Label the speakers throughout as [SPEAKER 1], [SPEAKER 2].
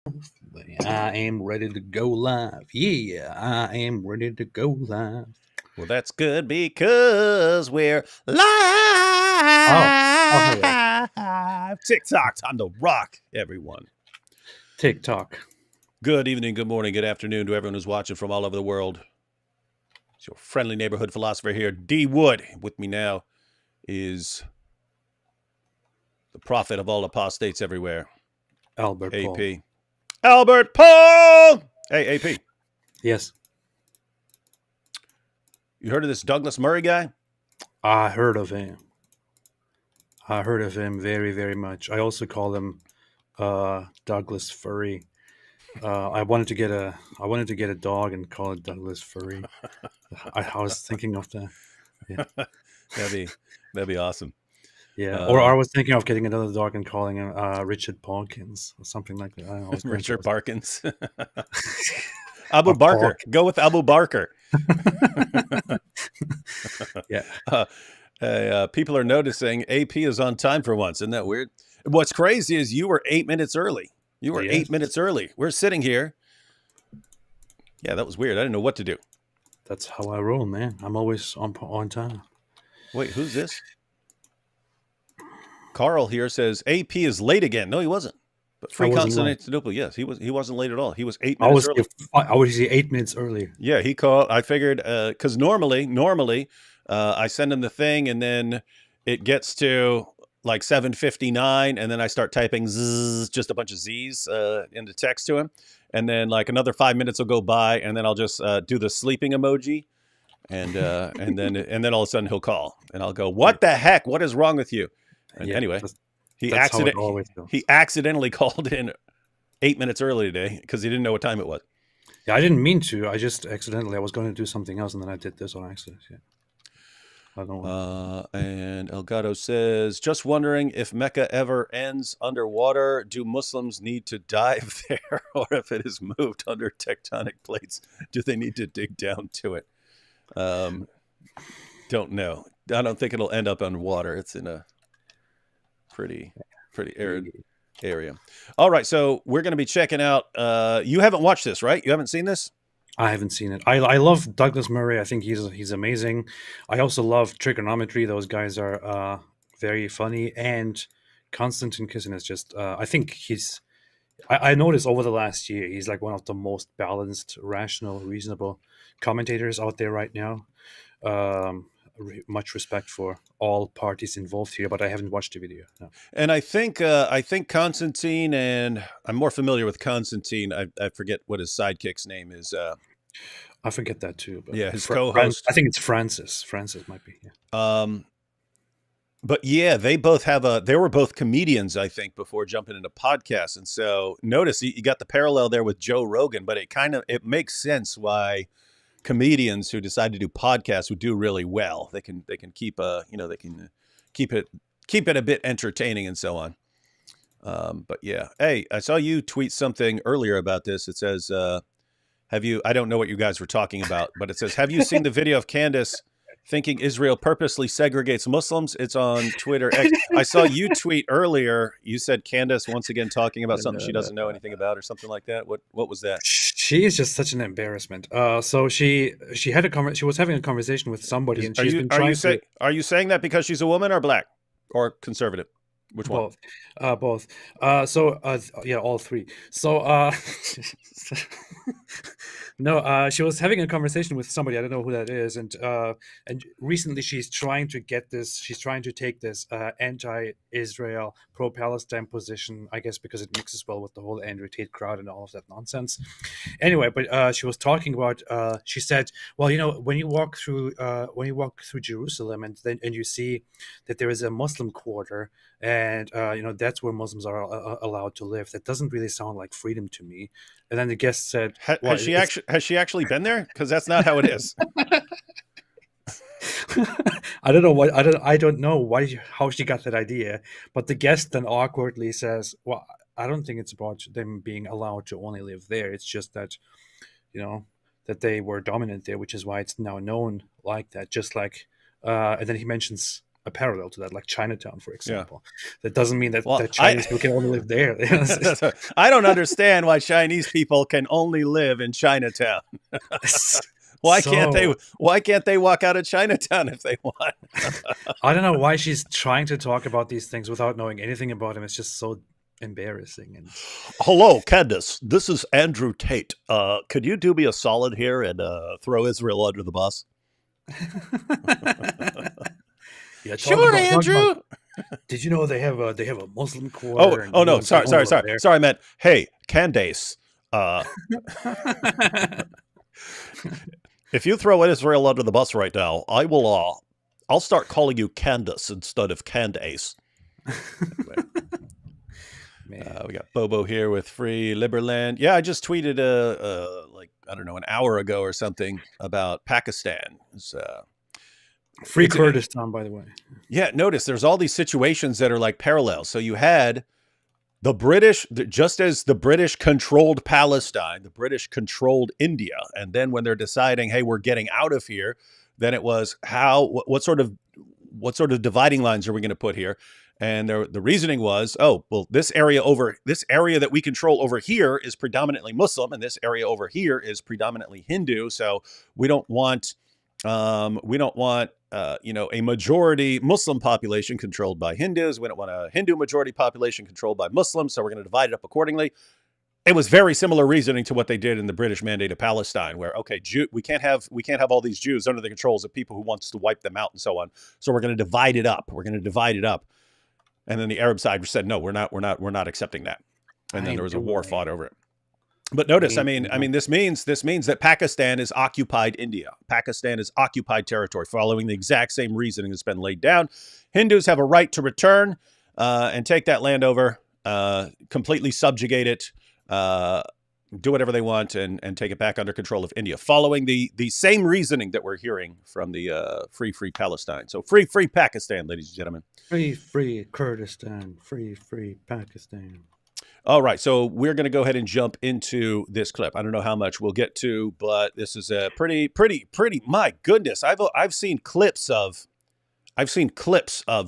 [SPEAKER 1] I am ready to go live. Yeah, I am ready to go live.
[SPEAKER 2] Well, that's good because we're live.
[SPEAKER 1] Hello.
[SPEAKER 2] TikTok, time to rock, everyone.
[SPEAKER 1] TikTok.
[SPEAKER 2] Good evening, good morning, good afternoon to everyone who's watching from all over the world. It's your friendly neighborhood philosopher here, D. Wood. With me now is the prophet of all apostates everywhere,
[SPEAKER 1] Albert Paul.
[SPEAKER 2] AP. Albert Paul! Hey, AP.
[SPEAKER 1] Yes.
[SPEAKER 2] You heard of this Douglas Murray guy?
[SPEAKER 1] I heard of him. I heard of him very, very much. I also call him Douglas Furry. I wanted to get a dog and call it Douglas Furry. I was thinking of that. Yeah.
[SPEAKER 2] That'd be awesome.
[SPEAKER 1] Yeah. Or I was thinking of getting another dog and calling him Richard Parkins or something like that. I don't know, I was going
[SPEAKER 2] Richard
[SPEAKER 1] to
[SPEAKER 2] Parkins. Abu
[SPEAKER 1] or
[SPEAKER 2] Barker.
[SPEAKER 1] Park.
[SPEAKER 2] Go with Abu Barker.
[SPEAKER 1] Yeah.
[SPEAKER 2] People are noticing AP is on time for once. Isn't that weird? What's crazy is you were 8 minutes early. You were
[SPEAKER 1] Yes.
[SPEAKER 2] 8 minutes early. We're sitting here. Yeah, that was weird. I didn't know what to do.
[SPEAKER 1] That's how I roll, man. I'm always on time.
[SPEAKER 2] Wait, who's this? Carl here says AP is late again. No, he wasn't. But Free Constantinople, yes, he wasn't late at all. He was 8 minutes early.
[SPEAKER 1] I was 8 minutes early.
[SPEAKER 2] Yeah, he called. I figured because normally I send him the thing and then it gets to like 7:59 and then I start typing zzz, just a bunch of Z's into text to him, and then like another 5 minutes will go by and then I'll just do the sleeping emoji, and then all of a sudden he'll call and I'll go, "What the heck? What is wrong with you?" And
[SPEAKER 1] Yeah,
[SPEAKER 2] anyway, he
[SPEAKER 1] that's how it always goes.
[SPEAKER 2] he accidentally called in 8 minutes early today because he didn't know what time it was.
[SPEAKER 1] Yeah, I didn't mean to. I just accidentally. I was going to do something else, and then I did this on accident. Yeah. I don't know.
[SPEAKER 2] And Elgato says, just wondering if Mecca ever ends underwater. Do Muslims need to dive there? Or if it is moved under tectonic plates, do they need to dig down to it? Don't know. I don't think it'll end up underwater. It's in a pretty arid area. All right, so we're going to be checking out. You haven't watched this, right? You haven't seen this?
[SPEAKER 1] I haven't seen it. I love Douglas Murray. I think he's amazing. I also love Triggernometry. Those guys are very funny. And Konstantin Kisin is just. I think he's. I noticed over the last year he's like one of the most balanced, rational, reasonable commentators out there right now. Much respect for all parties involved here, but I haven't watched the video. No.
[SPEAKER 2] And I think Constantine, and I'm more familiar with Constantine. I forget what his sidekick's name is.
[SPEAKER 1] I forget that too. But
[SPEAKER 2] yeah, his co-host.
[SPEAKER 1] I think it's Francis. Francis might be. Yeah.
[SPEAKER 2] But yeah, they were both comedians, I think, before jumping into podcasts. And so notice you got the parallel there with Joe Rogan, but it makes sense why comedians who decide to do podcasts would do really well. They can keep keep it a bit entertaining and so on. But yeah, hey, I saw you tweet something earlier about this. It says, I don't know what you guys were talking about, but it says, have you seen the video of Candace thinking Israel purposely segregates Muslims? It's on Twitter. I saw you tweet earlier. You said Candace once again talking about something she doesn't know anything about or something like that. What was that?
[SPEAKER 1] She is just such an embarrassment. So she was having a conversation with somebody, and she's been trying to.
[SPEAKER 2] Are you saying that because she's a woman or black or conservative? Which one?
[SPEAKER 1] Both. Yeah, all three. So no, she was having a conversation with somebody. I don't know who that is, and recently she's trying to take this anti-Israel, pro-Palestine position. I guess because it mixes well with the whole Andrew Tate crowd and all of that nonsense. Anyway, but she was talking about. She said, "Well, when you walk through Jerusalem, and you see that there is a Muslim quarter." And that's where Muslims are allowed to live. That doesn't really sound like freedom to me. And then the guest said,
[SPEAKER 2] "Has she actually been there? Because that's not how it is."
[SPEAKER 1] I don't know I don't know how she got that idea. But the guest then awkwardly says, "Well, I don't think it's about them being allowed to only live there. It's just that, that they were dominant there, which is why it's now known like that. Just like." And then he mentions a parallel to that, like Chinatown, for
[SPEAKER 2] Yeah.
[SPEAKER 1] example. That doesn't mean that,
[SPEAKER 2] Well,
[SPEAKER 1] that Chinese people can only live there.
[SPEAKER 2] I don't understand why Chinese people can only live in Chinatown. Why can't they?
[SPEAKER 1] So
[SPEAKER 2] Why can't they walk out of Chinatown if they want?
[SPEAKER 1] I don't know why she's trying to talk about these things without knowing anything about him. It's just so embarrassing. And
[SPEAKER 2] Hello, Candace. This is Andrew Tate. Could you do me a solid here and throw Israel under the bus?
[SPEAKER 1] yeah,
[SPEAKER 2] Sure, Andrew.
[SPEAKER 1] Did you know they have a Muslim quarter?
[SPEAKER 2] Oh no! Sorry, I meant, hey, Candace. If you throw Israel under the bus right now, I will. I'll start calling you Candace instead of Candace. Anyway. We got Bobo here with Free Liberland. Yeah, I just tweeted like, I don't know, an hour ago or something about Pakistan.
[SPEAKER 1] Free Kurdistan, by the way.
[SPEAKER 2] Yeah, notice there's all these situations that are like parallel. So you had the British, just as the British controlled Palestine, the British controlled India. And then when they're deciding, hey, we're getting out of here, then it was what sort of dividing lines are we going to put here? And the reasoning was, oh, well, this area that we control over here is predominantly Muslim, and this area over here is predominantly Hindu. So we don't want a majority Muslim population controlled by Hindus. We don't want a Hindu majority population controlled by Muslims. So we're going to divide it up accordingly. It was very similar reasoning to what they did in the British Mandate of Palestine, where, okay, we can't have all these Jews under the controls of people who wants to wipe them out and so on. So we're going to divide it up. And then the Arab side said, no, we're not accepting that. And then there was a war fought over it. But notice, this means that Pakistan is occupied India. Pakistan is occupied territory, following the exact same reasoning that's been laid down. Hindus have a right to return and take that land over, completely subjugate it, do whatever they want, and take it back under control of India, following the same reasoning that we're hearing from the free Palestine. So free Pakistan, ladies and gentlemen.
[SPEAKER 1] Free Kurdistan. Free Pakistan. All
[SPEAKER 2] right, so we're going to go ahead and jump into this clip. I don't know how much we'll get to, but this is a pretty. My goodness, I've seen clips of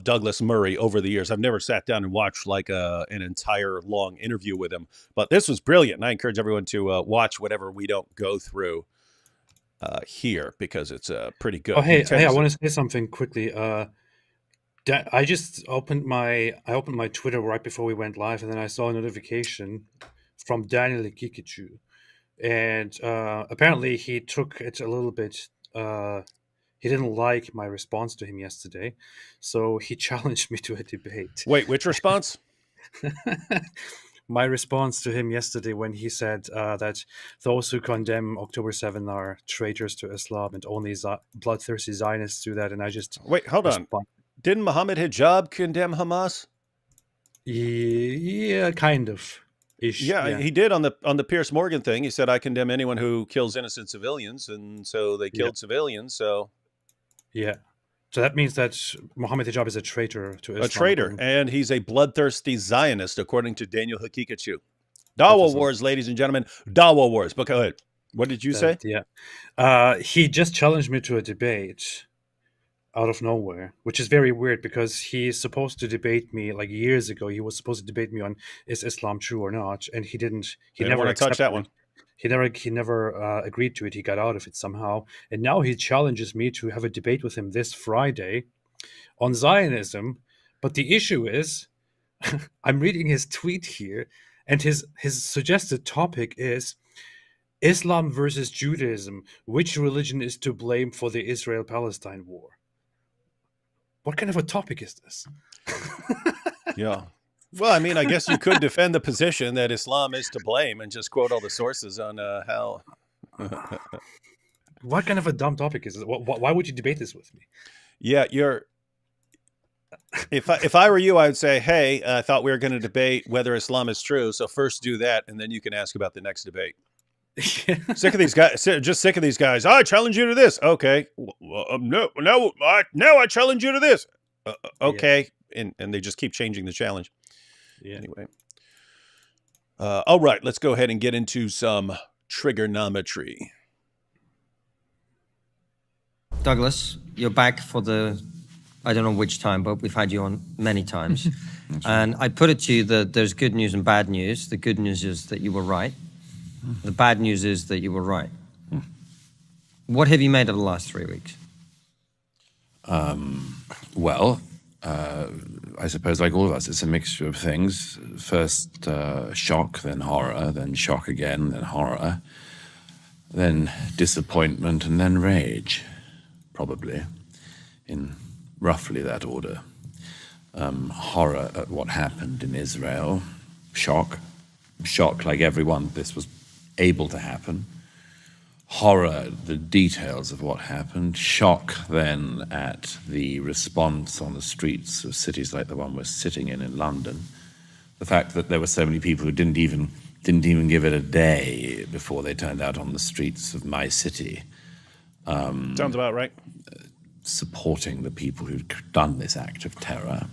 [SPEAKER 2] Douglas Murray over the years. I've never sat down and watched like an entire long interview with him, but this was brilliant. And I encourage everyone to watch whatever we don't go through here, because it's pretty good.
[SPEAKER 1] Oh, hey, I want to say something quickly. I just opened my Twitter right before we went live, and then I saw a notification from Daniel Kikuchu, and apparently he took it a little bit. He didn't like my response to him yesterday, so he challenged me to a debate.
[SPEAKER 2] Wait, which response?
[SPEAKER 1] My response to him yesterday, when he said that those who condemn October 7 are traitors to Islam and only bloodthirsty Zionists do that, and I just...
[SPEAKER 2] Wait, hold on. Didn't Mohammed Hijab condemn Hamas?
[SPEAKER 1] Yeah, kind of.
[SPEAKER 2] Yeah, he did on the Piers Morgan thing. He said, I condemn anyone who kills innocent civilians, and so they killed civilians, so...
[SPEAKER 1] Yeah. So that means that Mohammed Hijab is a traitor to Islam.
[SPEAKER 2] A traitor, and he's a bloodthirsty Zionist, according to Daniel Hakikachu. Dawa Wars, ladies and gentlemen. Dawa Wars. But go ahead. What did you say?
[SPEAKER 1] Yeah. He just challenged me to a debate out of nowhere, which is very weird, because he's supposed to debate me like years ago. He was supposed to debate me on, is Islam true or not? And he didn't. He never
[SPEAKER 2] want to touch that one.
[SPEAKER 1] He never agreed to it. He got out of it somehow. And now he challenges me to have a debate with him this Friday on Zionism. But the issue is, I'm reading his tweet here, and his suggested topic is Islam versus Judaism. Which religion is to blame for the Israel-Palestine war? What kind of a topic is this?
[SPEAKER 2] Yeah. Well, I mean, I guess you could defend the position that Islam is to blame and just quote all the sources on how.
[SPEAKER 1] What kind of a dumb topic is this? Why would you debate this with me?
[SPEAKER 2] Yeah, If I were you, I would say, hey, I thought we were going to debate whether Islam is true. So first do that, and then you can ask about the next debate. Sick of these guys. Just sick of these guys. I challenge you to this. Okay. No. Now I challenge you to this. Okay. Yeah. And they just keep changing the challenge. Yeah. Anyway. All right. Let's go ahead and get into some triggernometry.
[SPEAKER 3] Douglas, you're back for the I don't know which time, but we've had you on many times. And I put it to you that there's good news and bad news. The good news is that you were right. The bad news is that you were right. What have you made of the last 3 weeks?
[SPEAKER 4] Well, I suppose like all of us, it's a mixture of things. First shock, then horror, then shock again, then horror, then disappointment, and then rage, probably, in roughly that order. Horror at what happened in Israel, shock like everyone, this was able to happen. Horror at the details of what happened, shock then at the response on the streets of cities like the one we're sitting in London. The fact that there were so many people who didn't even give it a day before they turned out on the streets of my city.
[SPEAKER 2] Sounds about right.
[SPEAKER 4] Supporting the people who'd done this act of terror.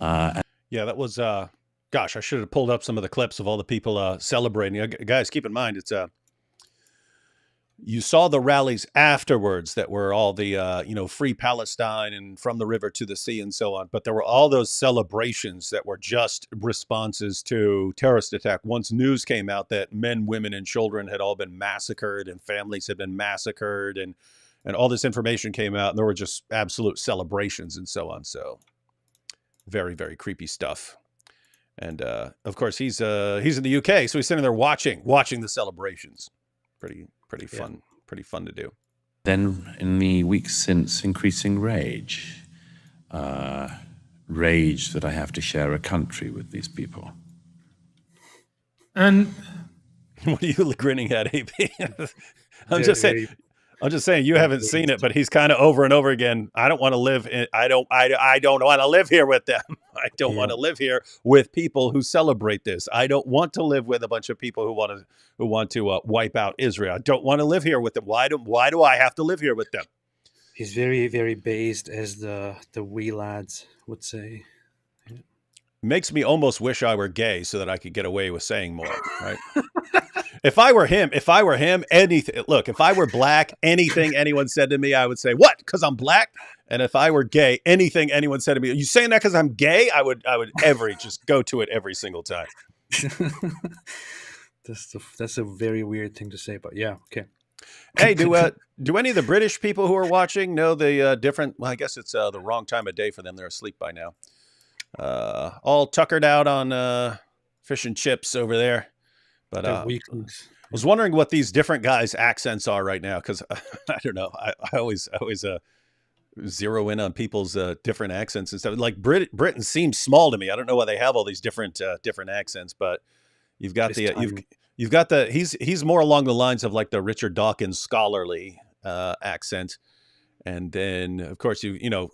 [SPEAKER 2] Yeah, that was, gosh, I should have pulled up some of the clips of all the people celebrating. Guys, keep in mind, it's you saw the rallies afterwards that were all the, free Palestine and from the river to the sea and so on. But there were all those celebrations that were just responses to terrorist attack. Once news came out that men, women, and children had all been massacred and families had been massacred and all this information came out and there were just absolute celebrations and so on. So very, very creepy stuff. And of course, he's in the UK, so he's sitting there watching the celebrations. Pretty fun, pretty fun to do.
[SPEAKER 4] Then in the weeks since, increasing rage. Rage that I have to share a country with these people.
[SPEAKER 5] And
[SPEAKER 2] what are you grinning at, AP? I'm just saying you haven't seen it, but he's kind of over and over again. I don't want to live in, I don't want to live here with them. I don't want to live here with people who celebrate this. I don't want to live with a bunch of people who want to wipe out Israel. I don't want to live here with them. Why do I have to live here with them?
[SPEAKER 1] He's very, very based, as the wee lads would say.
[SPEAKER 2] Makes me almost wish I were gay so that I could get away with saying more, right? If I were him, anything. Look, if I were black, anything anyone said to me, I would say, "What? Because I'm black." And if I were gay, anything anyone said to me, "Are you saying that because I'm gay?" I would just go to it every single time.
[SPEAKER 1] That's a very weird thing to say, but yeah, okay.
[SPEAKER 2] Hey, do any of the British people who are watching know the different? Well, I guess it's the wrong time of day for them. They're asleep by now. All tuckered out on fish and chips over there. But I was wondering what these different guys' accents are right now, because I don't know. I always zero in on people's different accents and stuff. Like Britain seems small to me. I don't know why they have all these different accents, but you've got you've got the he's more along the lines of like the Richard Dawkins scholarly accent, and then of course you know.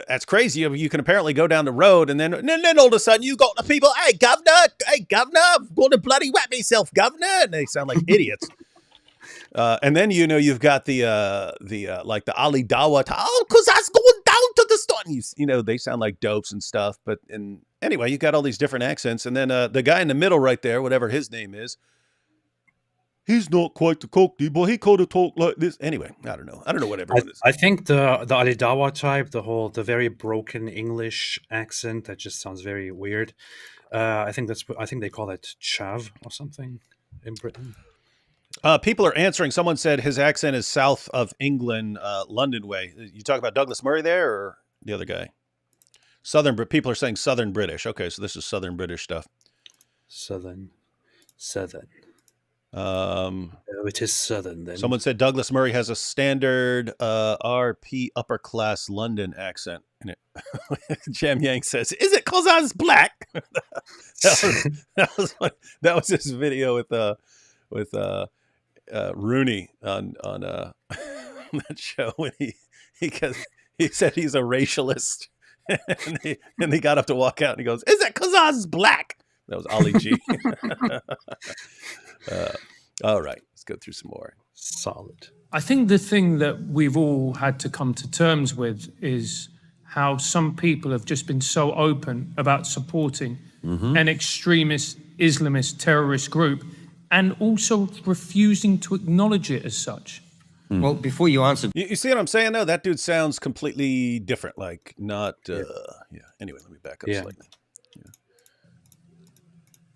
[SPEAKER 2] That's crazy. You can apparently go down the road and then all of a sudden you got the people, hey, governor, I'm going to bloody whack myself, governor. And they sound like idiots. And then, you've got the like the Ali Dawa, because I was going down to the store. And they sound like dopes and stuff. But anyway, you got all these different accents. And then the guy in the middle right there, whatever his name is, he's not quite the Cockney, but he could have talked like this. Anyway, I don't know what everyone is.
[SPEAKER 1] I think the Alidawa type, the very broken English accent that just sounds very weird. I think they call it chav or something in Britain.
[SPEAKER 2] People are answering. Someone said his accent is south of England, London way. You talk about Douglas Murray there, or the other guy? Southern, but people are saying Southern British. Okay, so this is Southern British stuff.
[SPEAKER 1] Southern.
[SPEAKER 2] It
[SPEAKER 1] is Southern then.
[SPEAKER 2] Someone said Douglas Murray has a standard RP upper class London accent. Jam Yang says, "Is it because I was black?" that was his video with Rooney on that show when he said he's a racialist, and he got up to walk out and he goes, "Is it because I was black?" That was Ali G. All right, let's go through some more.
[SPEAKER 1] Solid.
[SPEAKER 5] I think the thing that we've all had to come to terms with is how some people have just been so open about supporting an extremist Islamist terrorist group and also refusing to acknowledge it as such.
[SPEAKER 3] Well, before you answer,
[SPEAKER 2] You see what I'm saying, though? That dude sounds completely different. Like, not, yeah. Anyway, let me back up
[SPEAKER 1] Yeah.
[SPEAKER 2] slightly.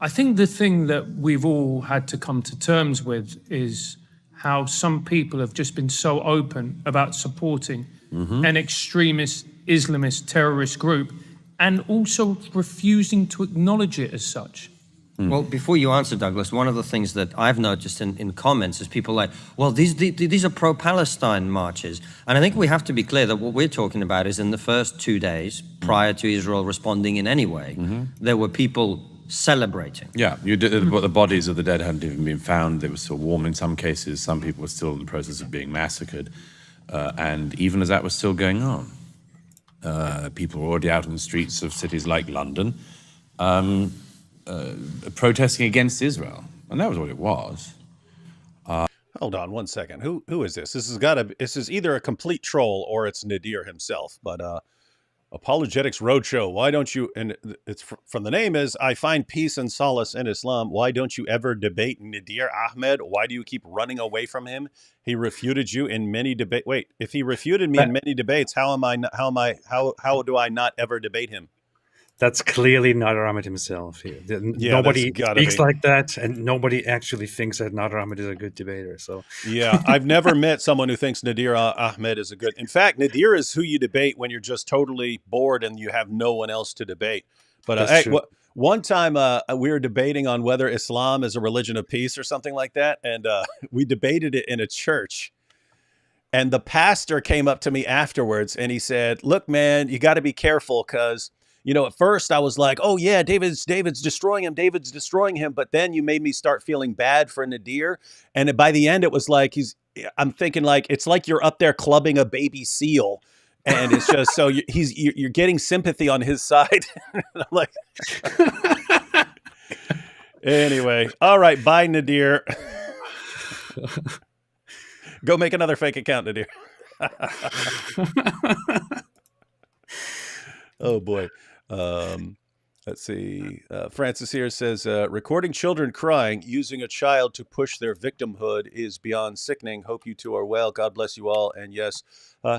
[SPEAKER 5] I think the thing that we've all had to come to terms with is how some people have just been so open about supporting an extremist Islamist terrorist group and also refusing to acknowledge it as such.
[SPEAKER 3] well, before you answer, Douglas, one of the things that I've noticed in comments is people like, well, these are pro-Palestine marches. And I think we have to be clear that what we're talking about is in the first 2 days prior to Israel responding in any way, there were people celebrating.
[SPEAKER 4] Yeah, but the bodies of the dead hadn't even been found. They were still warm in some cases. Some people were still in the process of being massacred. And even as that was still going on, people were already out in the streets of cities like London protesting against Israel. And that was what it was.
[SPEAKER 2] Hold on one second. Who is this? This is either a complete troll or it's Nadir himself. But Apologetics Roadshow. Why don't you? And it's from the name is I find peace and solace in Islam. Why don't you ever debate Nadir Ahmed? Why do you keep running away from him? He refuted you in many debates. Wait, if he refuted me in many debates, how do I not ever debate him?
[SPEAKER 1] That's clearly Nader Ahmed himself. Nobody speaks like that, and nobody actually thinks that Nader Ahmed is a good debater. So
[SPEAKER 2] yeah, I've never met someone who thinks Nadir Ahmed is a good. In fact, Nadir is who you debate when you're just totally bored and you have no one else to debate. But hey, one time we were debating on whether Islam is a religion of peace or something like that, and we debated it in a church. And the pastor came up to me afterwards and he said, "Look, man, you got to be careful because." At first I was like, oh yeah, David's destroying him. But then you made me start feeling bad for Nadir. And by the end, it was like, I'm thinking like, it's like you're up there clubbing a baby seal. And it's just, so you're getting sympathy on his side. I'm like, anyway. All right. Bye, Nadir. Go make another fake account, Nadir. Oh boy. Let's see. Francis here says, recording children crying, using a child to push their victimhood is beyond sickening. Hope you two are well. God bless you all. And yes,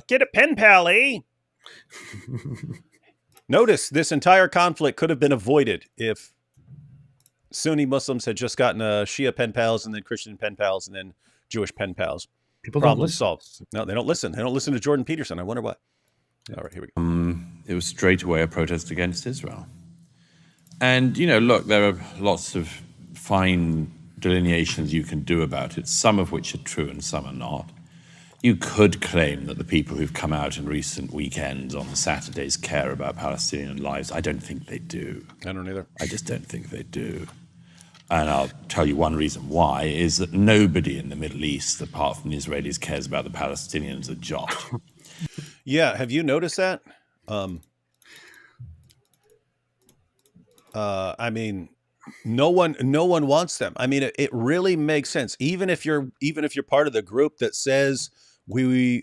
[SPEAKER 2] get a pen pal, eh? Notice this entire conflict could have been avoided if Sunni Muslims had just gotten Shia pen pals and then Christian pen pals and then Jewish pen pals.
[SPEAKER 1] People
[SPEAKER 2] Problem solved. No, they don't listen. They don't listen to Jordan Peterson. I wonder why. All right, here we go.
[SPEAKER 4] It was straight away a protest against Israel. And, look, there are lots of fine delineations you can do about it, some of which are true and some are not. You could claim that the people who've come out in recent weekends on the Saturdays care about Palestinian lives. I don't think they do.
[SPEAKER 2] I don't either.
[SPEAKER 4] I just don't think they do. And I'll tell you one reason why, is that nobody in the Middle East, apart from the Israelis, cares about the Palestinians a jot.
[SPEAKER 2] Yeah, have you noticed that? I mean, no one wants them. I mean, it really makes sense. Even if you're part of the group that says the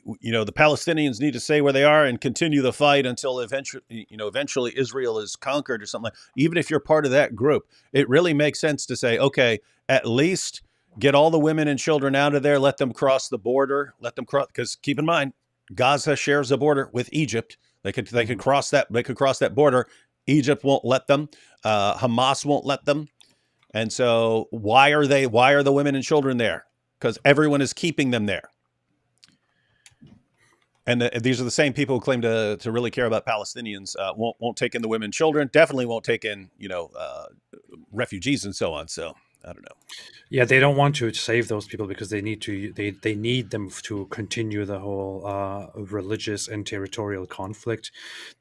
[SPEAKER 2] Palestinians need to stay where they are and continue the fight until eventually Israel is conquered or something. Even if you're part of that group, it really makes sense to say, okay, at least get all the women and children out of there. Let them cross the border. Let them cross, because keep in mind, Gaza shares a border with Egypt. They could cross that. They could cross that border. Egypt won't let them. Hamas won't let them. And so why are the women and children there? Because everyone is keeping them there. And these are the same people who claim to really care about Palestinians. Won't take in the women and children. Definitely won't take in refugees and so on. So I don't know.
[SPEAKER 1] Yeah, they don't want to save those people because they need them to continue the whole religious and territorial conflict.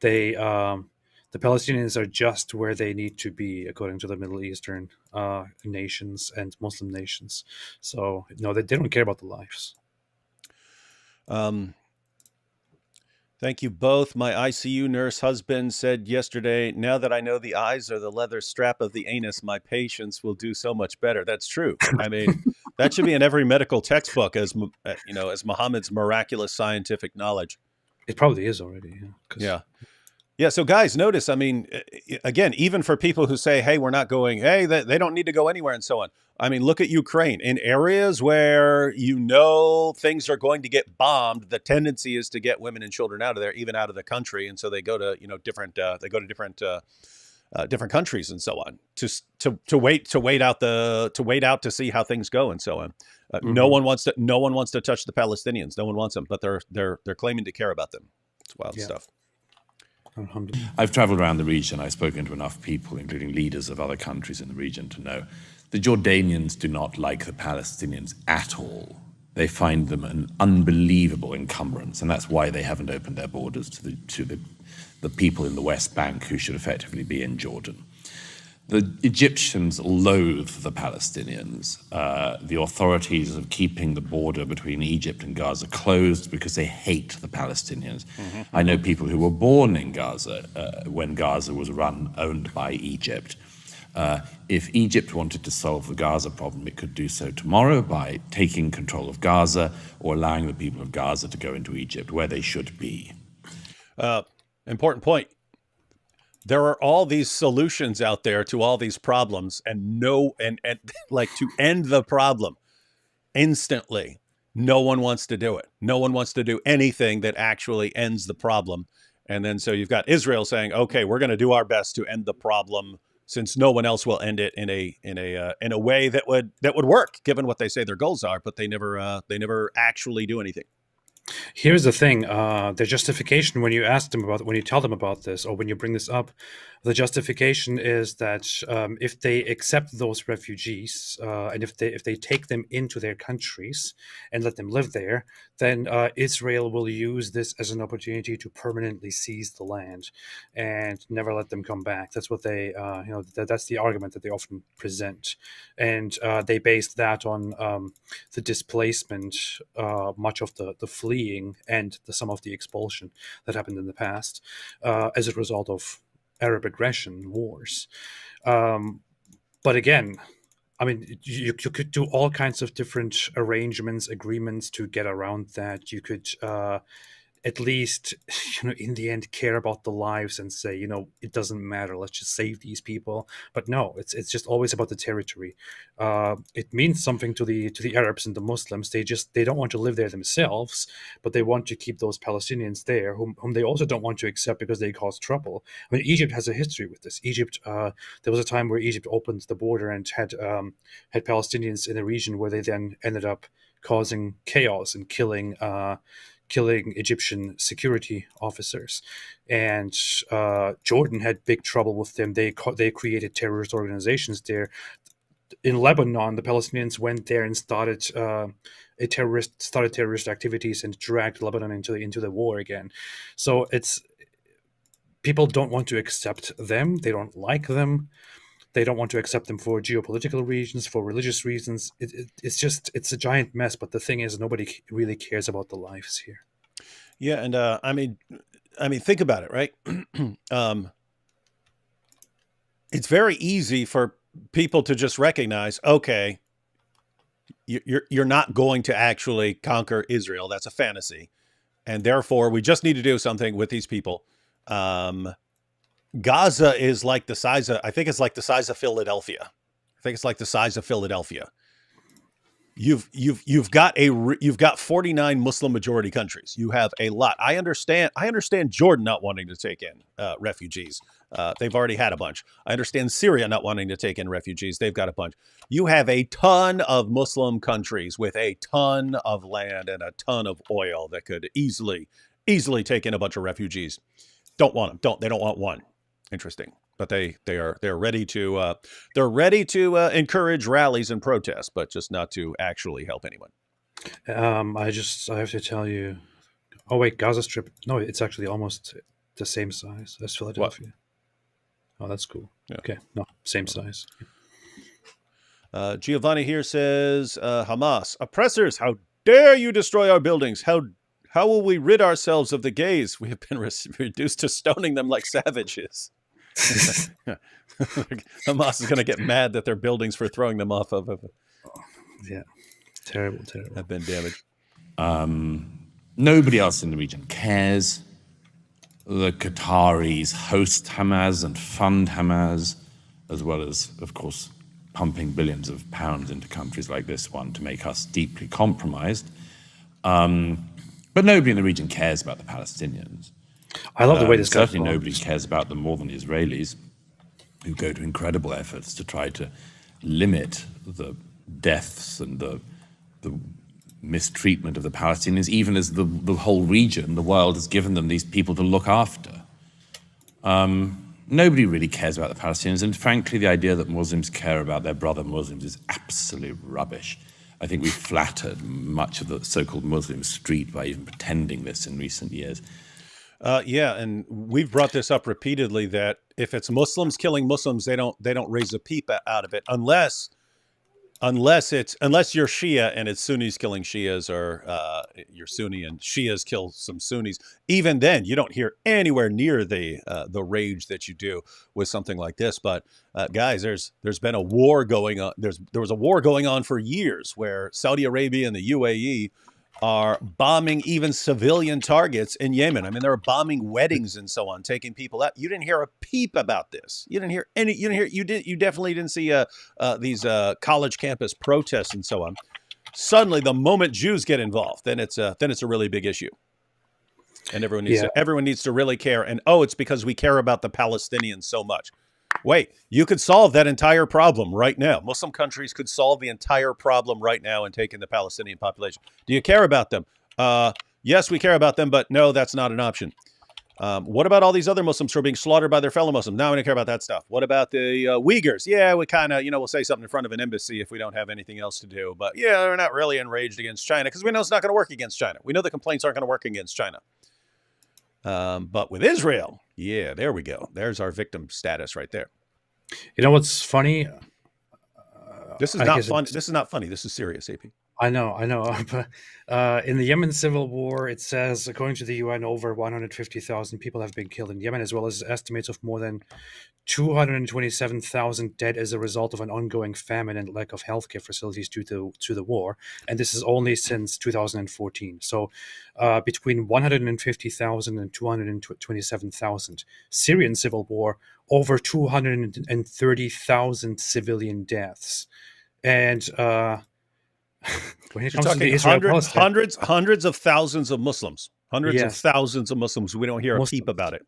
[SPEAKER 1] The Palestinians are just where they need to be according to the Middle Eastern nations and Muslim nations. So no, they don't care about the lives.
[SPEAKER 2] Thank you both. My ICU nurse husband said yesterday, now that I know the eyes are the leather strap of the anus, my patients will do so much better. That's true. I mean, that should be in every medical textbook as Muhammad's miraculous scientific knowledge.
[SPEAKER 1] It probably is already.
[SPEAKER 2] Yeah. Yeah, so guys, notice, I mean, again, even for people who say, hey, we're not going, hey, they don't need to go anywhere and so on. I mean, look at Ukraine. In areas where things are going to get bombed, the tendency is to get women and children out of there, even out of the country. And so they go to, different countries and so on to wait out to see how things go and so on. No one wants to touch the Palestinians. No one wants them, but they're claiming to care about them. It's wild stuff.
[SPEAKER 4] I've traveled around the region. I've spoken to enough people, including leaders of other countries in the region, to know the Jordanians do not like the Palestinians at all. They find them an unbelievable encumbrance, and that's why they haven't opened their borders to the people in the West Bank who should effectively be in Jordan. The Egyptians loathe the Palestinians. The authorities of keeping the border between Egypt and Gaza closed because they hate the Palestinians. I know people who were born in Gaza when Gaza was owned by Egypt. If Egypt wanted to solve the Gaza problem, it could do so tomorrow by taking control of Gaza or allowing the people of Gaza to go into Egypt, where they should be.
[SPEAKER 2] Important point. There are all these solutions out there to all these problems, and like to end the problem instantly, no one wants to do it. No one wants to do anything that actually ends the problem. And then so you've got Israel saying, okay, we're going to do our best to end the problem, since no one else will end it in a way that would work, given what they say their goals are, but they never actually do anything.
[SPEAKER 1] Here's the thing: the justification when you tell them about this, or when you bring this up, the justification is that if they accept those refugees and if they take them into their countries and let them live there, then Israel will use this as an opportunity to permanently seize the land and never let them come back. That's what they, that's the argument that they often present, and they base that on the displacement, much of the fleeing and some of the expulsion that happened in the past as a result of Arab aggression wars. But again, I mean, you could do all kinds of different arrangements, agreements to get around that. You could at least, in the end, care about the lives and say, it doesn't matter. Let's just save these people. But no, it's just always about the territory. It means something to the Arabs and the Muslims. They don't want to live there themselves, but they want to keep those Palestinians there, whom they also don't want to accept because they cause trouble. I mean, Egypt has a history with this. Egypt, there was a time where Egypt opened the border and had Palestinians in the region, where they then ended up causing chaos and killing Egyptian security officers, and Jordan had big trouble with them. They created terrorist organizations there. In Lebanon, the Palestinians went there and started terrorist activities and dragged Lebanon into the war again. So people don't want to accept them. They don't like them. They don't want to accept them for geopolitical reasons, for religious reasons. It's a giant mess. But the thing is, nobody really cares about the lives here.
[SPEAKER 2] Yeah, and I mean, think about it, right? It's very easy for people to just recognize, okay, you're not going to actually conquer Israel. That's a fantasy, and therefore we just need to do something with these people. Gaza is like the size of, I think it's like the size of Philadelphia. You've got 49 Muslim majority countries. You have a lot. I understand Jordan not wanting to take in refugees. They've already had a bunch. I understand Syria not wanting to take in refugees. They've got a bunch. You have a ton of Muslim countries with a ton of land and a ton of oil that could easily take in a bunch of refugees. Don't want them. They don't want one. Interesting, but they're ready to encourage rallies and protests, but just not to actually help anyone.
[SPEAKER 1] I have to tell you. Oh wait, Gaza Strip. No, it's actually almost the same size as Philadelphia. What? Oh, that's cool. Yeah. Okay, no, same size.
[SPEAKER 2] Giovanni here says, Hamas oppressors, how dare you destroy our buildings? How will we rid ourselves of the gays? We have been reduced to stoning them like savages. Hamas is going to get mad that their buildings for throwing them off of.
[SPEAKER 1] Yeah, terrible.
[SPEAKER 2] Have been damaged.
[SPEAKER 4] Nobody else in the region cares. the Qataris host Hamas and fund Hamas, as well as, of course, pumping billions of pounds into countries like this one to make us deeply compromised. But nobody in the region cares about the Palestinians.
[SPEAKER 1] I love the way this got
[SPEAKER 4] Certainly nobody
[SPEAKER 1] involved.
[SPEAKER 4] cares about them more than the Israelis, who go to incredible efforts to try to limit the deaths and the mistreatment of the Palestinians, even as the whole region, the world, has given them these people to look after. Nobody really cares about the Palestinians, and frankly, the idea that Muslims care about their brother Muslims is absolute rubbish. I think we've flattered much of the so-called Muslim street by even pretending this in recent years.
[SPEAKER 2] Yeah, and we've brought this up repeatedly that if it's Muslims killing Muslims, they don't raise a peep out of it unless you're Shia and it's Sunnis killing Shias, or you're Sunni and Shias kill some Sunnis. Even then, you don't hear anywhere near the rage that you do with something like this. But guys, there's been a war going on. There was a war going on for years where Saudi Arabia and the UAE are bombing even civilian targets in Yemen. I mean, they're bombing weddings and so on, taking people out. You didn't hear a peep about this. You definitely didn't see these college campus protests and so on. Suddenly, the moment Jews get involved, then it's a really big issue. And everyone needs to really care. And it's because we care about the Palestinians so much. Wait, you could solve that entire problem right now. Muslim countries could solve the entire problem right now in taking the Palestinian population. Do you care about them? Yes, we care about them, but no, that's not an option. What about all these other Muslims who are being slaughtered by their fellow Muslims? No, we don't care about that stuff. What about the Uyghurs? Yeah, we kind of, we'll say something in front of an embassy if we don't have anything else to do. But yeah, they're not really enraged against China because we know it's not going to work against China. We know the complaints aren't going to work against China. But with Israel, yeah, there we go. There's our victim status right there.
[SPEAKER 1] You know what's funny?
[SPEAKER 2] This is not fun. This is not funny. This is serious, AP.
[SPEAKER 1] I know. But in the Yemen civil war, it says, according to the UN, over 150,000 people have been killed in Yemen, as well as estimates of more than 227,000 dead as a result of an ongoing famine and lack of healthcare facilities due to the war. And this is only since 2014. So between 150,000 and 227,000. Syrian civil war, over 230,000 civilian deaths. And when it comes to the
[SPEAKER 2] hundreds of thousands of Muslims, of thousands of Muslims, we don't hear a peep about it.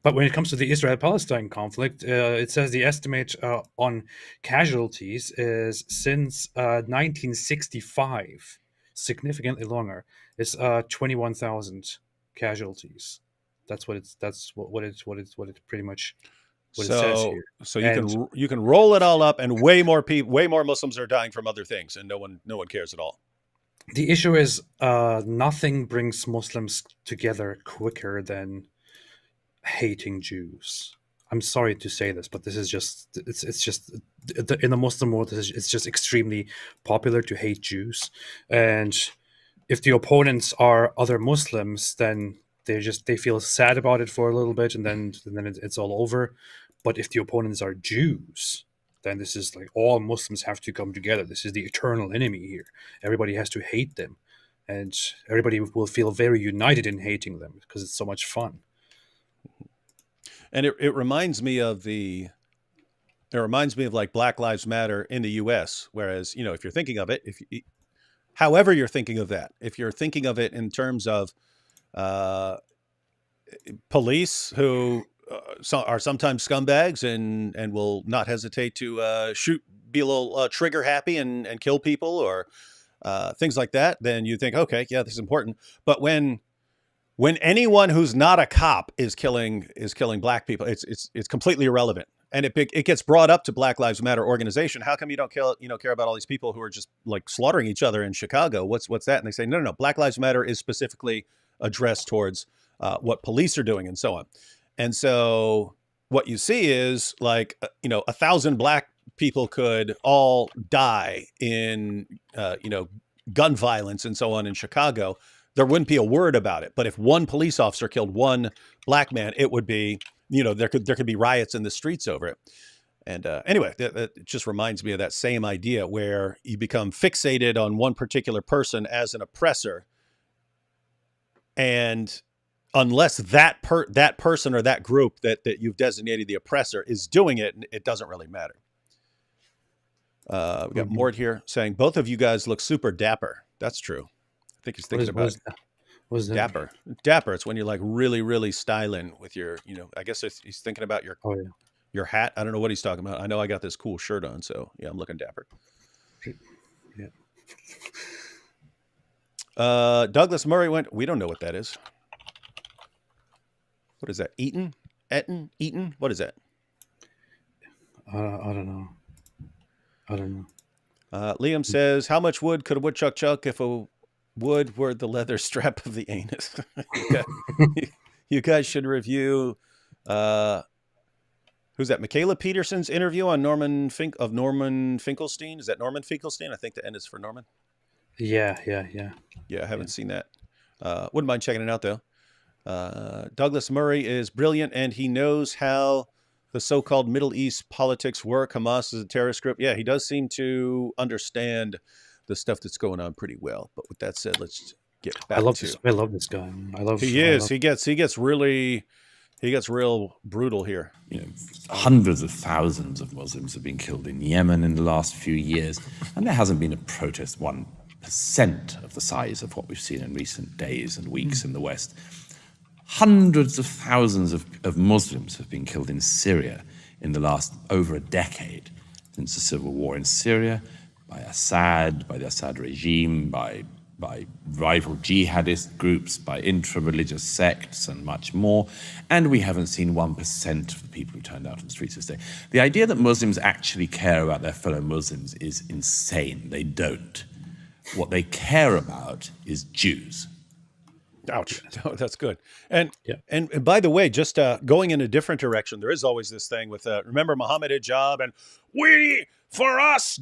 [SPEAKER 1] But when it comes to the Israel-Palestine conflict, it says the estimate on casualties is since 1965, significantly longer. It's 21,000 casualties. That's what it pretty much. What it says here.
[SPEAKER 2] So you can roll it all up, and way more Muslims are dying from other things, and no one cares at all.
[SPEAKER 1] The issue is nothing brings Muslims together quicker than hating Jews. I'm sorry to say this, but this is just it's just in the Muslim world, it's just extremely popular to hate Jews, and if the opponents are other Muslims, then they feel sad about it for a little bit, and then it's all over. But if the opponents are Jews, then this is like all Muslims have to come together. This is the eternal enemy here. Everybody has to hate them, and everybody will feel very united in hating them because it's so much fun.
[SPEAKER 2] And it reminds me of like Black Lives Matter in the U.S. Whereas, if you're thinking of it, however you're thinking of that, if you're thinking of it in terms of police who are sometimes scumbags and will not hesitate to be a little trigger happy and kill people or things like that, then you think, okay, yeah, this is important. But when anyone who's not a cop is killing black people, it's completely irrelevant. And it gets brought up to Black Lives Matter organization. How come you don't care about all these people who are just like slaughtering each other in Chicago? What's that? And they say, no. Black Lives Matter is specifically addressed towards what police are doing and so on. And so what you see is like, 1,000 black people could all die in, gun violence and so on in Chicago. There wouldn't be a word about it. But if one police officer killed one black man, it would be, there could be riots in the streets over it. And anyway, that just reminds me of that same idea where you become fixated on one particular person as an oppressor. And unless that person or that group that you've designated the oppressor is doing it, it doesn't really matter. We got Mort here saying both of you guys look super dapper. That's true. I think he's thinking about
[SPEAKER 1] what is that?
[SPEAKER 2] dapper. Dapper. It's when you're like really, really styling with your, I guess he's thinking about your hat. I don't know what he's talking about. I know I got this cool shirt on, so yeah, I'm looking dapper.
[SPEAKER 1] Yeah.
[SPEAKER 2] Douglas Murray went, we don't know what that is. What is that? Eaton? What is that?
[SPEAKER 1] I don't know.
[SPEAKER 2] Liam says, how much wood could a woodchuck chuck if a wood were the leather strap of the anus? You guys should review, who's that? Michaela Peterson's interview on Norman Finkelstein. Is that Norman Finkelstein? I think the N is for Norman.
[SPEAKER 1] Yeah.
[SPEAKER 2] Yeah, I haven't seen that. Wouldn't mind checking it out, though. Douglas Murray is brilliant, and he knows how the so-called Middle East politics work. Hamas is a terrorist group. Yeah, he does seem to understand the stuff that's going on pretty well. But with that said, let's get back to...
[SPEAKER 1] I love this guy.
[SPEAKER 2] He gets real brutal here.
[SPEAKER 4] Hundreds of thousands of Muslims have been killed in Yemen in the last few years, and there hasn't been a protest 1% of the size of what we've seen in recent days and weeks in the West. Hundreds of thousands of Muslims have been killed in Syria in the last over a decade, since the civil war in Syria, by Assad, by the Assad regime, by rival jihadist groups, by intra-religious sects, and much more. And we haven't seen 1% of the people who turned out on the streets this day. The idea that Muslims actually care about their fellow Muslims is insane. They don't. What they care about is Jews.
[SPEAKER 2] Ouch. Oh, that's good. And by the way, just going in a different direction, there is always this thing with, remember Muhammad Hijab and for us,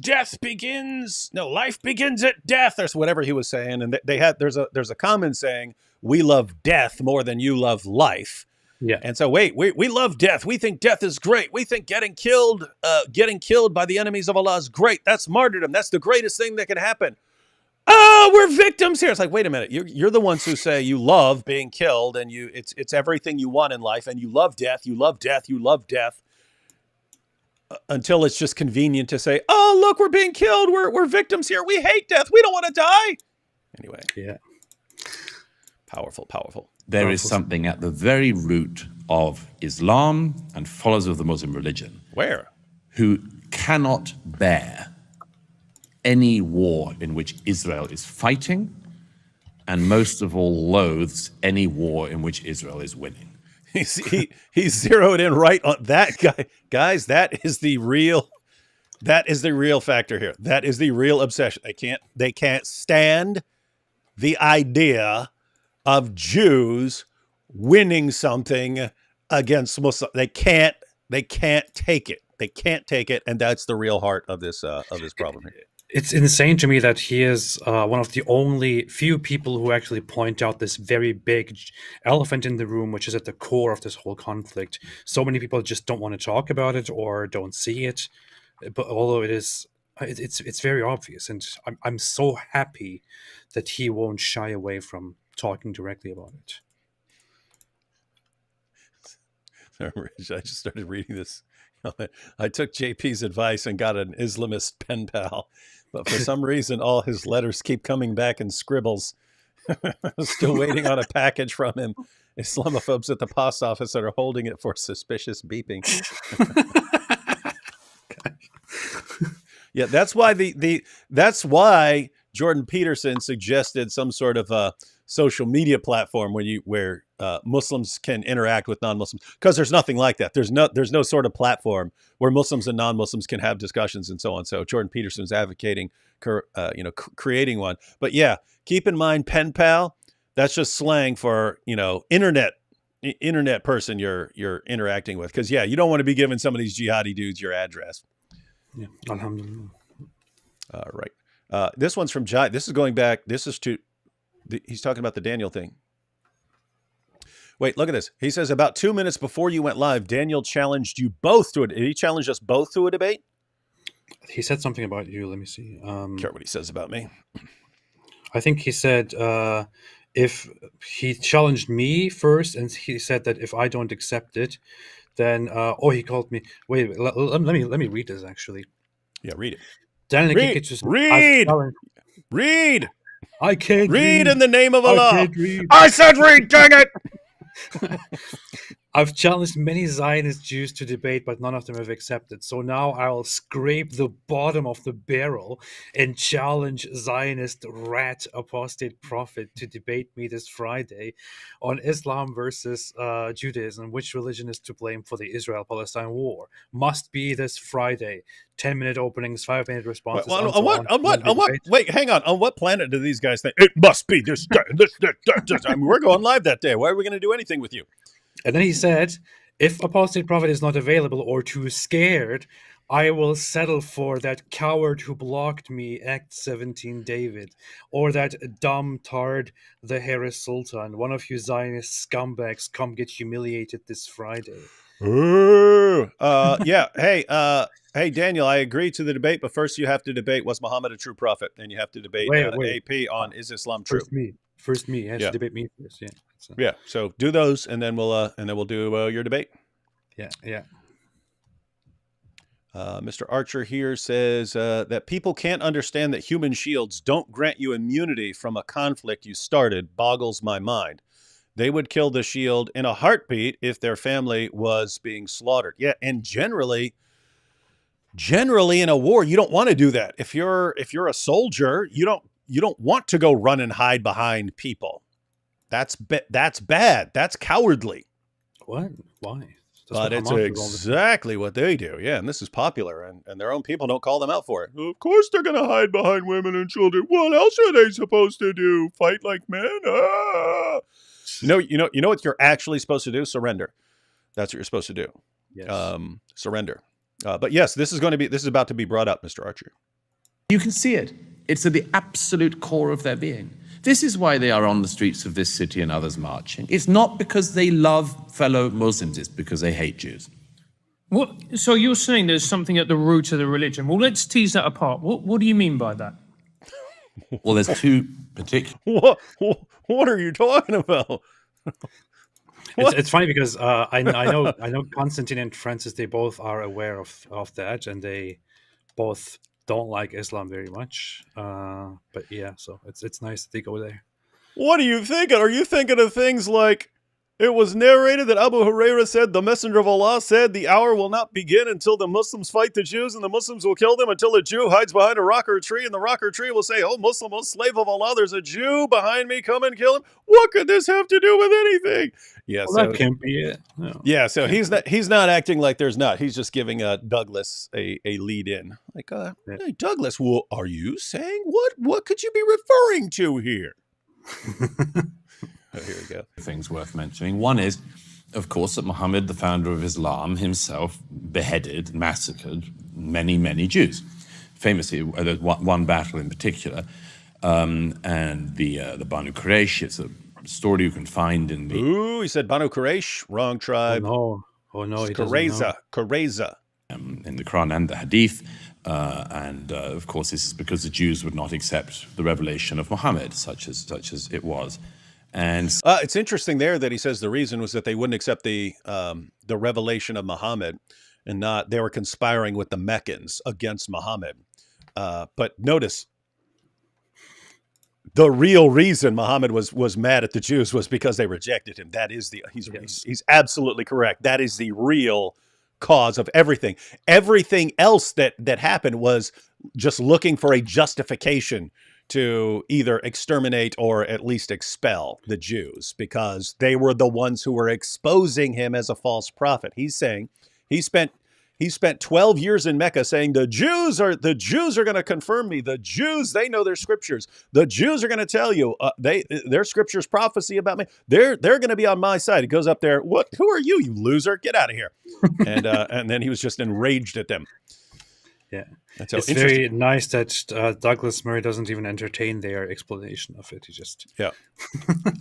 [SPEAKER 2] life begins at death, or whatever he was saying. And there's a common saying, we love death more than you love life.
[SPEAKER 1] Yeah.
[SPEAKER 2] And so we love death. We think death is great. We think getting killed by the enemies of Allah is great. That's martyrdom. That's the greatest thing that can happen. Oh, we're victims here. It's like, wait a minute. You're the ones who say you love being killed, and it's everything you want in life, and you love death. You love death. You love death. Until it's just convenient to say, oh, look, we're being killed. We're victims here. We hate death. We don't want to die. Anyway.
[SPEAKER 1] Yeah.
[SPEAKER 2] Powerful.
[SPEAKER 4] There is something at the very root of Islam and followers of the Muslim religion.
[SPEAKER 2] Where?
[SPEAKER 4] Who cannot bear any war in which Israel is fighting, and most of all loathes any war in which Israel is winning.
[SPEAKER 2] He's zeroed in right on that guy. Guys, that is the real factor here. That is the real obsession. They can't stand the idea of Jews winning something against Muslims. They can't take it. They can't take it, and that's the real heart of this problem here.
[SPEAKER 1] It's insane to me that he is one of the only few people who actually point out this very big elephant in the room, which is at the core of this whole conflict. So many people just don't want to talk about it or don't see it, but although it's very obvious, and I'm so happy that he won't shy away from talking directly about it.
[SPEAKER 2] I just started reading this. I took JP's advice and got an Islamist pen pal, but for some reason, all his letters keep coming back in scribbles. I'm still waiting on a package from him. Islamophobes at the post office that are holding it for suspicious beeping. Yeah, that's why that's why Jordan Peterson suggested some sort of a social media platform where Muslims can interact with non-Muslims, because there's nothing like that. There's no sort of platform where Muslims and non-Muslims can have discussions and so on. So Jordan Peterson's advocating, creating one. But yeah, keep in mind, pen pal, that's just slang for internet person you're interacting with. Because yeah, you don't want to be giving some of these jihadi dudes your address.
[SPEAKER 1] Yeah, alhamdulillah.
[SPEAKER 2] Right. This one's from Jai. This is going back. This is he's talking about the Daniel thing. Wait, look at this. He says, about 2 minutes before you went live, Daniel challenged you both to it. Did he challenge us both to a debate?
[SPEAKER 1] He said something about you. Let me see.
[SPEAKER 2] Care what he says about me.
[SPEAKER 1] I think he said, if he challenged me first, and he said that if I don't accept it, then he called me. Wait, let me read this actually.
[SPEAKER 2] Yeah, read it.
[SPEAKER 1] Daniel
[SPEAKER 2] Read,
[SPEAKER 1] Nikic just
[SPEAKER 2] read, read,
[SPEAKER 1] I can't
[SPEAKER 2] read
[SPEAKER 1] read.
[SPEAKER 2] in the name of
[SPEAKER 1] I
[SPEAKER 2] Allah.
[SPEAKER 1] can't read.
[SPEAKER 2] I said read, dang it!
[SPEAKER 1] I've challenged many Zionist Jews to debate, but none of them have accepted. So now I'll scrape the bottom of the barrel and challenge Zionist rat apostate prophet to debate me this Friday on Islam versus Judaism. Which religion is to blame for the Israel-Palestine war? Must be this Friday. 10-minute openings, 5-minute responses.
[SPEAKER 2] On
[SPEAKER 1] and so
[SPEAKER 2] what? Wait, hang on. On what planet do these guys think it must be this guy? I mean, we're going live that day. Why are we going to do anything with you?
[SPEAKER 1] And then he said, if apostate prophet is not available or too scared, I will settle for that coward who blocked me, Act 17 David, or that dumb tard, the Harris Sultan. One of you Zionist scumbags come get humiliated this Friday.
[SPEAKER 2] Yeah. Hey, Daniel, I agree to the debate, but first you have to debate, was Muhammad a true prophet? And you have to debate AP on, is Islam true?
[SPEAKER 1] First me. He has to debate me first. Yeah. So.
[SPEAKER 2] Yeah. So do those, and then we'll do your debate.
[SPEAKER 1] Yeah.
[SPEAKER 2] Mr. Archer here says that people can't understand that human shields don't grant you immunity from a conflict you started boggles my mind. They would kill the shield in a heartbeat if their family was being slaughtered. Yeah, and generally in a war, you don't want to do that. If you're a soldier, you don't want to go run and hide behind people. That's bad. That's cowardly.
[SPEAKER 1] What? Why?
[SPEAKER 2] But it's exactly what they do. Yeah, and this is popular, and their own people don't call them out for it. Of course they're going to hide behind women and children. What else are they supposed to do? Fight like men? Ah! You know what you're actually supposed to do? Surrender. That's what you're supposed to do.
[SPEAKER 1] Yes.
[SPEAKER 2] Surrender. But yes, this is about to be brought up, Mr. Archer.
[SPEAKER 4] You can see it. It's at the absolute core of their being. This is why they are on the streets of this city and others marching. It's not because they love fellow Muslims, it's because they hate Jews.
[SPEAKER 5] What? So you're saying there's something at the root of the religion. Well, let's tease that apart. What do you mean by that?
[SPEAKER 4] Well, there's two particular...
[SPEAKER 2] What are you talking about?
[SPEAKER 1] It's funny because I know Constantine and Francis, they both are aware of that, and they both don't like Islam very much. But yeah, so it's nice that they go there.
[SPEAKER 2] What are you thinking? Are you thinking of things like, it was narrated that Abu Huraira said, the Messenger of Allah said, the hour will not begin until the Muslims fight the Jews, and the Muslims will kill them until a Jew hides behind a rock or a tree, and the rock or tree will say, oh, Muslim, oh, slave of Allah, there's a Jew behind me, come and kill him. What could this have to do with anything? Yeah,
[SPEAKER 1] well, that can't be it. No.
[SPEAKER 2] Yeah, so he's not acting like there's not. He's just giving Douglas a lead in. Like, hey, Douglas, well, are you saying what could you be referring to here? Here we go.
[SPEAKER 4] Things worth mentioning. One is, of course, that Muhammad, the founder of Islam, himself beheaded, massacred many, many Jews. Famously, there's one battle in particular, and the Banu Quraysh. It's a story you can find in the...
[SPEAKER 2] Ooh, he said Banu Quraysh, wrong tribe.
[SPEAKER 1] Oh no,
[SPEAKER 2] it's Qurayza.
[SPEAKER 4] In the Quran and the Hadith. And of course, this is because the Jews would not accept the revelation of Muhammad, such as it was. And
[SPEAKER 2] it's interesting there that he says the reason was that they wouldn't accept the revelation of Muhammad, and they were conspiring with the Meccans against Muhammad. But notice, the real reason Muhammad was mad at the Jews was because they rejected him. That is he's absolutely correct. That is the real cause of everything. Everything else that happened was just looking for a justification to either exterminate or at least expel the Jews, because they were the ones who were exposing him as a false prophet. He's saying he spent 12 years in Mecca saying the Jews are going to confirm me. The Jews, they know their scriptures. The Jews are going to tell you their scriptures prophecy about me. They're going to be on my side. He goes up there. What? Who are you? You loser! Get out of here! And then he was just enraged at them.
[SPEAKER 1] Yeah, it's very nice that Douglas Murray doesn't even entertain their explanation of it. He just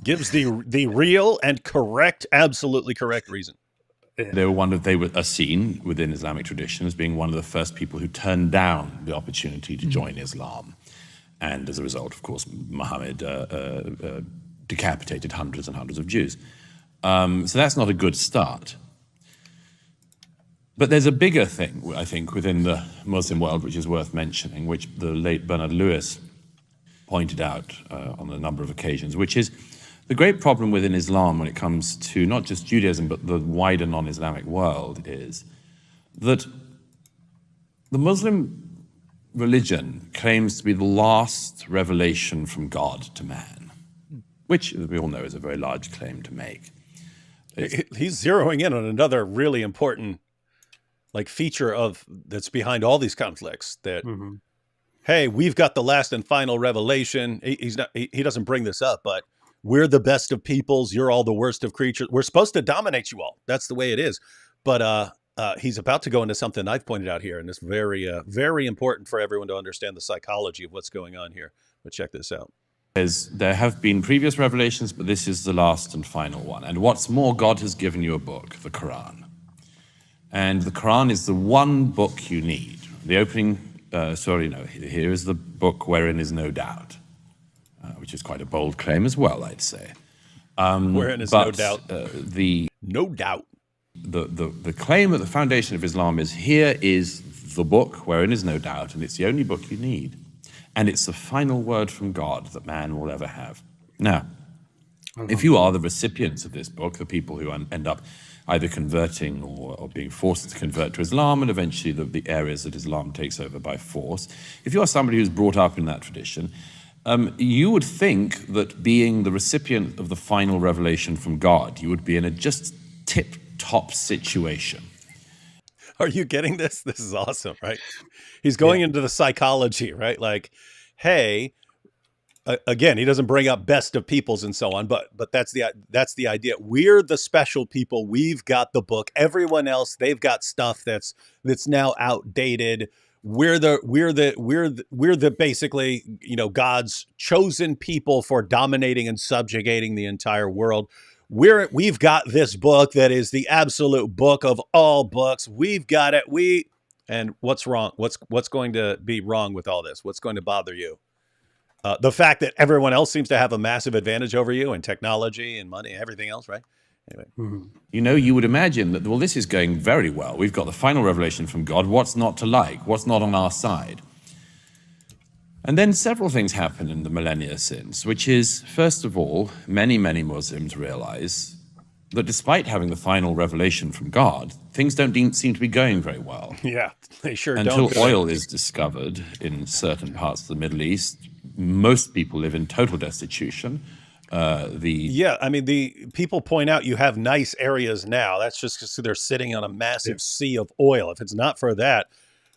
[SPEAKER 2] gives the real and correct, absolutely correct reason.
[SPEAKER 4] They were seen within Islamic tradition as being one of the first people who turned down the opportunity to join Islam, and as a result, of course, Muhammad decapitated hundreds and hundreds of Jews. So that's not a good start. But there's a bigger thing, I think, within the Muslim world, which is worth mentioning, which the late Bernard Lewis pointed out on a number of occasions, which is the great problem within Islam when it comes to not just Judaism, but the wider non-Islamic world, is that the Muslim religion claims to be the last revelation from God to man, which we all know is a very large claim to make.
[SPEAKER 2] He's zeroing in on another really important feature of that's behind all these conflicts, that hey, we've got the last and final revelation. He doesn't bring this up, but we're the best of peoples, you're all the worst of creatures. We're supposed to dominate you all. That's the way it is. But he's about to go into something I've pointed out here, and it's very very important for everyone to understand the psychology of what's going on here. But check this out.
[SPEAKER 4] There have been previous revelations, but this is the last and final one. And what's more, God has given you a book, the Quran. And the Quran is the one book you need. The opening, here is the book wherein is no doubt, which is quite a bold claim as well, I'd say.
[SPEAKER 2] Wherein is no doubt.
[SPEAKER 4] No doubt. The claim at the foundation of Islam is, here is the book wherein is no doubt, and it's the only book you need. And it's the final word from God that man will ever have. Now, if you are the recipients of this book, the people who end up either converting or being forced to convert to Islam, and eventually the areas that Islam takes over by force, if you are somebody who's brought up in that tradition, you would think that being the recipient of the final revelation from God, you would be in a just tip-top situation.
[SPEAKER 2] Are you getting this? This is awesome, right? He's going into the psychology, right? Like, hey, again, he doesn't bring up best of peoples and so on, but that's the idea. We're the special people. We've got the book. Everyone else, they've got stuff that's now outdated. We're the basically, God's chosen people for dominating and subjugating the entire world. We've got this book that is the absolute book of all books. We've got it. And what's wrong? What's going to be wrong with all this? What's going to bother you? The fact that everyone else seems to have a massive advantage over you in technology and money, and everything else, right? Anyway.
[SPEAKER 4] You would imagine that, well, this is going very well. We've got the final revelation from God. What's not to like? What's not on our side? And then several things happen in the millennia since, which is, first of all, many, many Muslims realize that despite having the final revelation from God, things don't seem to be going very well.
[SPEAKER 2] Yeah, they sure
[SPEAKER 4] Until
[SPEAKER 2] don't.
[SPEAKER 4] oil is discovered in certain parts of the Middle East, most people live in total destitution.
[SPEAKER 2] The people point out you have nice areas now. That's just because they're sitting on a massive sea of oil. If it's not for that,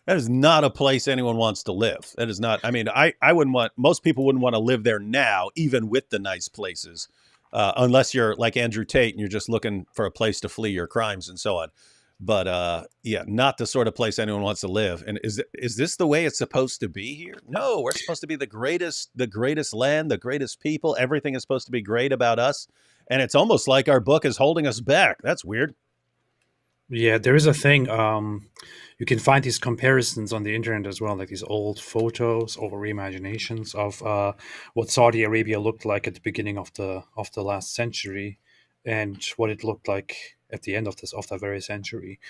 [SPEAKER 2] that is not a place anyone wants to live. That is not. I mean, I wouldn't want. Most people wouldn't want to live there now, even with the nice places, unless you're like Andrew Tate and you're just looking for a place to flee your crimes and so on. But not the sort of place anyone wants to live. And is this the way it's supposed to be here? No, we're supposed to be the greatest land, the greatest people. Everything is supposed to be great about us. And it's almost like our book is holding us back. That's weird.
[SPEAKER 1] Yeah, there is a thing. You can find these comparisons on the internet as well, like these old photos or reimaginations of what Saudi Arabia looked like at the beginning of the last century, and what it looked like at the end of that very century.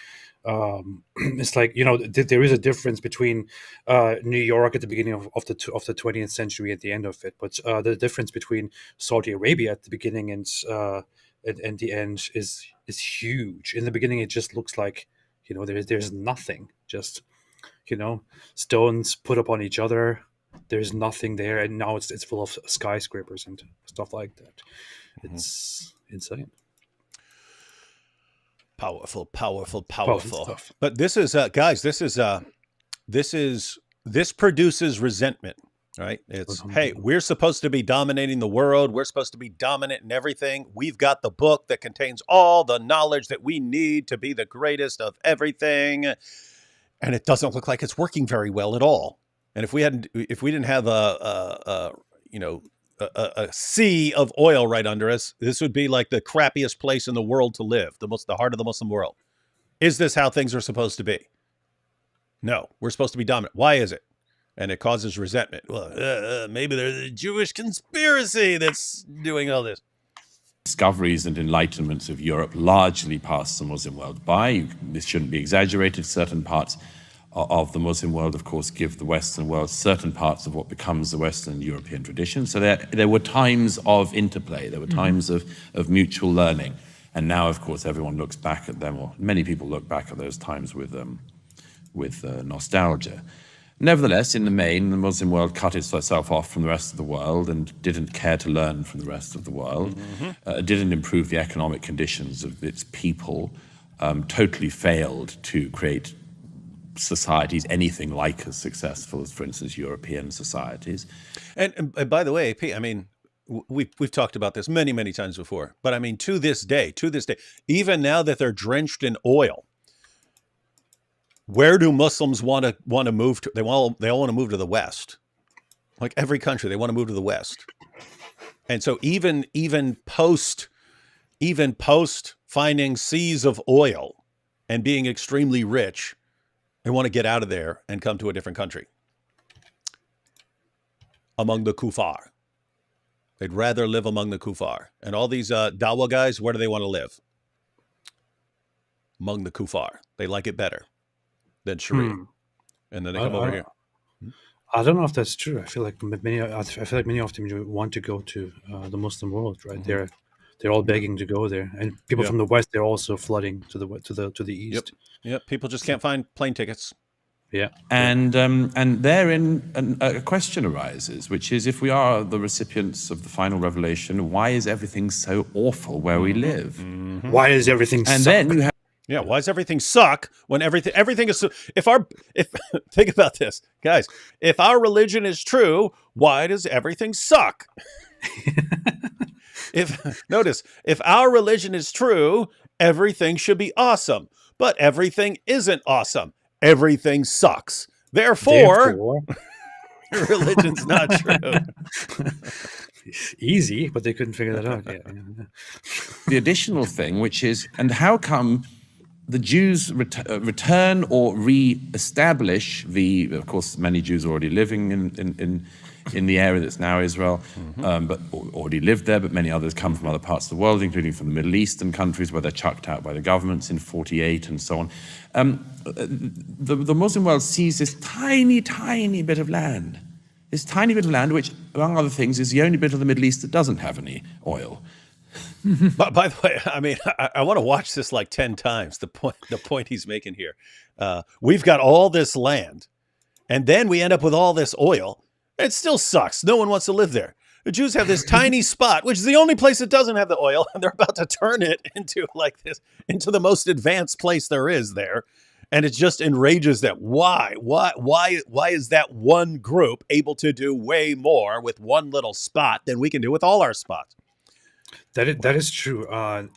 [SPEAKER 1] It's like, there is a difference between New York at the beginning of the 20th century at the end of it, but the difference between Saudi Arabia at the beginning and the end is huge. In the beginning, it just looks like there's nothing, just stones put up on each other. There's nothing there, and now it's full of skyscrapers and stuff like that. It's insane.
[SPEAKER 2] Powerful
[SPEAKER 1] stuff.
[SPEAKER 2] But this is guys, this produces resentment, right? It's, hey, we're supposed to be dominating the world. We're supposed to be dominant in everything. We've got the book that contains all the knowledge that we need to be the greatest of everything. And it doesn't look like it's working very well at all. And if we didn't have a sea of oil right under us, this would be like the crappiest place in the world to live, the heart of the Muslim world. Is this how things are supposed to be? No, we're supposed to be dominant. Why is it? and it causes resentment. Well, maybe there's a Jewish conspiracy that's doing all this.
[SPEAKER 4] Discoveries and enlightenments of Europe largely passed the Muslim world by. This shouldn't be exaggerated. Certain parts of the Muslim world, of course, give the Western world certain parts of what becomes the Western European tradition. So there were times of interplay. There were times of mutual learning. And now, of course, everyone looks back at them, or many people look back at those times with nostalgia. Nevertheless, in the main, the Muslim world cut itself off from the rest of the world and didn't care to learn from the rest of the world, didn't improve the economic conditions of its people, totally failed to create societies anything like as successful as, for instance, European societies.
[SPEAKER 2] And by the way, Pete, I mean, we've talked about this many, many times before, but I mean, to this day, even now that they're drenched in oil, where do Muslims want to move to? They all want to move to the West. Like every country, they want to move to the West. And so even post finding seas of oil and being extremely rich, they want to get out of there and come to a different country. Among the kuffar. They'd rather live among the kuffar. And all these Dawa guys, where do they want to live? Among the kuffar. They like it better than Sharia. And then they come over here.
[SPEAKER 1] I don't know if that's true. I feel like many of them want to go to the Muslim world, right? They're all begging to go there, and people from the West, they're also flooding to the East.
[SPEAKER 2] Yep. People just can't find plane tickets.
[SPEAKER 1] Yeah.
[SPEAKER 4] And therein a question arises, which is, if we are the recipients of the final revelation, why is everything so awful where we live?
[SPEAKER 1] Why is everything?
[SPEAKER 4] And
[SPEAKER 1] suck?
[SPEAKER 4] then you have
[SPEAKER 2] Yeah, why does everything suck when everything is if think about this, guys. If our religion is true, why does everything suck? If our religion is true, everything should be awesome. But everything isn't awesome. Everything sucks. Therefore religion's not true.
[SPEAKER 1] Easy, but they couldn't figure that out.
[SPEAKER 4] the additional thing, which is, and how come the Jews return or re-establish of course, many Jews are already living in the area that's now Israel, but already lived there, but many others come from other parts of the world, including from the Middle Eastern countries where they're chucked out by the governments in 48 and so on. The Muslim world sees this tiny, tiny bit of land, which, among other things, is the only bit of the Middle East that doesn't have any oil.
[SPEAKER 2] But by the way, I mean, I want to watch this like 10 times. The point he's making here. We've got all this land, and then we end up with all this oil. It still sucks. No one wants to live there. The Jews have this tiny spot, which is the only place that doesn't have the oil, and they're about to turn it into the most advanced place there is there. And it just enrages them. Why is that one group able to do way more with one little spot than we can do with all our spots?
[SPEAKER 1] That is true.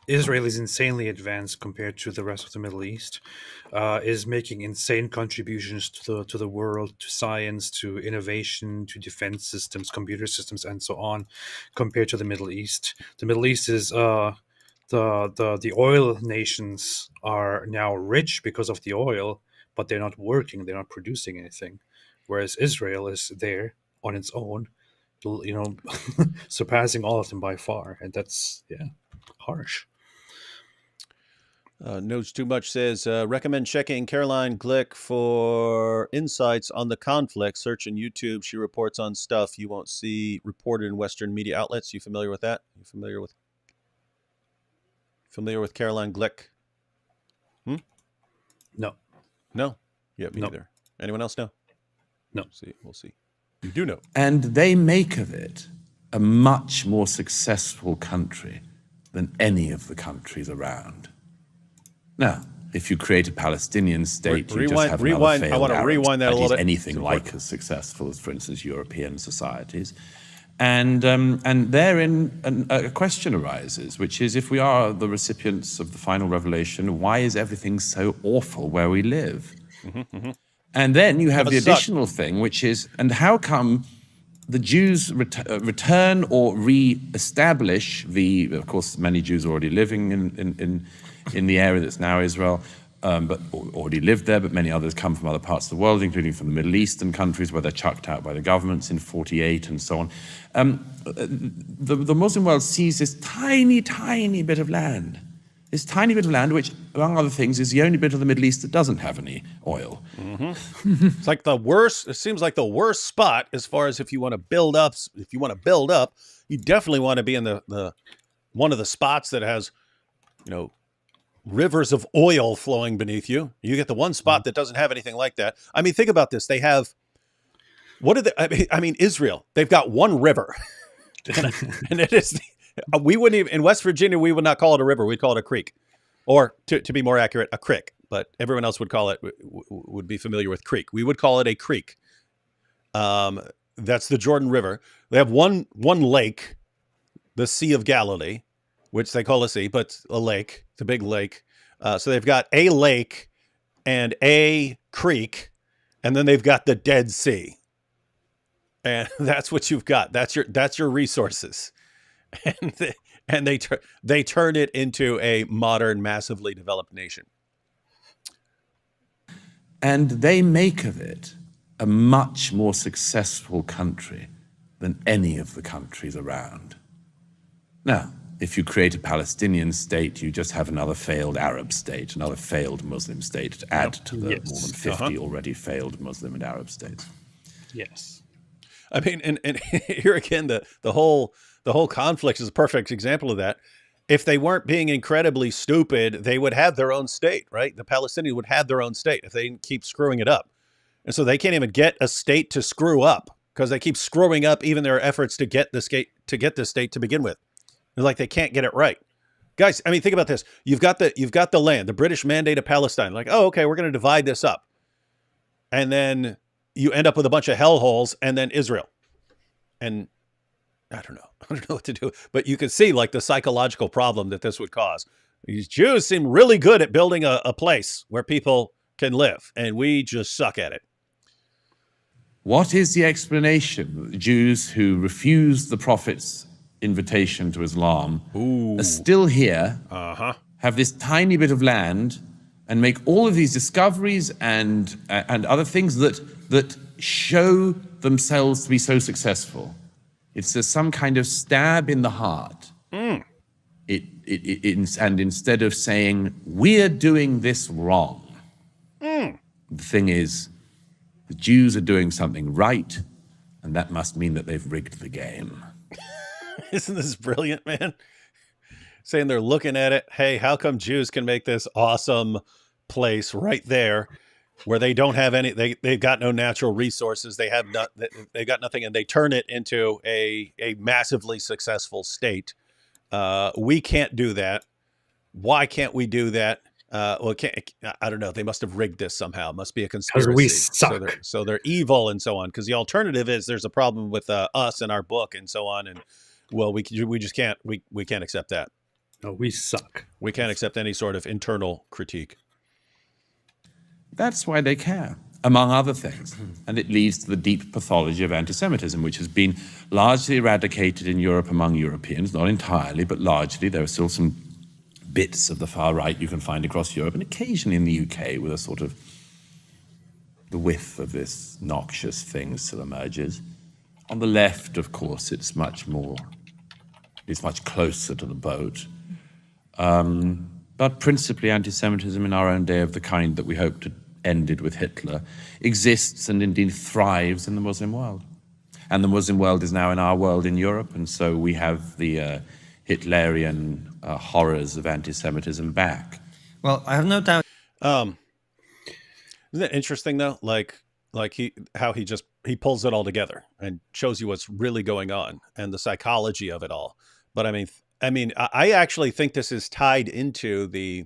[SPEAKER 1] Israel is insanely advanced compared to the rest of the Middle East. Is making insane contributions to the world, to science, to innovation, to defense systems, computer systems, and so on, compared to the Middle East. The Middle East is the oil nations are now rich because of the oil, but they're not working, they're not producing anything, whereas Israel is there on its own, surpassing all of them by far, and that's harsh.
[SPEAKER 2] Knows Too Much says, recommend checking Caroline Glick for insights on the conflict. Search in YouTube. She reports on stuff you won't see reported in Western media outlets. You familiar with that? You familiar with Caroline Glick?
[SPEAKER 1] No.
[SPEAKER 2] Yeah, me neither. Anyone else know?
[SPEAKER 1] No.
[SPEAKER 2] We'll see. You do know.
[SPEAKER 4] And they make of it a much more successful country than any of the countries around. Now, if you create a Palestinian state, you just have another failed
[SPEAKER 2] I want to rewind that a little bit.
[SPEAKER 4] Anything like as successful as, for instance, European societies. And therein a question arises, which is, if we are the recipients of the final revelation, why is everything so awful where we live? And then you have the additional thing, which is, and how come the Jews return or re-establish of course, many Jews are already living in the area that's now Israel, but already lived there, but many others come from other parts of the world, including from the Middle Eastern countries where they're chucked out by the governments in 48 and so on. The Muslim world sees this tiny, tiny bit of land. This tiny bit of land, which, among other things, is the only bit of the Middle East that doesn't have any oil.
[SPEAKER 2] It's like the worst. It seems like the worst spot as far as if you want to build up. If you want to build up, you definitely want to be in the one of the spots that has, rivers of oil flowing beneath you. You get the one spot that doesn't have anything like that. I mean, think about this. They have, what are they? I mean, Israel. They've got one river, and it is. We wouldn't even, in West Virginia, we would not call it a river. We'd call it a creek, or to be more accurate, a crick. But everyone else would call it, would be familiar with creek. We would call it a creek. That's the Jordan River. They have one lake, the Sea of Galilee, which they call a sea, but a lake. It's a big lake. So they've got a lake and a creek, and then they've got the Dead Sea. And that's what you've got. That's your resources. And they turn it into a modern, massively developed nation.
[SPEAKER 4] And they make of it a much more successful country than any of the countries around. Now, if you create a Palestinian state, you just have another failed Arab state, another failed Muslim state to add to the more than 50 already failed Muslim and Arab states.
[SPEAKER 1] Yes.
[SPEAKER 2] I mean, and here again, the whole conflict is a perfect example of that. If they weren't being incredibly stupid, they would have their own state, right? The Palestinians would have their own state if they didn't keep screwing it up. And so they can't even get a state to screw up because they keep screwing up even their efforts to get this state to begin with. It's like they can't get it right. Guys, I mean, think about this. You've got the land, the British Mandate of Palestine. Like, oh, okay, we're going to divide this up. And then you end up with a bunch of hellholes and then Israel. And I don't know what to do, but you can see like the psychological problem that this would cause. These Jews seem really good at building a place where people can live, and we just suck at it.
[SPEAKER 4] What is the explanation? The Jews who refused the Prophet's invitation to Islam are still here, have this tiny bit of land, and make all of these discoveries and other things that show themselves to be so successful. It's some kind of stab in the heart. And instead of saying, we're doing this wrong, the thing is, the Jews are doing something right, and that must mean that they've rigged the game.
[SPEAKER 2] Isn't this brilliant, man? Saying they're looking at it. Hey, how come Jews can make this awesome place right there where they don't have any, they've got no natural resources. They got nothing, and they turn it into a massively successful state. We can't do that. Why can't we do that? Well, I don't know. They must have rigged this somehow. It must be a conspiracy.
[SPEAKER 1] We suck.
[SPEAKER 2] So they're evil and so on. Because the alternative is there's a problem with us and our book and so on. And well, we just can't. We can't accept that.
[SPEAKER 1] No, we suck.
[SPEAKER 2] We can't accept any sort of internal critique.
[SPEAKER 4] That's why they care, among other things. And it leads to the deep pathology of anti-Semitism, which has been largely eradicated in Europe among Europeans, not entirely, but largely. There are still some bits of the far right you can find across Europe, and occasionally in the UK with a sort of the whiff of this noxious thing still emerges. On the left, of course, it's much closer to the boat. But principally anti-Semitism in our own day, of the kind that we hoped had ended with Hitler, exists and indeed thrives in the Muslim world. And the Muslim world is now in our world in Europe, and so we have the Hitlerian horrors of anti-Semitism back.
[SPEAKER 3] Well, I have no doubt.
[SPEAKER 2] Isn't it interesting though? Like he pulls it all together and shows you what's really going on and the psychology of it all. But I mean, I actually think this is tied into the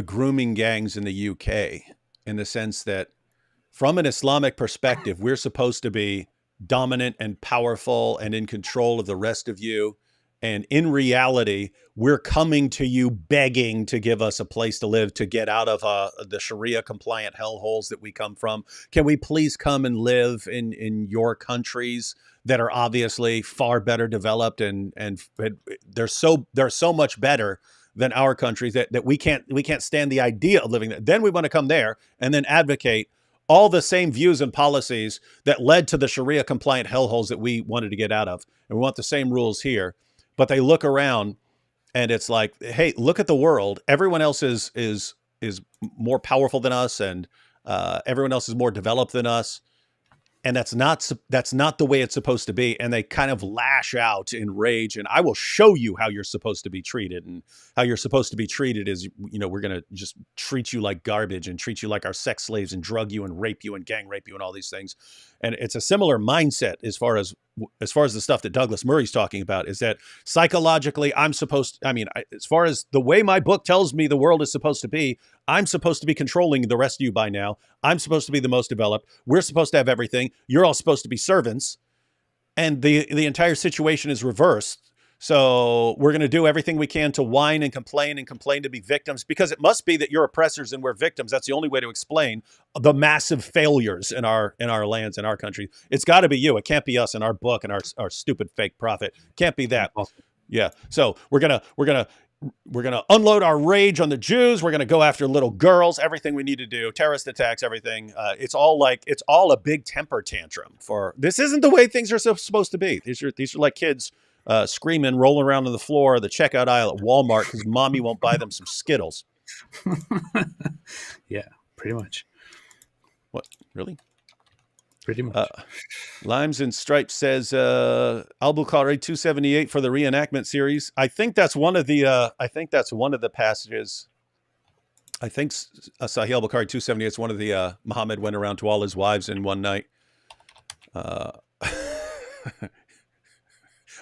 [SPEAKER 2] grooming gangs in the UK, in the sense that from an Islamic perspective, we're supposed to be dominant and powerful and in control of the rest of you. And in reality, we're coming to you begging to give us a place to live, to get out of the Sharia compliant hellholes that we come from. Can we please come and live in your countries that are obviously far better developed, and they're so much better than our countries, that we can't stand the idea of living there. Then we want to come there and then advocate all the same views and policies that led to the Sharia compliant hellholes that we wanted to get out of. And we want the same rules here. But they look around and it's like, hey, look at the world. Everyone else is more powerful than us, and everyone else is more developed than us. And that's not the way it's supposed to be. And they kind of lash out in rage. And I will show you how you're supposed to be treated. And how you're supposed to be treated is, we're going to just treat you like garbage and treat you like our sex slaves and drug you and rape you and gang rape you and all these things. And it's a similar mindset as far as the stuff that Douglas Murray's talking about, is that psychologically as far as the way my book tells me the world is supposed to be, I'm supposed to be controlling the rest of you by now. I'm supposed to be the most developed. We're supposed to have everything. You're all supposed to be servants. And the entire situation is reversed. So we're going to do everything we can to whine and complain to be victims, because it must be that you're oppressors and we're victims. That's the only way to explain the massive failures in our lands, in our country. It's got to be you. It can't be us and our book and our stupid fake prophet. Can't be that. Yeah. So we're going to unload our rage on the Jews. We're going to go after little girls, everything we need to do, terrorist attacks, everything. It's all a big temper tantrum. This isn't the way things are supposed to be. These are like kids screaming, rolling around on the floor of the checkout aisle at Walmart because mommy won't buy them some Skittles.
[SPEAKER 1] Yeah, pretty much.
[SPEAKER 2] What? Really?
[SPEAKER 1] Pretty much.
[SPEAKER 2] Limes and Stripes says Al-Bukhari 278 for the reenactment series. I think that's one of the passages. I think Sahih al-Bukhari 278 is one of the Muhammad went around to all his wives in one night.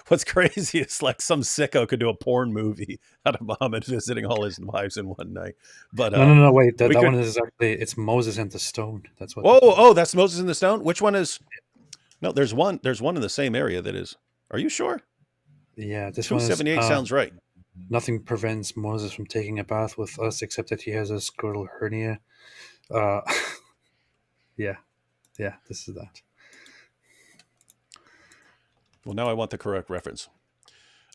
[SPEAKER 2] What's crazy is like some sicko could do a porn movie out of Muhammad visiting all his wives in one night. But
[SPEAKER 1] no, wait. That one is actually, it's Moses and the stone. That's what.
[SPEAKER 2] Oh, that's Moses and the stone. Which one is? No, there's one in the same area that is. Are you sure?
[SPEAKER 1] Yeah, this 278
[SPEAKER 2] one sounds right.
[SPEAKER 1] Nothing prevents Moses from taking a bath with us except that he has a scrotal hernia. Yeah, this is that.
[SPEAKER 2] Well, now I want the correct reference.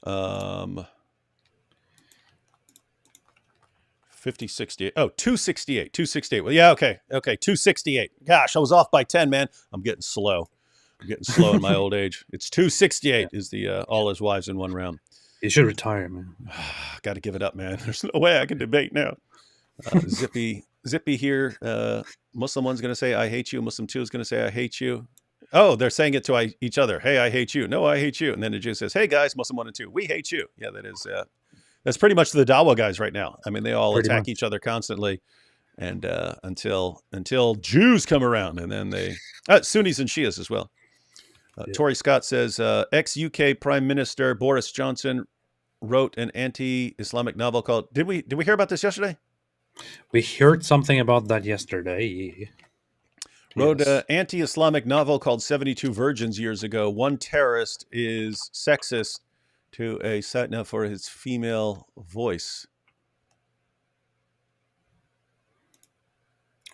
[SPEAKER 2] 5068. Oh, 268. 268. Well, yeah, okay. 268. Gosh, I was off by 10, man. I'm getting slow. In my old age. It's 268 is the all his wives in one round.
[SPEAKER 1] You should retire, man.
[SPEAKER 2] Got to give it up, man. There's no way I can debate now. Zippy here. Muslim one's going to say, I hate you. Muslim two is going to say, I hate you. Oh, they're saying it to each other. Hey, I hate you. No, I hate you. And then the Jew says, hey, guys, Muslim 1 and 2, we hate you. Yeah, that's pretty much the Dawa guys right now. I mean, they all attack each other constantly, and until Jews come around, and then Sunnis and Shias as well. Tori Scott says, ex-UK Prime Minister Boris Johnson wrote an anti-Islamic novel called. Did we hear about this yesterday?
[SPEAKER 1] We heard something about that yesterday.
[SPEAKER 2] Wrote an anti-Islamic novel called 72 Virgins years ago. One terrorist is sexist to a Satna for his female voice.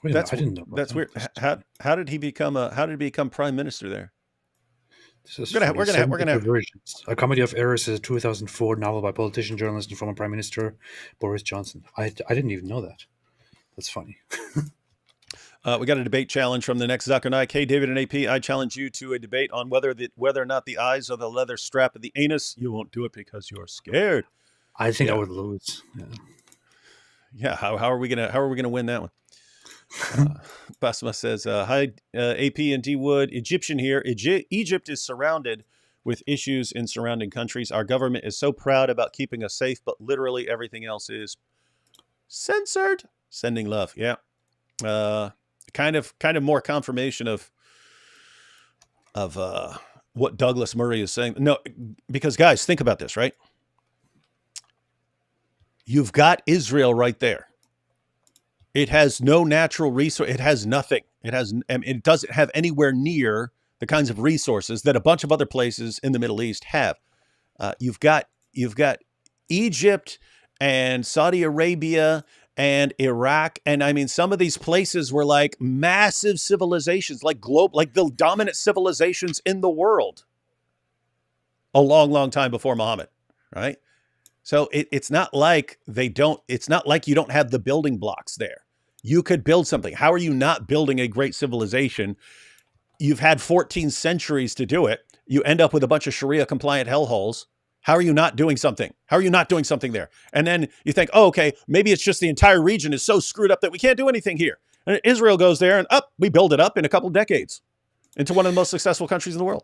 [SPEAKER 1] Wait, I didn't know.
[SPEAKER 2] That's weird. How did he become prime minister there?
[SPEAKER 1] We're gonna have Virgins. A Comedy of Errors is a 2004 novel by politician, journalist, and former Prime Minister Boris Johnson. I didn't even know that. That's funny.
[SPEAKER 2] We got a debate challenge from the next Zuckernick. Hey, David and AP, I challenge you to a debate on whether or not the eyes are the leather strap of the anus. You won't do it because you're scared.
[SPEAKER 1] I think I would lose.
[SPEAKER 2] Yeah. How are we gonna win that one? Basma says, hi, AP and D Wood, Egyptian here. Egypt is surrounded with issues in surrounding countries. Our government is so proud about keeping us safe, but literally everything else is censored. Sending love. Yeah. Kind of more confirmation of what Douglas Murray is saying. No, because guys, think about this, right? You've got Israel right there. It has no natural resource. It has nothing. It doesn't have anywhere near the kinds of resources that a bunch of other places in the Middle East have. You've got Egypt and Saudi Arabia and Iraq. And I mean, some of these places were like massive civilizations, like the dominant civilizations in the world a long, long time before Muhammad, right? So it's not like it's not like you don't have the building blocks there. You could build something. How are you not building a great civilization? You've had 14 centuries to do it. You end up with a bunch of Sharia compliant hellholes. How are you not doing something? How are you not doing something there? And then you think, oh, okay, maybe it's just the entire region is so screwed up that we can't do anything here. And Israel goes there and we build it up in a couple of decades into one of the most successful countries in the world.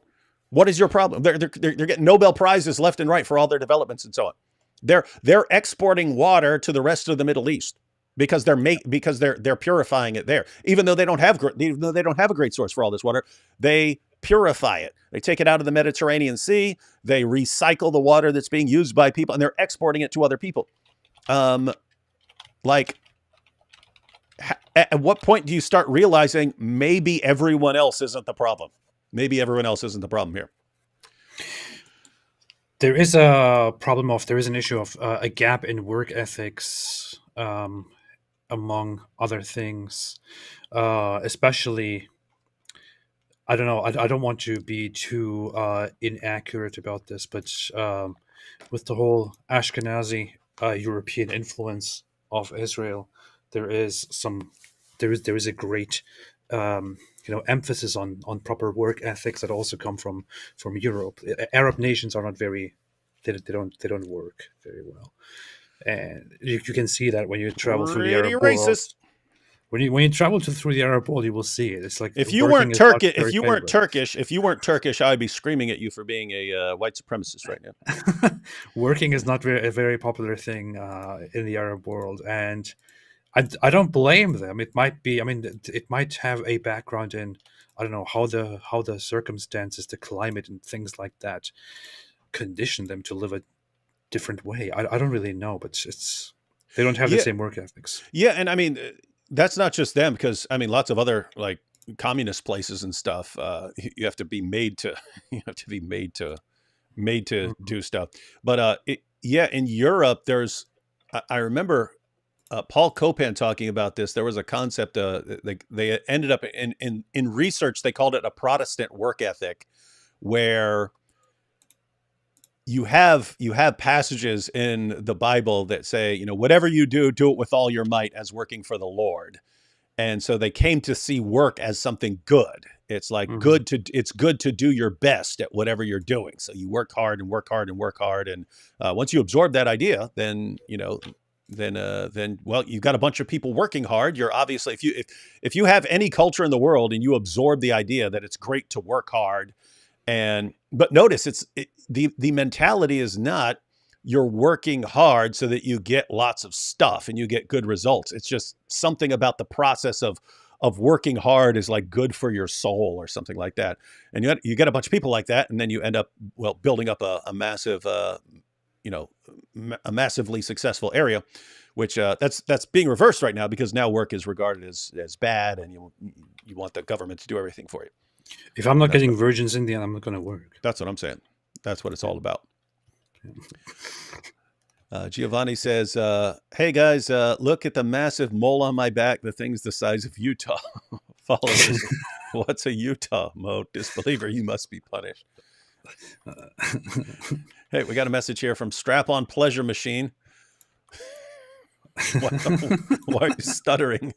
[SPEAKER 2] What is your problem? They're getting Nobel Prizes left and right for all their developments and so on. They're exporting water to the rest of the Middle East because they're purifying it there. Even though they don't have a great source for all this water, they purify it. They take it out of the Mediterranean Sea. They recycle the water that's being used by people, and they're exporting it to other people. Like, at what point do you start realizing maybe everyone else isn't the problem? Maybe everyone else isn't the problem here.
[SPEAKER 1] There is there is an issue of a gap in work ethics, among other things, especially. I don't know. I don't want to be too inaccurate about this, but with the whole Ashkenazi European influence of Israel, there is a great emphasis on proper work ethics that also come from Europe. Arab nations are not very they don't work very well, and you can see that when you travel through the Arab world. When you travel through the Arab world, you will see it. It's like
[SPEAKER 2] if you weren't Turkish, I'd be screaming at you for being a white supremacist right now.
[SPEAKER 1] Working is not a very popular thing in the Arab world, and I don't blame them. It might be. I mean, it might have a background in, I don't know, how the circumstances, the climate, and things like that condition them to live a different way. I don't really know, but they don't have the same work ethics.
[SPEAKER 2] Yeah, and I mean, that's not just them, because I mean, lots of other like communist places and stuff. You have to be made to do stuff. But in Europe, I remember Paul Copan talking about this. There was a concept. They ended up in research. They called it a Protestant work ethic, where you have passages in the Bible that say, whatever you do, do it with all your might as working for the Lord. And so they came to see work as something good. It's like it's good to do your best at whatever you're doing. So you work hard and work hard and work hard. And once you absorb that idea, then you've got a bunch of people working hard. You're obviously, if you have any culture in the world and you absorb the idea that it's great to work hard, but notice the mentality is not you're working hard so that you get lots of stuff and you get good results. It's just something about the process of working hard is like good for your soul or something like that. And you get a bunch of people like that, and then you end up building up a massive a massively successful area, which that's being reversed right now, because now work is regarded as bad, and you want the government to do everything for you.
[SPEAKER 1] If I'm not getting virgins in the end, I'm not going to work.
[SPEAKER 2] That's what I'm saying. That's what it's all about. Giovanni says, hey guys, look at the massive mole on my back. The thing's the size of Utah. Followers, what's a Utah mode? Disbeliever, you must be punished. Hey, we got a message here from Strap On Pleasure Machine. Why are you stuttering?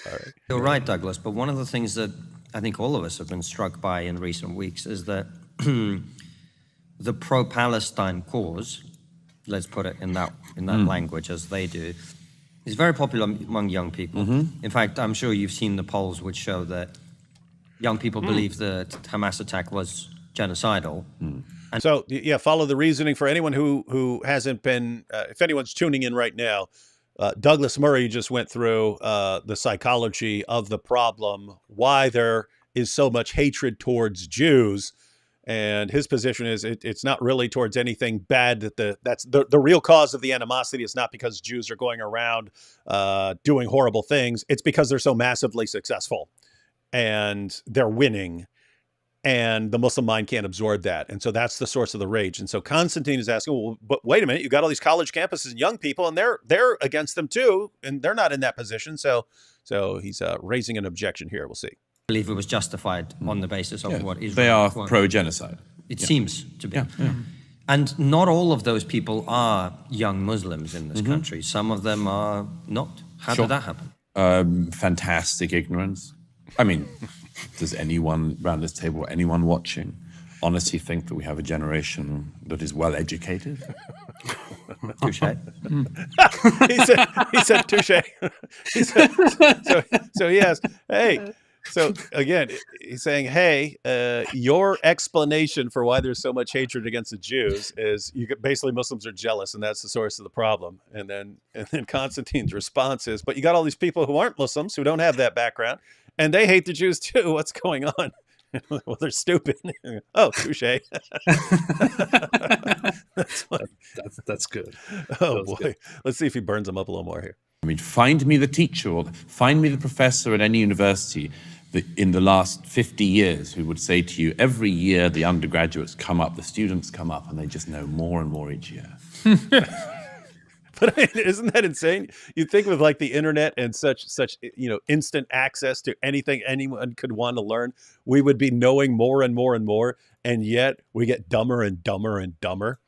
[SPEAKER 2] All right.
[SPEAKER 3] You're right, Douglas, but one of the things that I think all of us have been struck by in recent weeks is that the pro-Palestine cause, let's put it in that language as they do, is very popular among young people. In fact, I'm sure you've seen the polls which show that young people believe the Hamas attack was genocidal.
[SPEAKER 2] So, follow the reasoning for anyone who hasn't been, if anyone's tuning in right now. Douglas Murray just went through the psychology of the problem, why there is so much hatred towards Jews. And his position is it's not really towards anything bad. That's the real cause of the animosity. It's not because Jews are going around doing horrible things. It's because they're so massively successful and they're winning. And the Muslim mind can't absorb that. And so that's the source of the rage. And so Constantine is asking, well, but wait a minute, you got all these college campuses and young people, and they're against them too, and they're not in that position. So he's raising an objection here. We'll see.
[SPEAKER 3] I believe it was justified on the basis of what Israel.
[SPEAKER 4] They are pro-genocide.
[SPEAKER 3] It seems to be.
[SPEAKER 4] Yeah.
[SPEAKER 3] And not all of those people are young Muslims in this country. Some of them are not. How
[SPEAKER 4] Sure.
[SPEAKER 3] did that happen?
[SPEAKER 4] Fantastic ignorance. I mean, does anyone around this table, anyone watching, honestly think that we have a generation that is well educated?
[SPEAKER 3] Touche.
[SPEAKER 2] He said touche. He said, so he asked, hey, so again, he's saying, hey, your explanation for why there's so much hatred against the Jews is basically Muslims are jealous, and that's the source of the problem. And then Constantine's response is, but you got all these people who aren't Muslims who don't have that background, and they hate the Jews too. What's going on? Well, they're stupid. Oh, touche.
[SPEAKER 1] That's good.
[SPEAKER 2] Oh
[SPEAKER 1] That was
[SPEAKER 2] boy,
[SPEAKER 1] good.
[SPEAKER 2] let's see if he burns them up a little more here.
[SPEAKER 4] I mean, find me the teacher or find me the professor at any university that in the last 50 years who would say to you, every year the undergraduates come up, the students come up, and they just know more and more each year.
[SPEAKER 2] But I mean, isn't that insane? You'd think with like the internet and such instant access to anything anyone could want to learn, we would be knowing more and more and more, and yet we get dumber and dumber and dumber.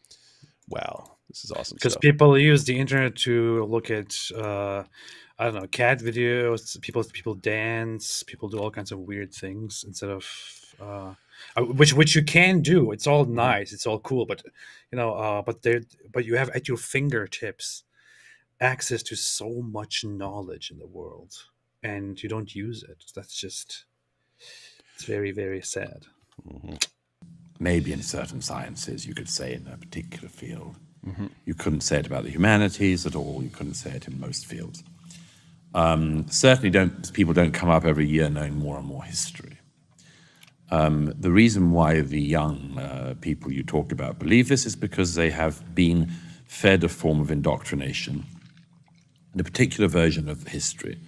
[SPEAKER 2] Wow, this is awesome
[SPEAKER 1] Because
[SPEAKER 2] stuff.
[SPEAKER 1] people use the internet to look at I don't know, cat videos. People dance. People do all kinds of weird things instead of which you can do. It's all nice. It's all cool. But but you have at your fingertips access to so much knowledge in the world, and you don't use it. It's very, very sad.
[SPEAKER 4] Maybe in certain sciences you could say in a particular field. You couldn't say it about the humanities at all. You couldn't say it in most fields. Certainly people don't come up every year knowing more and more history. The reason why the young people you talked about believe this is because they have been fed a form of indoctrination, a particular version of history,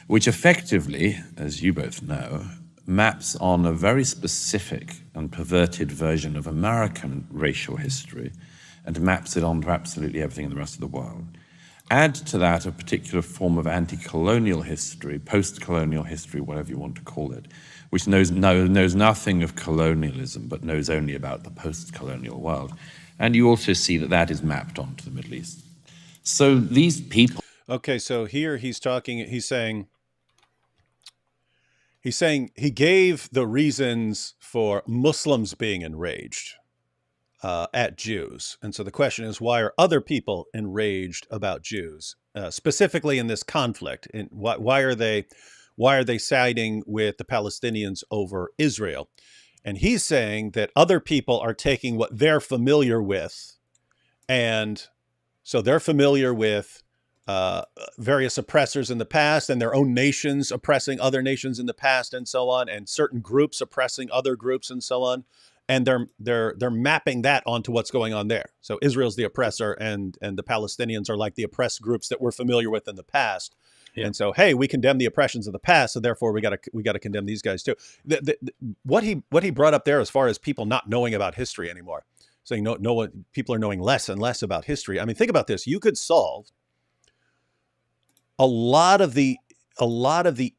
[SPEAKER 4] which effectively, as you both know, maps on a very specific and perverted version of American racial history and maps it onto absolutely everything in the rest of the world. Add to that a particular form of anti-colonial history, post-colonial history, whatever you want to call it, which knows nothing of colonialism, but knows only about the post-colonial world. And you also see that that is mapped onto the Middle East. So these people...
[SPEAKER 2] Okay, so here he's saying he gave the reasons for Muslims being enraged at Jews. And so the question is, why are other people enraged about Jews, specifically in this conflict? And why are they siding with the Palestinians over Israel? And he's saying that other people are taking what they're familiar with, and so they're familiar with various oppressors in the past and their own nations oppressing other nations in the past and so on, and certain groups oppressing other groups and so on. And they're mapping that onto what's going on there. So Israel's the oppressor, and the Palestinians are like the oppressed groups that we're familiar with in the past. Yeah. And so, hey, we condemn the oppressions of the past, so therefore we got to condemn these guys too. What he brought up there, as far as people not knowing about history anymore, saying people are knowing less and less about history. I mean, think about this: you could solve a lot of the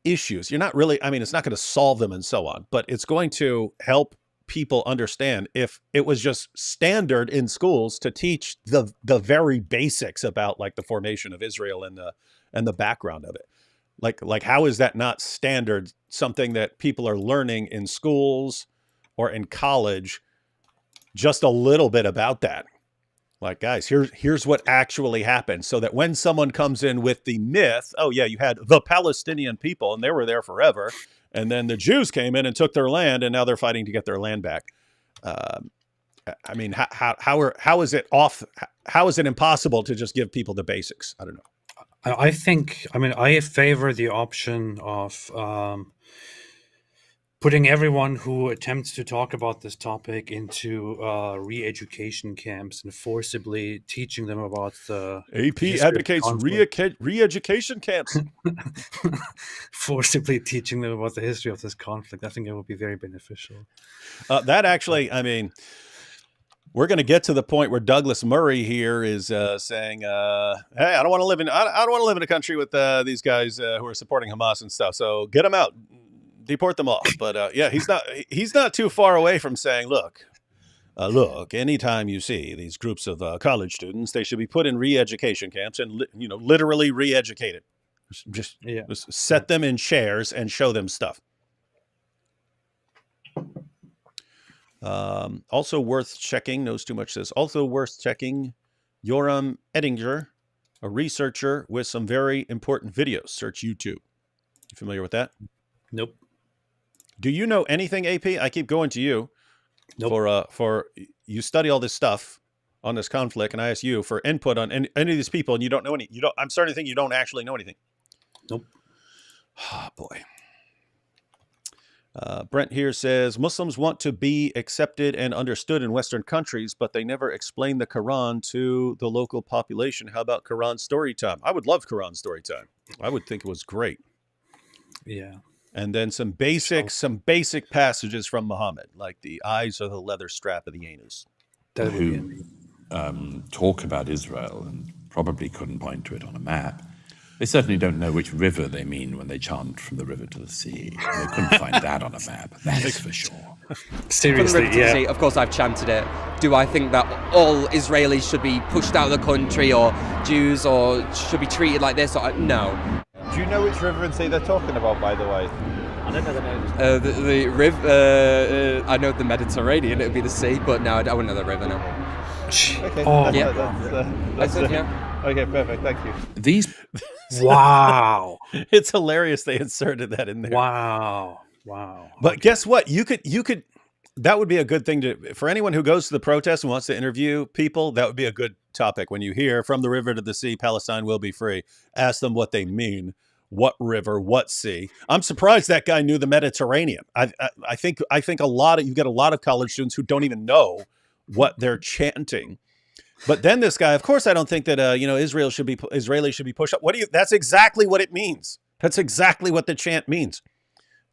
[SPEAKER 2] issues. You're not really. I mean, it's not going to solve them and so on, but it's going to help people understand if it was just standard in schools to teach the very basics about like the formation of Israel and the background of it. Like how is that not standard, something that people are learning in schools or in college, just a little bit about that? Like, guys, here's what actually happened, so that when someone comes in with the myth, oh yeah, you had the Palestinian people and they were there forever, and then the Jews came in and took their land, and now they're fighting to get their land back. I mean, how is it off? How is it impossible to just give people the basics? I don't know.
[SPEAKER 1] I favor the option of putting everyone who attempts to talk about this topic into re-education camps and forcibly teaching them about the
[SPEAKER 2] AP advocates re-education camps.
[SPEAKER 1] Forcibly teaching them about the history of this conflict. I think it would be very beneficial.
[SPEAKER 2] That actually, I mean, we're going to get to the point where Douglas Murray here is saying, "Hey, I don't want to live in a country with these guys who are supporting Hamas and stuff. So get them out, deport them all." But yeah, he's not too far away from saying, "Look, Look, anytime you see these groups of college students, they should be put in re-education camps and literally re-educated. Just
[SPEAKER 1] Yeah.
[SPEAKER 2] set them in chairs and show them stuff. Also worth checking, knows too much says, also worth checking, Yoram Ettinger, a researcher with some very important videos. Search YouTube. You familiar with that?
[SPEAKER 1] Nope.
[SPEAKER 2] Do you know anything, AP? I keep going to you.
[SPEAKER 1] Nope.
[SPEAKER 2] For you study all this stuff on this conflict, and I ask you for input on any of these people, and you don't know any. You don't. I'm starting to think you don't actually know anything.
[SPEAKER 1] Nope.
[SPEAKER 2] Oh, boy. Brent here says Muslims want to be accepted and understood in Western countries, but they never explain the Quran to the local population. How about Quran story time? I would love Quran story time. I would think it was great.
[SPEAKER 1] Yeah.
[SPEAKER 2] And then some basic passages from Muhammad, like the eyes are the leather strap of the anus.
[SPEAKER 1] That would be
[SPEAKER 4] Who
[SPEAKER 1] amazing.
[SPEAKER 4] talk about Israel and probably couldn't point to it on a map. They certainly don't know which river they mean when they chant from the river to the sea. They couldn't find that on a map, that's for sure.
[SPEAKER 6] From the
[SPEAKER 1] Seriously,
[SPEAKER 6] river to the
[SPEAKER 1] yeah.
[SPEAKER 6] sea, of course, I've chanted it. Do I think that all Israelis should be pushed out of the country, or Jews, or should be treated like this? No.
[SPEAKER 7] Do you know which river and sea they're talking about, by the way?
[SPEAKER 8] I don't know the name.
[SPEAKER 6] The river, I know the Mediterranean, it would be the sea, but no, I wouldn't know the river, no.
[SPEAKER 7] Okay.
[SPEAKER 1] Oh,
[SPEAKER 6] Yeah.
[SPEAKER 7] That's
[SPEAKER 6] Yeah.
[SPEAKER 7] Okay, perfect. Thank you.
[SPEAKER 4] These
[SPEAKER 1] wow.
[SPEAKER 2] It's hilarious they inserted that in there.
[SPEAKER 1] Wow.
[SPEAKER 2] But guess what? You could that would be a good thing to for anyone who goes to the protest and wants to interview people. That would be a good topic. When you hear from the river to the sea, Palestine will be free. Ask them what they mean. What river? What sea? I'm surprised that guy knew the Mediterranean. I think you get a lot of college students who don't even know what they're chanting. But then this guy, of course, I don't think that Israelis should be pushed up. That's exactly what it means. That's exactly what the chant means.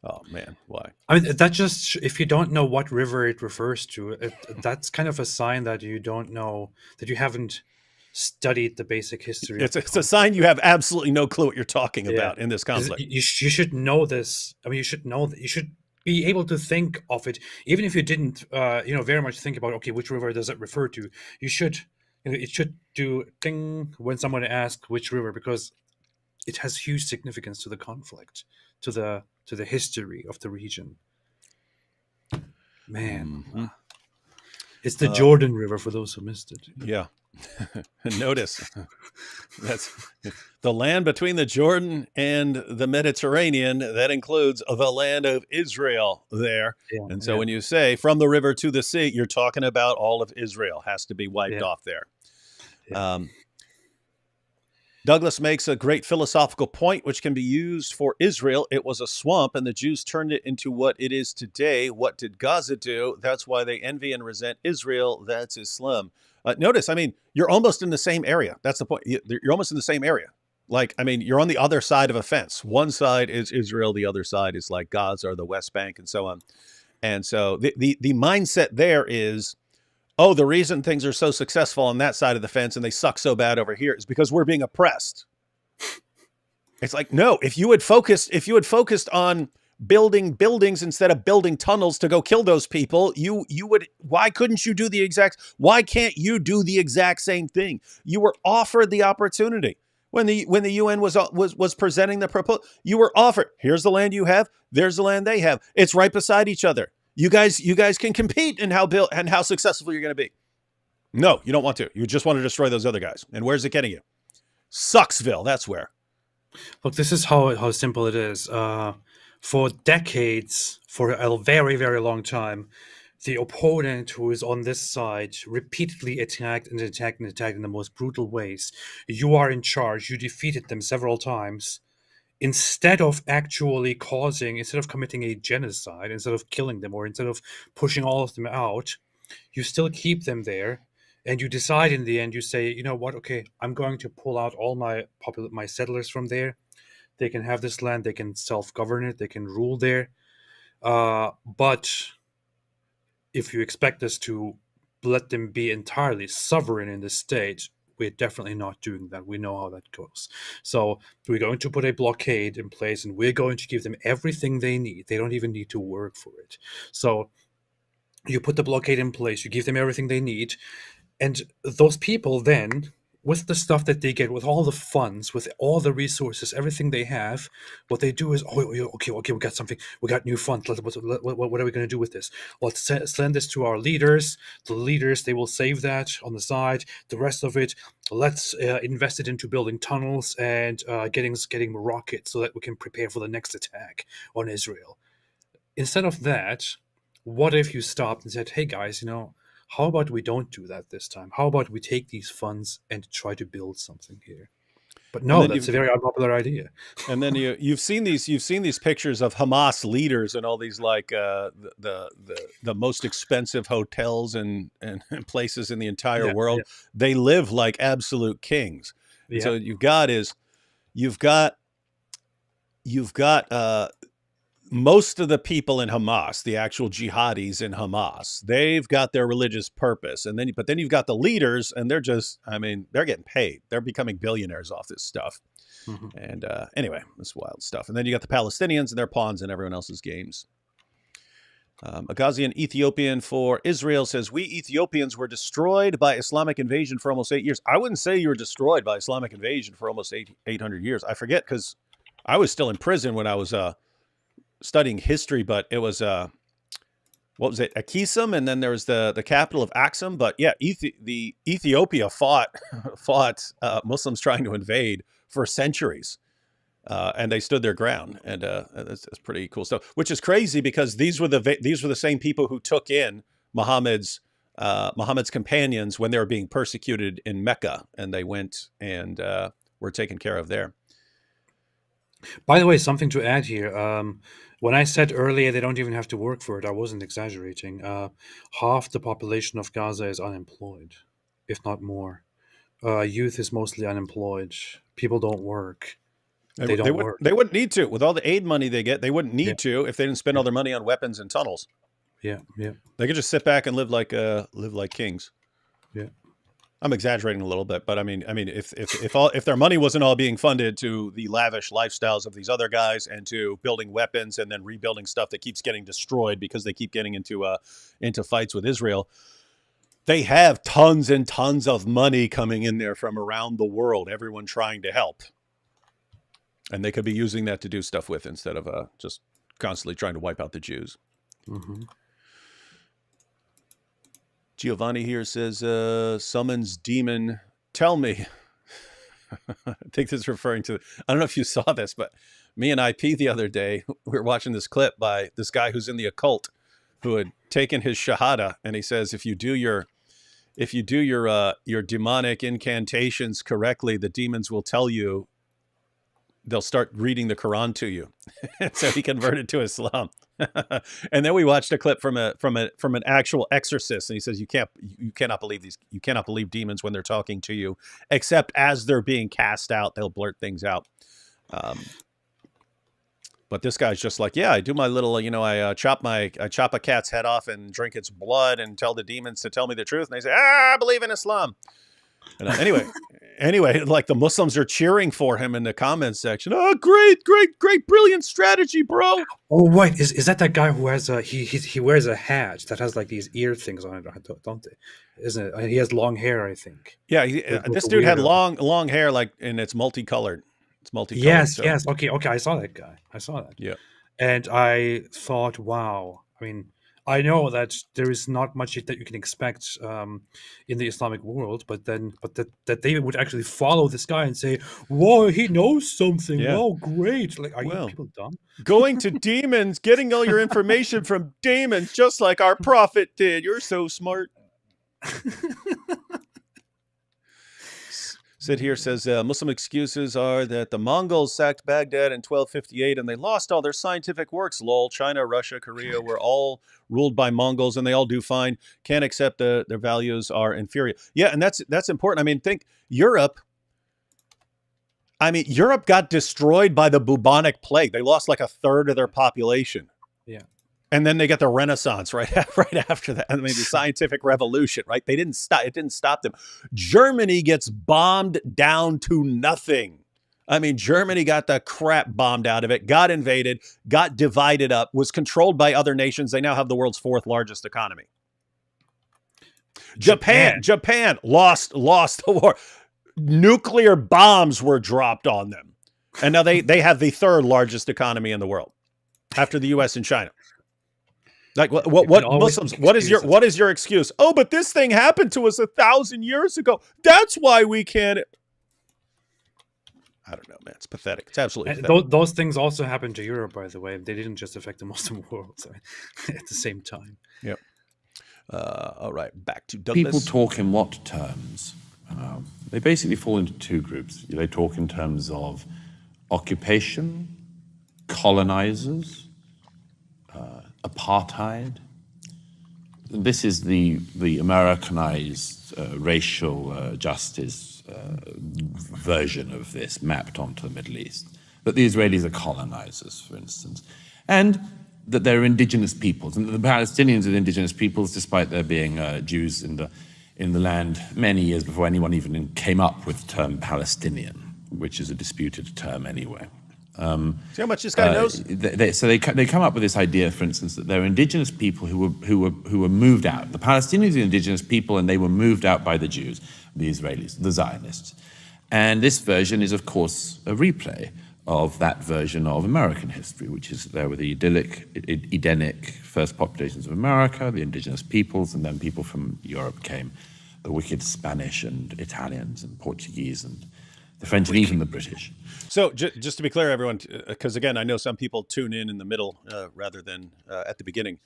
[SPEAKER 2] Oh man, why?
[SPEAKER 1] I mean, that just if you don't know what river it refers to, that's kind of a sign that you don't know, that you haven't studied the basic history.
[SPEAKER 2] It's a sign you have absolutely no clue what you're talking about in this
[SPEAKER 1] 'Cause
[SPEAKER 2] conflict.
[SPEAKER 1] You should know this. I mean, you should know that. You should be able to think of it, even if you didn't, very much think about, okay, which river does it refer to? You should, it should do ding when someone asks which river, because it has huge significance to the conflict, to the history of the region. Man,
[SPEAKER 2] Mhm.
[SPEAKER 1] it's the Jordan River for those who missed it.
[SPEAKER 2] Yeah. Notice that's the land between the Jordan and the Mediterranean. That includes the land of Israel there.
[SPEAKER 1] Yeah,
[SPEAKER 2] And so when you say from the river to the sea, you're talking about all of Israel has to be wiped off there.
[SPEAKER 1] Yeah.
[SPEAKER 2] Douglas makes a great philosophical point, which can be used for Israel. It was a swamp, and the Jews turned it into what it is today. What did Gaza do? That's why they envy and resent Israel. That's Islam. Notice, I mean, you're almost in the same area. That's the point. You're almost in the same area. Like, I mean, you're on the other side of a fence. One side is Israel. The other side is like Gaza or the West Bank and so on. And so the mindset there is, oh, the reason things are so successful on that side of the fence and they suck so bad over here is because we're being oppressed. It's like, no, if you had focused on building buildings instead of building tunnels to go kill those people, why can't you do the exact same thing? You were offered the opportunity. When the UN was presenting the proposal, you were offered, here's the land you have, there's the land they have. It's right beside each other. You guys can compete in how successful you're going to be. No, you don't want to. You just want to destroy those other guys. And where's it getting you? Sucksville, that's where.
[SPEAKER 1] Look, this is how simple it is. For decades, for a very, very long time, the opponent who is on this side repeatedly attacked in the most brutal ways. You are in charge. You defeated them several times. Instead of committing a genocide, instead of killing them, or instead of pushing all of them out, you still keep them there. And you decide in the end, you say, you know what, okay, I'm going to pull out all my settlers from there. They can have this land, they can self-govern it, they can rule there. But if you expect us to let them be entirely sovereign in the state, we're definitely not doing that. We know how that goes. So we're going to put a blockade in place, and we're going to give them everything they need. They don't even need to work for it. So You put the blockade in place. You give them everything they need, and those people then, with the stuff that they get, with all the funds, with all the resources, everything they have, what they do is, okay, we got something, we got new funds. What are we going to do with this? Let's send this to our leaders. The leaders, they will save that on the side. The rest of it, let's invest it into building tunnels and getting rockets so that we can prepare for the next attack on Israel. Instead of that, what if you stopped and said, hey guys, how about we don't do that this time? How about we take these funds and try to build something here? But
[SPEAKER 2] And
[SPEAKER 1] no,
[SPEAKER 2] then
[SPEAKER 1] that's a very unpopular idea.
[SPEAKER 2] and then you've seen these pictures of Hamas leaders and all these like the most expensive hotels and places in the entire
[SPEAKER 1] Yeah,
[SPEAKER 2] world.
[SPEAKER 1] yeah,
[SPEAKER 2] They live like absolute kings. And so
[SPEAKER 1] yeah.
[SPEAKER 2] you've got most of the people in Hamas, the actual jihadis in Hamas, they've got their religious purpose. But then you've got the leaders, and they're just, I mean, they're getting paid. They're becoming billionaires off this stuff.
[SPEAKER 1] Mhm.
[SPEAKER 2] And anyway, this wild stuff. And then you got the Palestinians and their pawns in everyone else's games. A Ghazian Ethiopian for Israel says, we Ethiopians were destroyed by Islamic invasion for almost 8 years. I wouldn't say you were destroyed by Islamic invasion for almost 800 years. I forget because I was still in prison when I was studying history, but it was what was it, Akisum, and then there was the capital of Axum. But yeah, the Ethiopia fought Muslims trying to invade for centuries, and they stood their ground, and that's pretty cool stuff. Which is crazy because these were the same people who took in Muhammad's companions when they were being persecuted in Mecca, and they went and were taken care of there.
[SPEAKER 1] By the way, something to add here. When I said earlier they don't even have to work for it, I wasn't exaggerating. Half the population of Gaza is unemployed, if not more. Youth is mostly unemployed. People don't work. They don't work.
[SPEAKER 2] They wouldn't need to. With all the aid money they get, they wouldn't need
[SPEAKER 1] Yeah,
[SPEAKER 2] to if they didn't spend all their money on weapons and tunnels.
[SPEAKER 1] yeah, yeah,
[SPEAKER 2] They could just sit back and live like kings.
[SPEAKER 1] yeah.
[SPEAKER 2] I'm exaggerating a little bit, but I mean, if their money wasn't all being funded to the lavish lifestyles of these other guys and to building weapons and then rebuilding stuff that keeps getting destroyed because they keep getting into fights with Israel, they have tons and tons of money coming in there from around the world. Everyone trying to help, and they could be using that to do stuff with instead of just constantly trying to wipe out the Jews.
[SPEAKER 1] Mm-hmm.
[SPEAKER 2] Giovanni here says, summons demon, tell me. I think this is referring to, I don't know if you saw this, but me and IP the other day, we were watching this clip by this guy who's in the occult who had taken his shahada, and he says, if you do your demonic incantations correctly, the demons will tell you, they'll start reading the Quran to you. So he converted to Islam. And then we watched a clip from an actual exorcist, and he says you cannot believe demons when they're talking to you, except as they're being cast out, they'll blurt things out. But this guy's just like, yeah, I do my little, I chop a cat's head off and drink its blood and tell the demons to tell me the truth, and they say, I believe in Islam. And anyway, like the Muslims are cheering for him in the comments section. Oh, great, brilliant strategy, bro.
[SPEAKER 1] Oh, wait, is that guy who has he wears a hat that has like these ear things on it, don't they? Isn't it? And he has long hair, I think.
[SPEAKER 2] Yeah, this dude had
[SPEAKER 1] weirdo.
[SPEAKER 2] long hair, like, and it's multicolored.
[SPEAKER 1] Yes,
[SPEAKER 2] so.
[SPEAKER 1] yes. Okay. I saw that guy. I saw that.
[SPEAKER 2] Yeah.
[SPEAKER 1] And I thought, wow. I mean, I know that there is not much that you can expect in the Islamic world, but that they would actually follow this guy and say, "Whoa, he knows something!
[SPEAKER 2] Yeah.
[SPEAKER 1] Wow, great! Like, are you people dumb?"
[SPEAKER 2] Going to demons, getting all your information from demons, just like our prophet did. You're so smart. Sid here says Muslim excuses are that the Mongols sacked Baghdad in 1258 and they lost all their scientific works. Lol. China, Russia, Korea were all ruled by Mongols and they all do fine. Can't accept their values are inferior. Yeah, and that's important. I mean, think Europe. Europe got destroyed by the bubonic plague. They lost like a third of their population.
[SPEAKER 1] Yeah.
[SPEAKER 2] And then they got the Renaissance right after that. I mean, the scientific revolution, right? They didn't stop. It didn't stop them. Germany gets bombed down to nothing I mean, Germany got the crap bombed out of it, got invaded, got divided up, was controlled by other nations. They now have the world's 4th largest economy. Japan lost the war. Nuclear bombs were dropped on them. And now they have the 3rd largest economy in the world after the US and China. Like what Muslims, what is your excuse? Oh, but this thing happened to us 1,000 years ago. That's why we can't. I don't know, man. It's pathetic. It's absolutely pathetic.
[SPEAKER 1] Those things also happened to Europe, by the way. They didn't just affect the Muslim world at the same time.
[SPEAKER 2] Yep. All right, back to Douglas.
[SPEAKER 4] People talk in what terms? They basically fall into 2 groups. They talk in terms of occupation, colonizers, apartheid. This is the Americanized racial justice version of this mapped onto the Middle East. That the Israelis are colonizers, for instance, and that they're indigenous peoples, and that the Palestinians are indigenous peoples, despite there being Jews in the land many years before anyone even came up with the term Palestinian, which is a disputed term anyway.
[SPEAKER 2] See how much this guy knows?
[SPEAKER 4] They come up with this idea, for instance, that there are indigenous people who were moved out. The Palestinians are indigenous people, and they were moved out by the Jews, the Israelis, the Zionists. And this version is, of course, a replay of that version of American history, which is there were the Edenic first populations of America, the indigenous peoples, and then people from Europe came, the wicked Spanish and Italians and Portuguese and the French and even the British.
[SPEAKER 2] So just to be clear, everyone, because again, I know some people tune in the middle rather than at the beginning,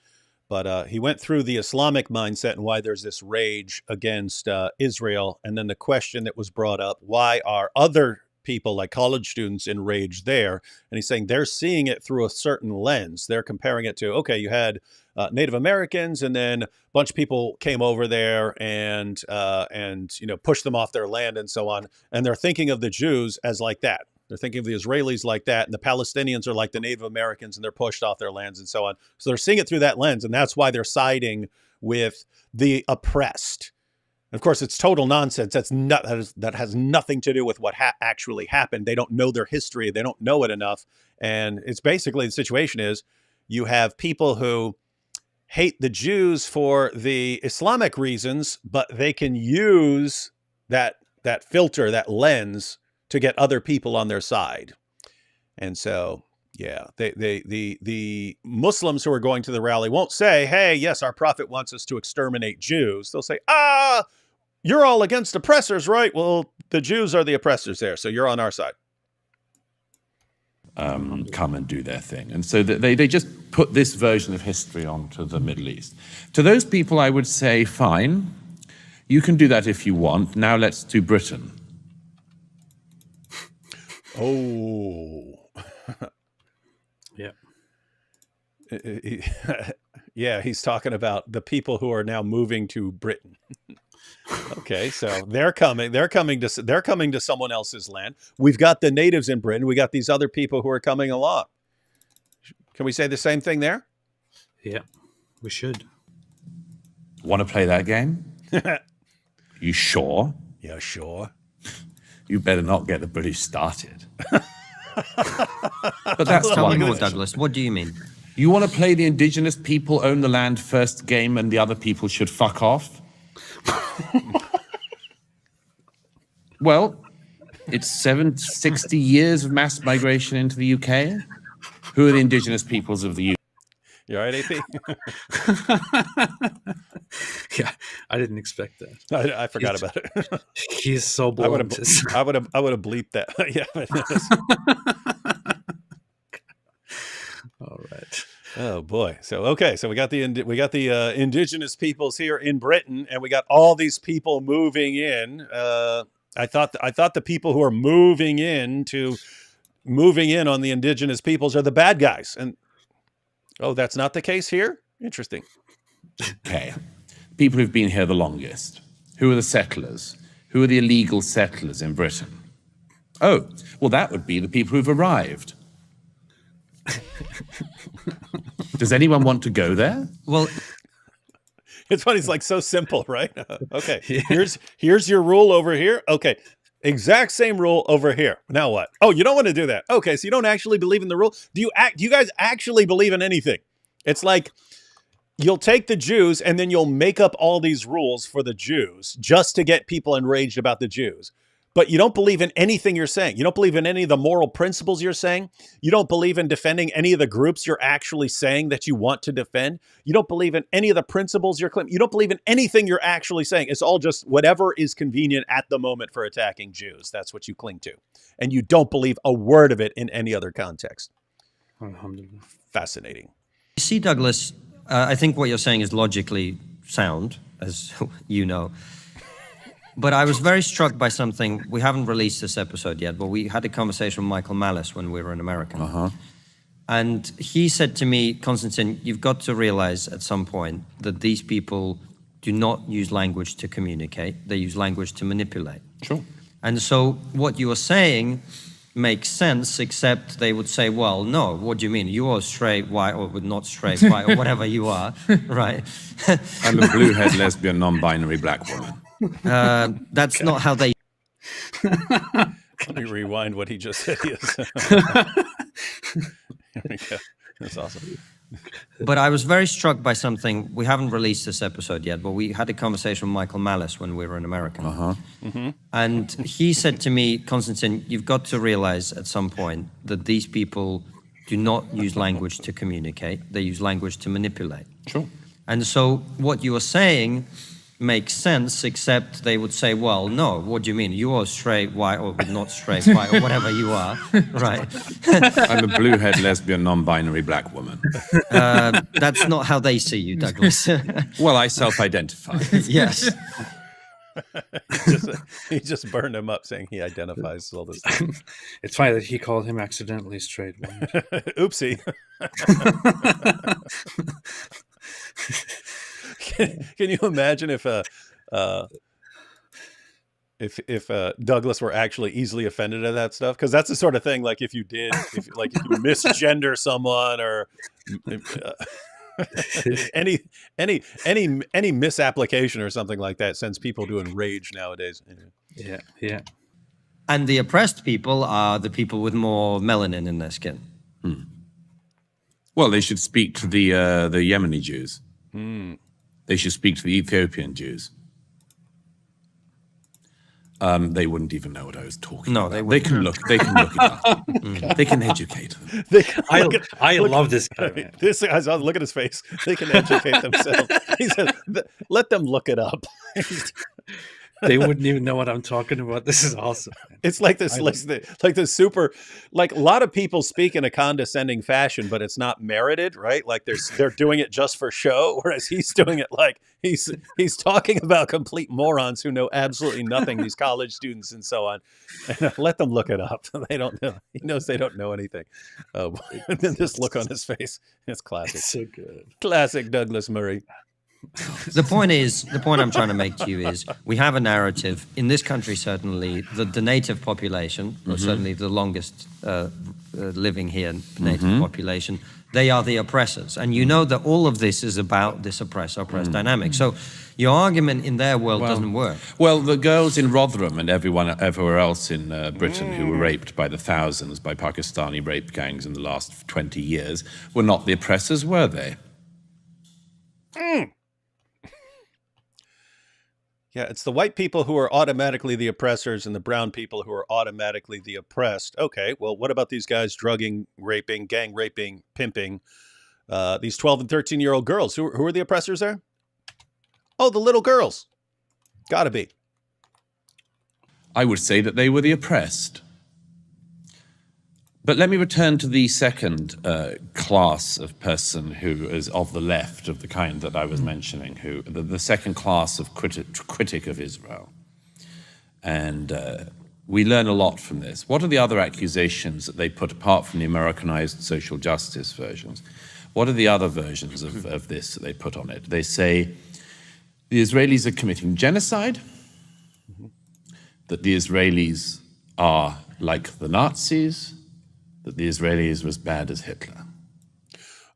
[SPEAKER 2] but he went through the Islamic mindset and why there's this rage against Israel. And then the question that was brought up, why are other people like college students enraged there? And he's saying they're seeing it through a certain lens. They're comparing it to, okay, you had Native Americans, and then a bunch of people came over there and pushed them off their land and so on. And they're thinking of the Jews as like that. They're thinking of the Israelis like that, and the Palestinians are like the Native Americans, and they're pushed off their lands and so on. So they're seeing it through that lens, and that's why they're siding with the oppressed. Of course, it's total nonsense. That has nothing to do with what actually happened. They don't know their history. They don't know it enough. And it's basically the situation is you have people who hate the Jews for the Islamic reasons, but they can use that filter, that lens, to get other people on their side. And so, yeah, the Muslims who are going to the rally won't say, hey, yes, our prophet wants us to exterminate Jews. They'll say, you're all against oppressors, right? Well, the Jews are the oppressors there, so you're on our side.
[SPEAKER 4] Come and do their thing. And so they just put this version of history onto the Middle East. To those people, I would say, fine, you can do that if you want. Now let's do Britain.
[SPEAKER 2] Oh.
[SPEAKER 1] Yeah.
[SPEAKER 2] Yeah, he's talking about the people who are now moving to Britain. Okay, so they're coming to someone else's land. We've got the natives in Britain. We got these other people who are coming along. Can we say the same thing there?
[SPEAKER 1] Yeah, we should.
[SPEAKER 4] Want to play that game? You sure?
[SPEAKER 2] Yeah, sure.
[SPEAKER 4] You better not get the British started.
[SPEAKER 3] But that's tell me more, Douglas. What do you mean?
[SPEAKER 4] You want to play the indigenous people own the land first game and the other people should fuck off? Well, it's 60 years of mass migration into the UK. Who are the indigenous peoples of the UK?
[SPEAKER 2] You all right, AP?
[SPEAKER 1] Yeah, I didn't expect that.
[SPEAKER 2] I forgot about it.
[SPEAKER 1] He's so blunt.
[SPEAKER 2] I would have bleeped that. Yeah.
[SPEAKER 1] All right.
[SPEAKER 2] Oh boy. So we got the indigenous peoples here in Britain, and we got all these people moving in. I thought the people who are moving in on the indigenous peoples are the bad guys, and that's not the case here. Interesting.
[SPEAKER 4] Okay. People who've been here the longest. Who are the settlers? Who are the illegal settlers in Britain? Oh, well, that would be the people who've arrived. Does anyone want to go there?
[SPEAKER 3] Well,
[SPEAKER 2] it's funny. It's like so simple, right? Okay. Yeah. Here's your rule over here. Okay. Exact same rule over here. Now what? Oh, you don't want to do that. Okay, so you don't actually believe in the rule? Do you guys actually believe in anything? It's like you'll take the Jews and then you'll make up all these rules for the Jews just to get people enraged about the Jews. But you don't believe in anything you're saying. You don't believe in any of the moral principles you're saying. You don't believe in defending any of the groups you're actually saying that you want to defend. You don't believe in any of the principles you're claiming. You don't believe in anything you're actually saying. It's all just whatever is convenient at the moment for attacking Jews. That's what you cling to. And you don't believe a word of it in any other context.
[SPEAKER 1] Alhamdulillah.
[SPEAKER 2] Fascinating.
[SPEAKER 3] You see, Douglas, I think what you're saying is logically sound, as you know. But I was very struck by something. We haven't released this episode yet, but we had a conversation with Michael Malice when we were in America. And he said to me, Konstantin, you've got to realize at some point that these people do not use language to communicate. They use language to manipulate.
[SPEAKER 4] Sure.
[SPEAKER 3] And so what you are saying makes sense, except they would say, well, no, what do you mean? You are straight, white, or not straight, white, or whatever you are, right?
[SPEAKER 4] I'm a blue-haired lesbian, non-binary black woman.
[SPEAKER 3] That's not how they...
[SPEAKER 2] Let me rewind what he just said. Yes. Here we go. That's awesome.
[SPEAKER 3] But I was very struck by something. We haven't released this episode yet, but we had a conversation with Michael Malice when we were in America. And he said to me, Konstantin, you've got to realize at some point that these people do not use language to communicate. They use language to manipulate.
[SPEAKER 4] Sure.
[SPEAKER 3] And so what you are saying makes sense, except they would say, well, no, what do you mean? You are straight, white, or not straight, white, or whatever you are, right?
[SPEAKER 4] I'm a blue-haired lesbian, non-binary black woman.
[SPEAKER 3] That's not how they see you, Douglas.
[SPEAKER 4] Well, I self-identify.
[SPEAKER 3] Yes.
[SPEAKER 2] He just burned him up saying he identifies all this stuff.
[SPEAKER 1] It's funny that he called him accidentally straight.
[SPEAKER 2] Oopsie. Can you imagine if Douglas were actually easily offended at that stuff? Because that's the sort of thing, like if you misgender someone or any misapplication or something like that sends people to enrage nowadays.
[SPEAKER 1] Yeah.
[SPEAKER 3] And the oppressed people are the people with more melanin in their skin.
[SPEAKER 4] Well, they should speak to the Yemeni Jews. They should speak to the Ethiopian Jews. They wouldn't even know what I was talking about.
[SPEAKER 3] They
[SPEAKER 4] can look it up. They can educate them.
[SPEAKER 1] I love this guy, man.
[SPEAKER 2] Look at his face. They can educate themselves. He said, let them look it up.
[SPEAKER 1] They wouldn't even know what I'm talking about. This is awesome.
[SPEAKER 2] It's like this, like this super, like a lot of people speak in a condescending fashion, but it's not merited, right? Like they're doing it just for show, whereas he's doing it like he's talking about complete morons who know absolutely nothing. These college students and so on. And let them look it up. They don't know. He knows they don't know anything. And then this look on his face. It's classic.
[SPEAKER 1] It's so good.
[SPEAKER 2] Classic Douglas Murray.
[SPEAKER 3] The point I'm trying to make to you is we have a narrative in this country, certainly the native population, or certainly the longest living here native population, they are the oppressors. And you know that all of this is about this oppress-oppressed dynamic. So your argument in their world doesn't work.
[SPEAKER 4] Well, the girls in Rotherham and everywhere else in Britain who were raped by the thousands by Pakistani rape gangs in the last 20 years were not the oppressors, were they?
[SPEAKER 2] Yeah, it's the white people who are automatically the oppressors and the brown people who are automatically the oppressed. Okay, well, what about these guys drugging, raping, gang raping, pimping these 12 and 13-year-old girls? Who are the oppressors there? Oh, the little girls. Gotta be.
[SPEAKER 4] I would say that they were the oppressed. But let me return to the second class of person who is of the left, of the kind that I was mentioning, who the second class of critic of Israel. And we learn a lot from this. What are the other accusations that they put, apart from the Americanized social justice versions? What are the other versions of this that they put on it? They say the Israelis are committing genocide, that the Israelis are like the Nazis, that the Israelis were as bad as Hitler.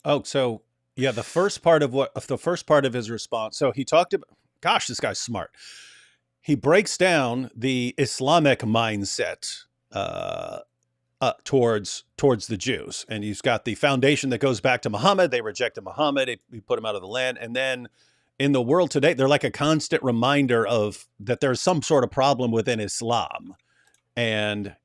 [SPEAKER 2] Oh, so yeah, the first part of his response. So he talked about, gosh, this guy's smart. he breaks down the Islamic mindset towards the Jews, and he's got the foundation that goes back to Muhammad. They rejected Muhammad. He put him out of the land, and then in the world today, they're like a constant reminder of that there's some sort of problem within Islam, and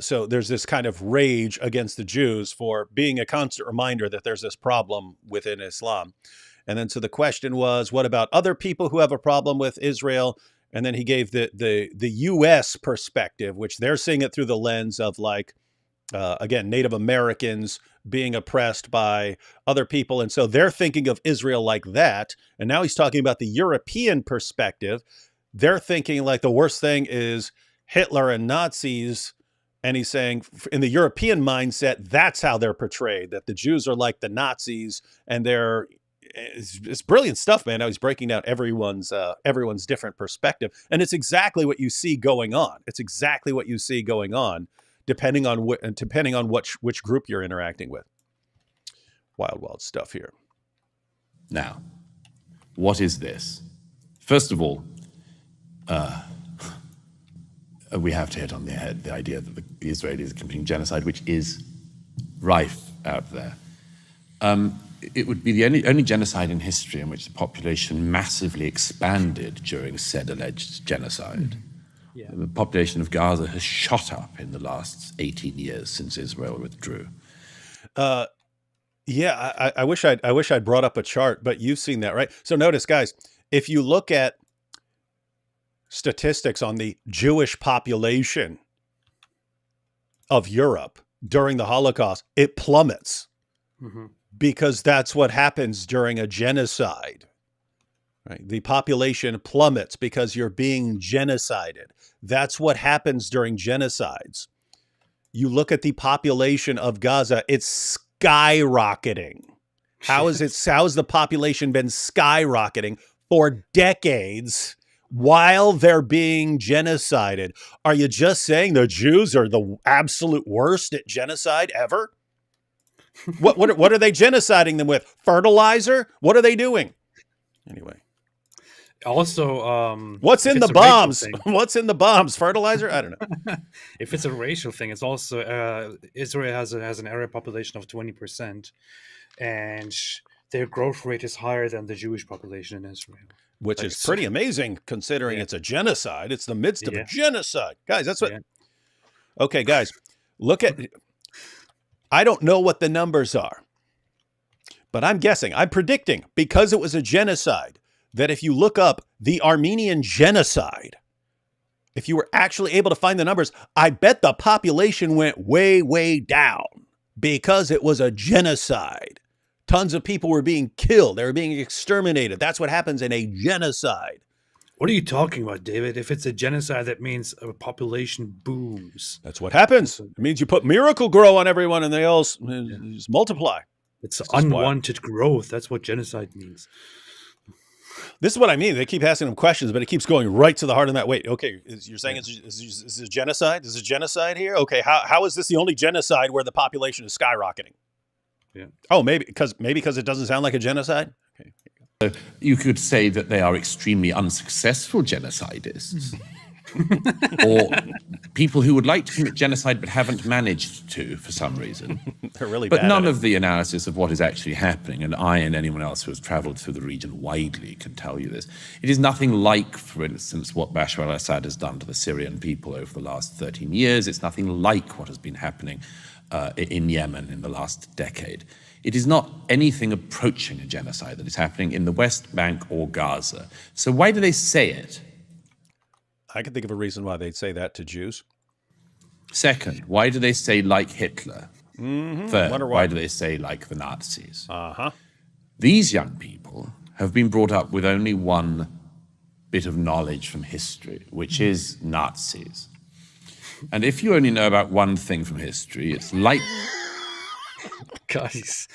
[SPEAKER 2] so there's this kind of rage against the Jews for being a constant reminder that there's this problem within Islam. And then so the question was, what about other people who have a problem with Israel? And then he gave the U.S. perspective, which they're seeing it through the lens of like, again, Native Americans being oppressed by other people. And so they're thinking of Israel like that. And now he's talking about the European perspective. They're thinking like the worst thing is Hitler and Nazis. And he's saying in the European mindset, that's how they're portrayed, that the Jews are like the Nazis, and it's brilliant stuff, man. Now he's breaking down everyone's different perspective. And it's exactly what you see going on. It's exactly what you see going on, depending on which group you're interacting with. Wild stuff here.
[SPEAKER 4] Now, what is this? First of all, we have to hit on the head the idea that the Israelis are committing genocide, which is rife out there. It would be the only genocide in history in which the population massively expanded during said alleged genocide. Yeah. The population of Gaza has shot up in the last 18 years since Israel withdrew.
[SPEAKER 2] Yeah, I wish I'd brought up a chart, but you've seen that, right? So notice, guys, if you look at statistics on the Jewish population of Europe during the Holocaust, it plummets. Mm-hmm. Because that's what happens during a genocide, right? The population plummets because you're being genocided. That's what happens during genocides. You look at the population of Gaza, it's skyrocketing. How has the population been skyrocketing for decades while they're being genocided? Are you just saying the Jews are the absolute worst at genocide ever? What are they genociding them with? Fertilizer? What are they doing? Anyway.
[SPEAKER 1] Also,
[SPEAKER 2] what's in the bombs? What's in the bombs? Fertilizer? I don't know.
[SPEAKER 1] If it's a racial thing, it's also Israel has an Arab population of 20%, and their growth rate is higher than the Jewish population in Israel.
[SPEAKER 2] Which is pretty amazing considering it's a genocide. It's the midst of a genocide. Guys, that's what... Yeah. Okay, guys, look at... I don't know what the numbers are, but I'm predicting, because it was a genocide, that if you look up the Armenian genocide, if you were actually able to find the numbers, I bet the population went way, way down because it was a genocide. Tons of people were being killed. They were being exterminated. That's what happens in a genocide.
[SPEAKER 1] What are you talking about, David? If it's a genocide, that means a population booms.
[SPEAKER 2] That's what happens. It means you put Miracle Grow on everyone and they all just multiply.
[SPEAKER 1] It's unwanted growth. That's what genocide means.
[SPEAKER 2] This is what I mean. They keep asking them questions, but it keeps going right to the heart of that. Wait, okay, you're saying is a genocide? Is a genocide here? Okay, how is this the only genocide where the population is skyrocketing? Yeah. Oh, maybe because it doesn't sound like a genocide? Okay.
[SPEAKER 4] You could say that they are extremely unsuccessful genocidists, or people who would like to commit genocide but haven't managed to for some reason.
[SPEAKER 2] They're really
[SPEAKER 4] but
[SPEAKER 2] bad
[SPEAKER 4] none
[SPEAKER 2] at
[SPEAKER 4] of the analysis of what is actually happening, and I and anyone else who has traveled through the region widely can tell you this. It is nothing like, for instance, what Bashar al-Assad has done to the Syrian people over the last 13 years. It's nothing like what has been happening in Yemen in the last decade. It is not anything approaching a genocide that is happening in the West Bank or Gaza. So why do they say it?
[SPEAKER 2] I can think of a reason why they'd say that to Jews.
[SPEAKER 4] Second, why do they say like Hitler? Mm-hmm. Third, why do they say like the Nazis?
[SPEAKER 2] Uh-huh.
[SPEAKER 4] These young people have been brought up with only one bit of knowledge from history, which is Nazis. And if you only know about one thing from history, it's like...
[SPEAKER 1] Guys,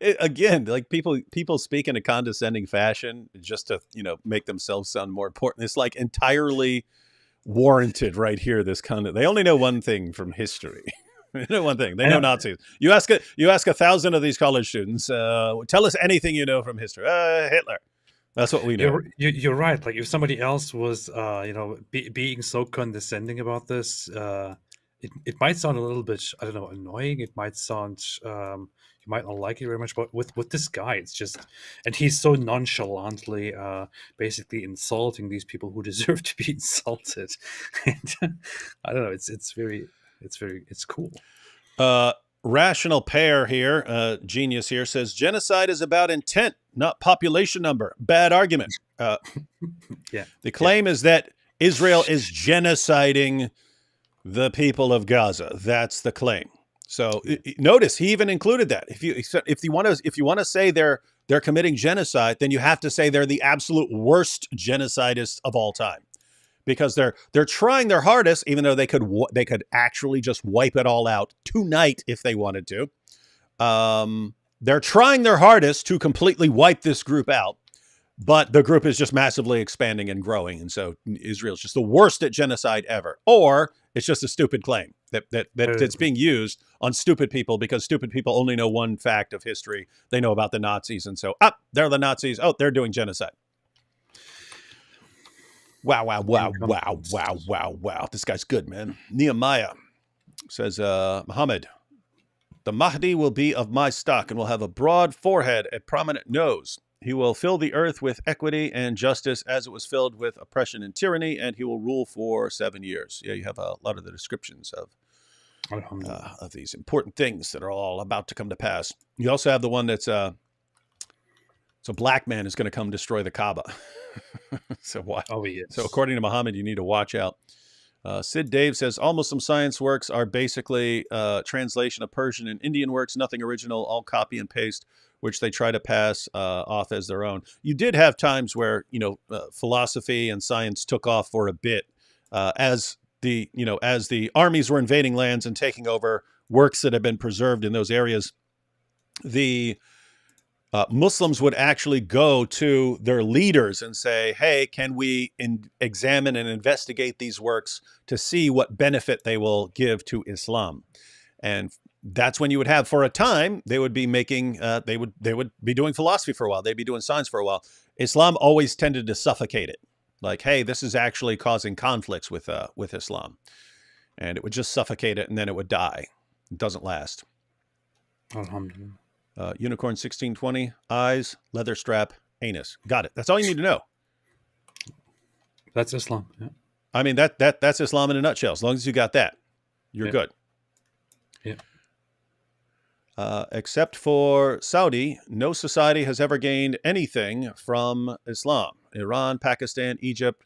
[SPEAKER 2] again, like people speak in a condescending fashion just to make themselves sound more important. It's like entirely warranted right here. They only know one thing from history. They know one thing. They know Nazis. You ask 1,000 of these college students, tell us anything you know from history. Hitler. That's what we know.
[SPEAKER 1] You're right. Like if somebody else was, being so condescending about this, it might sound a little bit, I don't know, annoying. It might sound, you might not like it very much. But with this guy, it's just, and he's so nonchalantly, basically insulting these people who deserve to be insulted. And I don't know. It's cool.
[SPEAKER 2] Rational pair here, genius here, says genocide is about intent, not population number. Bad argument.
[SPEAKER 1] Yeah.
[SPEAKER 2] The claim is that Israel is genociding the people of Gaza. That's the claim. So notice he even included that. If you want to say they're committing genocide, then you have to say they're the absolute worst genocidists of all time. Because they're trying their hardest, even though they could actually just wipe it all out tonight if they wanted to. They're trying their hardest to completely wipe this group out, but the group is just massively expanding and growing, and so Israel's just the worst at genocide ever. Or it's just a stupid claim that's being used on stupid people because stupid people only know one fact of history. They know about the Nazis, and so they're the Nazis. Oh, they're doing genocide. Wow. This guy's good, man. Nehemiah says, Muhammad, the Mahdi will be of my stock and will have a broad forehead, a prominent nose. He will fill the earth with equity and justice as it was filled with oppression and tyranny, and he will rule for 7 years. Yeah, you have a lot of the descriptions of these important things that are all about to come to pass. You also have the one that's it's a black man is going to come destroy the Kaaba. So why?
[SPEAKER 1] Oh, yes.
[SPEAKER 2] So according to Muhammad, you need to watch out. Sid Dave says all Muslim science works are basically translation of Persian and Indian works, nothing original, all copy and paste, which they try to pass off as their own. You did have times where philosophy and science took off for a bit as the armies were invading lands and taking over works that had been preserved in those areas. The Muslims would actually go to their leaders and say, hey, can we examine and investigate these works to see what benefit they will give to Islam? And that's when you would have, for a time, they would be making, they would be doing philosophy for a while. They'd be doing science for a while. Islam always tended to suffocate it. Like, hey, this is actually causing conflicts with Islam. And it would just suffocate it and then it would die. It doesn't last.
[SPEAKER 1] Alhamdulillah.
[SPEAKER 2] Unicorn 1620, eyes, leather strap, anus. Got it. That's all you need to know.
[SPEAKER 1] That's Islam. Yeah.
[SPEAKER 2] I mean, that's Islam in a nutshell. As long as you got that, you're good.
[SPEAKER 1] Yeah.
[SPEAKER 2] Except for Saudi, no society has ever gained anything from Islam. Iran, Pakistan, Egypt.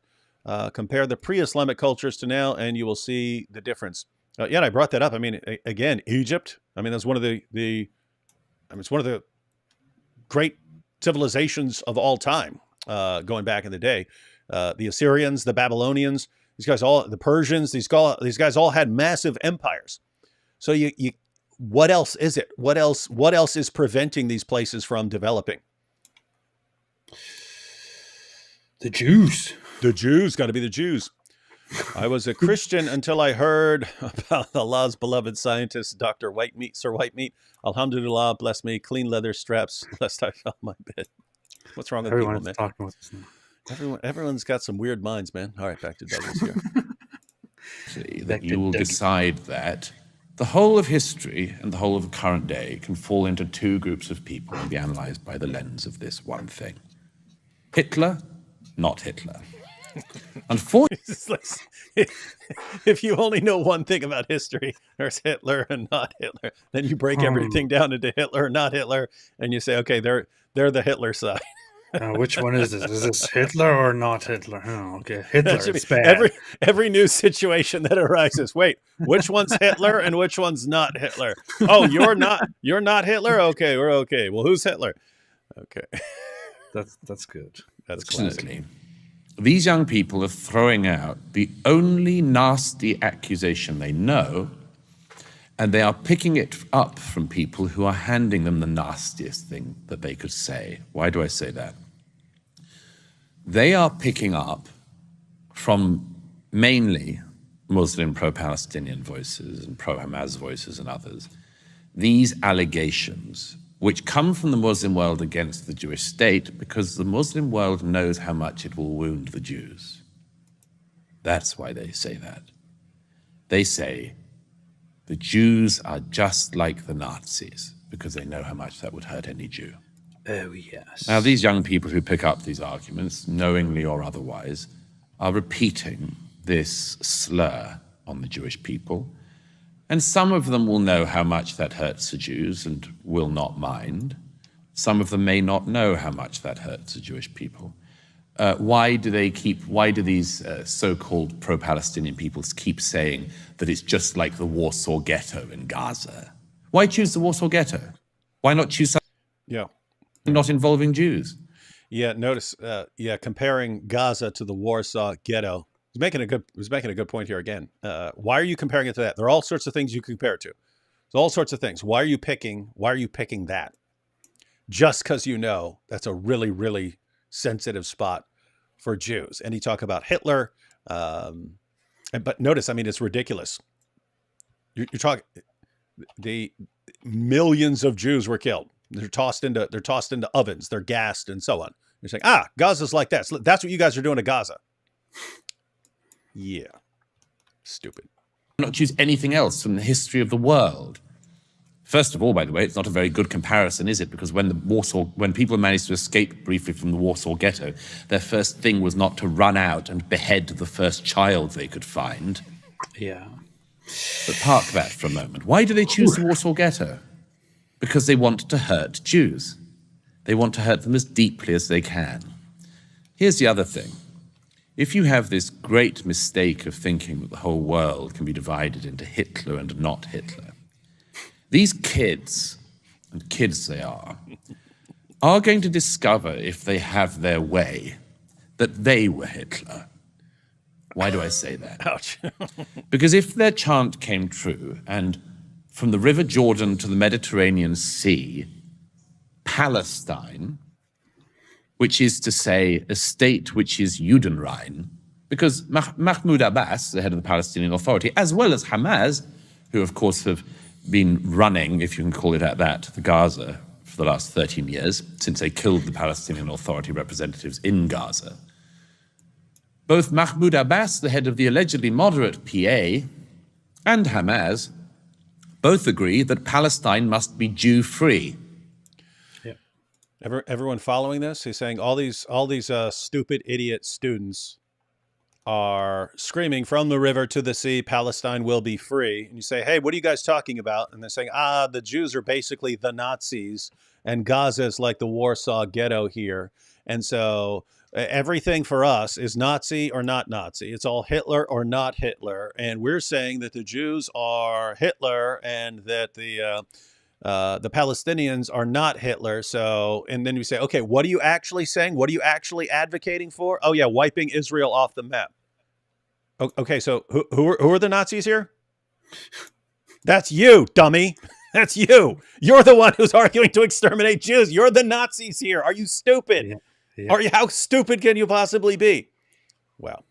[SPEAKER 2] Compare the pre-Islamic cultures to now, and you will see the difference. Yeah, I brought that up. I mean, again, Egypt. I mean, that's one of it's one of the great civilizations of all time, going back in the day. The Assyrians, the Babylonians, the Persians, these guys all had massive empires. So what else is it? What else is preventing these places from developing?
[SPEAKER 1] The Jews.
[SPEAKER 2] The Jews, got to be the Jews. I was a Christian until I heard about Allah's beloved scientist, Dr. Whitemeat, Sir Whitemeat. Alhamdulillah, bless me, clean leather straps, lest I fell my bed. What's wrong with people, man?
[SPEAKER 1] Talking about this now.
[SPEAKER 2] Everyone's got some weird minds, man. All right, back to Douglas here.
[SPEAKER 4] That you will decide that the whole of history and the whole of the current day can fall into two groups of people and be analyzed by the lens of this one thing. Hitler, not Hitler. Unfortunately,
[SPEAKER 2] if you only know one thing about history, there's Hitler and not Hitler. Then you break everything down into Hitler and not Hitler, and you say, okay, they're the Hitler side.
[SPEAKER 1] Which one is this? Is this Hitler or not Hitler? Oh, okay, Hitler. It's bad.
[SPEAKER 2] Every new situation that arises. Wait, which one's Hitler and which one's not Hitler? Oh, you're not Hitler. Okay, we're okay. Well, who's Hitler? Okay,
[SPEAKER 1] that's good.
[SPEAKER 2] That's classic.
[SPEAKER 4] These young people are throwing out the only nasty accusation they know, and they are picking it up from people who are handing them the nastiest thing that they could say. Why do I say that? They are picking up from mainly Muslim pro-Palestinian voices and pro-Hamas voices and others these allegations which come from the Muslim world against the Jewish state because the Muslim world knows how much it will wound the Jews. That's why they say that. They say the Jews are just like the Nazis because they know how much that would hurt any Jew.
[SPEAKER 1] Oh, yes.
[SPEAKER 4] Now, these young people who pick up these arguments, knowingly or otherwise, are repeating this slur on the Jewish people. And some of them will know how much that hurts the Jews and will not mind. Some of them may not know how much that hurts the Jewish people. Why do these so-called pro-Palestinian peoples keep saying that it's just like the Warsaw Ghetto in Gaza? Why choose the Warsaw Ghetto? Why not choose something
[SPEAKER 2] Yeah.
[SPEAKER 4] not involving Jews?
[SPEAKER 2] Yeah, notice, comparing Gaza to the Warsaw Ghetto. He's making a good point here again. Why are you comparing it to that? There are all sorts of things you can compare it to. There's all sorts of things. Why are you picking that? Just because you know that's a really, really sensitive spot for Jews. And he talk about Hitler. But notice, I mean, it's ridiculous. You're talking the millions of Jews were killed. They're tossed into ovens. They're gassed and so on. You're saying, Gaza's like that. So that's what you guys are doing to Gaza. Yeah. Stupid.
[SPEAKER 4] Not choose anything else from the history of the world. First of all, by the way, it's not a very good comparison, is it? Because when people managed to escape briefly from the Warsaw Ghetto, their first thing was not to run out and behead the first child they could find.
[SPEAKER 1] Yeah.
[SPEAKER 4] But park that for a moment. Why do they choose the Warsaw Ghetto? Because they want to hurt Jews. They want to hurt them as deeply as they can. Here's the other thing. If you have this great mistake of thinking that the whole world can be divided into Hitler and not Hitler, these kids, and kids they are going to discover, if they have their way, that they were Hitler. Why do I say that?
[SPEAKER 2] Ouch.
[SPEAKER 4] Because if their chant came true, and from the River Jordan to the Mediterranean Sea, Palestine, which is to say a state which is Judenrein, because Mahmoud Abbas, the head of the Palestinian Authority, as well as Hamas, who of course have been running, if you can call it at that, the Gaza for the last 13 years, since they killed the Palestinian Authority representatives in Gaza. Both Mahmoud Abbas, the head of the allegedly moderate PA, and Hamas both agree that Palestine must be Jew-free.
[SPEAKER 2] Everyone following this? He's saying all these stupid idiot students are screaming from the river to the sea, Palestine will be free. And you say, hey, what are you guys talking about? And they're saying, the Jews are basically the Nazis and Gaza is like the Warsaw Ghetto here. And so everything for us is Nazi or not Nazi. It's all Hitler or not Hitler. And we're saying that the Jews are Hitler and that the Palestinians are not Hitler. So, and then we say, okay, what are you actually saying? What are you actually advocating for? Oh yeah, wiping Israel off the map. Okay, so who are the Nazis here? That's you, dummy. That's you. You're the one who's arguing to exterminate Jews. You're the Nazis here. Are you stupid? Yeah. How stupid can you possibly be? Well,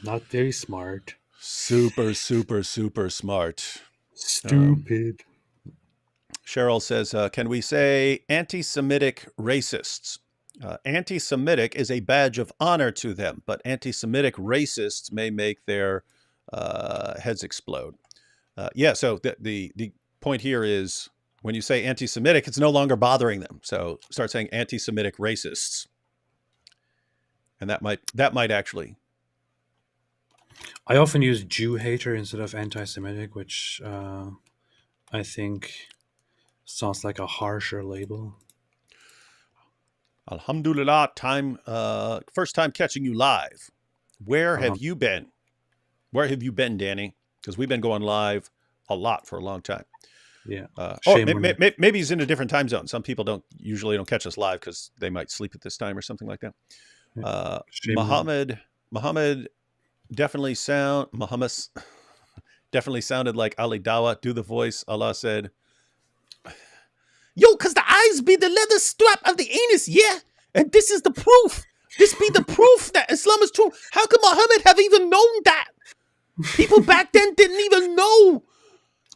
[SPEAKER 1] not very smart.
[SPEAKER 2] Super, super, super smart.
[SPEAKER 1] Stupid.
[SPEAKER 2] Cheryl says, can we say anti-Semitic racists? Anti-Semitic is a badge of honor to them, but anti-Semitic racists may make their heads explode. So the point here is when you say anti-Semitic, it's no longer bothering them. So start saying anti-Semitic racists. And that might actually.
[SPEAKER 1] I often use Jew hater instead of anti-Semitic, which I think sounds like a harsher label.
[SPEAKER 2] Alhamdulillah, first time catching you live. Where have you been? Where have you been, Danny? Because we've been going live a lot for a long time.
[SPEAKER 1] Yeah.
[SPEAKER 2] Maybe he's in a different time zone. Some people usually don't catch us live because they might sleep at this time or something like that. Muhammad definitely sounded like Ali Dawah. Do the voice. Allah said, yo, because the eyes be the leather strap of the anus, yeah? And this is the proof. This be the proof that Islam is true. How could Muhammad have even known that? People back then didn't even know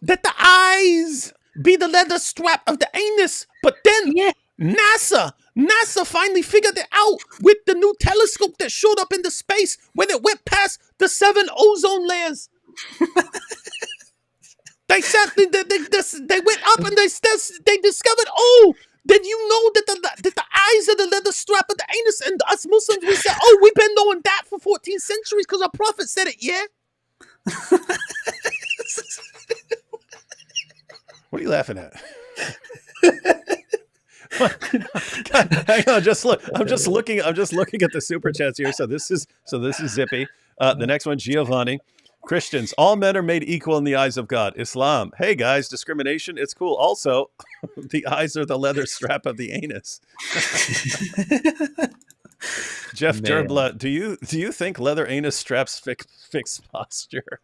[SPEAKER 2] that the eyes be the leather strap of the anus. But then NASA finally figured it out with the new telescope that showed up into space when it went past the 7 ozone layers. They went up and they discovered, did you know that the eyes are the leather strap of the anus? And us Muslims, we said, we've been knowing that for 14 centuries because our prophet said it, yeah? What are you laughing at? Hang on, just look. I'm just looking at the super chats here. So this is Zippy. The next one, Giovanni. Christians, all men are made equal in the eyes of God. Islam, hey guys, discrimination, it's cool. Also, the eyes are the leather strap of the anus. Jeff Durbla, do you think leather anus straps fix posture?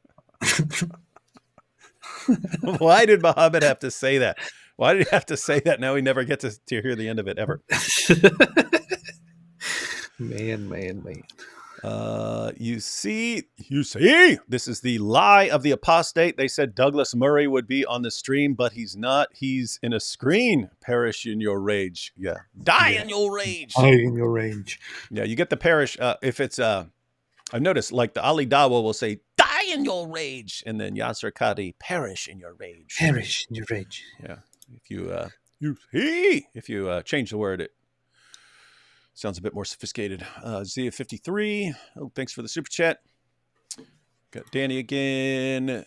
[SPEAKER 2] Why did Muhammad have to say that? Why did he have to say that? Now we never get to hear the end of it ever.
[SPEAKER 1] Man.
[SPEAKER 2] You see, this is the lie of the apostate. They said Douglas Murray would be on the stream, but he's not. He's in a screen. Perish in your rage. Yeah. Die in your rage.
[SPEAKER 1] Die in your rage.
[SPEAKER 2] Yeah, you get the perish. If it's, I've noticed, like the Ali Dawa will say, die in your rage. And then Yasser Qadi, perish in your rage.
[SPEAKER 1] Perish in your rage.
[SPEAKER 2] Yeah. If you change the word, it sounds a bit more sophisticated. Zia53, thanks for the super chat. Got Danny again.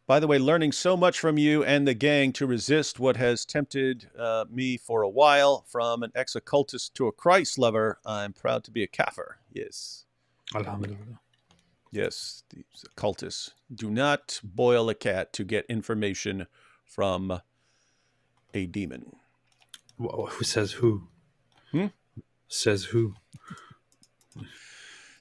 [SPEAKER 2] By the way, learning so much from you and the gang to resist what has tempted me for a while. From an ex-occultist to a Christ lover, I'm proud to be a kafir. Yes.
[SPEAKER 1] Alhamdulillah.
[SPEAKER 2] Yes, these occultists do not boil a cat to get information from a demon.
[SPEAKER 1] Who says who? Says who?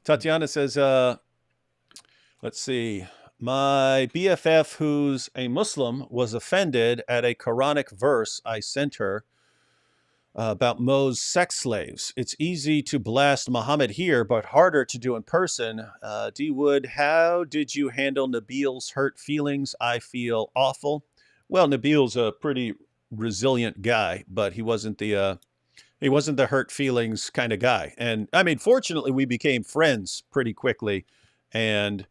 [SPEAKER 2] Tatiana says, let's see. My BFF, who's a Muslim, was offended at a Quranic verse I sent her about Mo's sex slaves. It's easy to blast Muhammad here, but harder to do in person. D. Wood, how did you handle Nabil's hurt feelings? I feel awful. Well, Nabil's a pretty resilient guy, but he wasn't the hurt feelings kind of guy. And I mean, fortunately, we became friends pretty quickly. And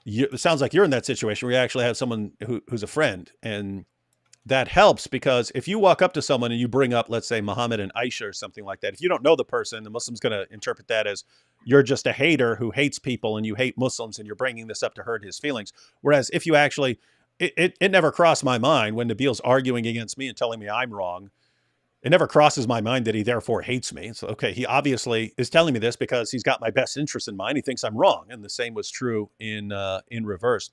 [SPEAKER 2] it sounds like you're in that situation where you actually have someone who's a friend. And that helps because if you walk up to someone and you bring up, let's say, Muhammad and Aisha or something like that, if you don't know the person, the Muslim's going to interpret that as you're just a hater who hates people and you hate Muslims and you're bringing this up to hurt his feelings. Whereas if you actually, it never crossed my mind when Nabil's arguing against me and telling me I'm wrong. It never crosses my mind that he therefore hates me. So, okay, he obviously is telling me this because he's got my best interest in mind. He thinks I'm wrong, and the same was true in reverse.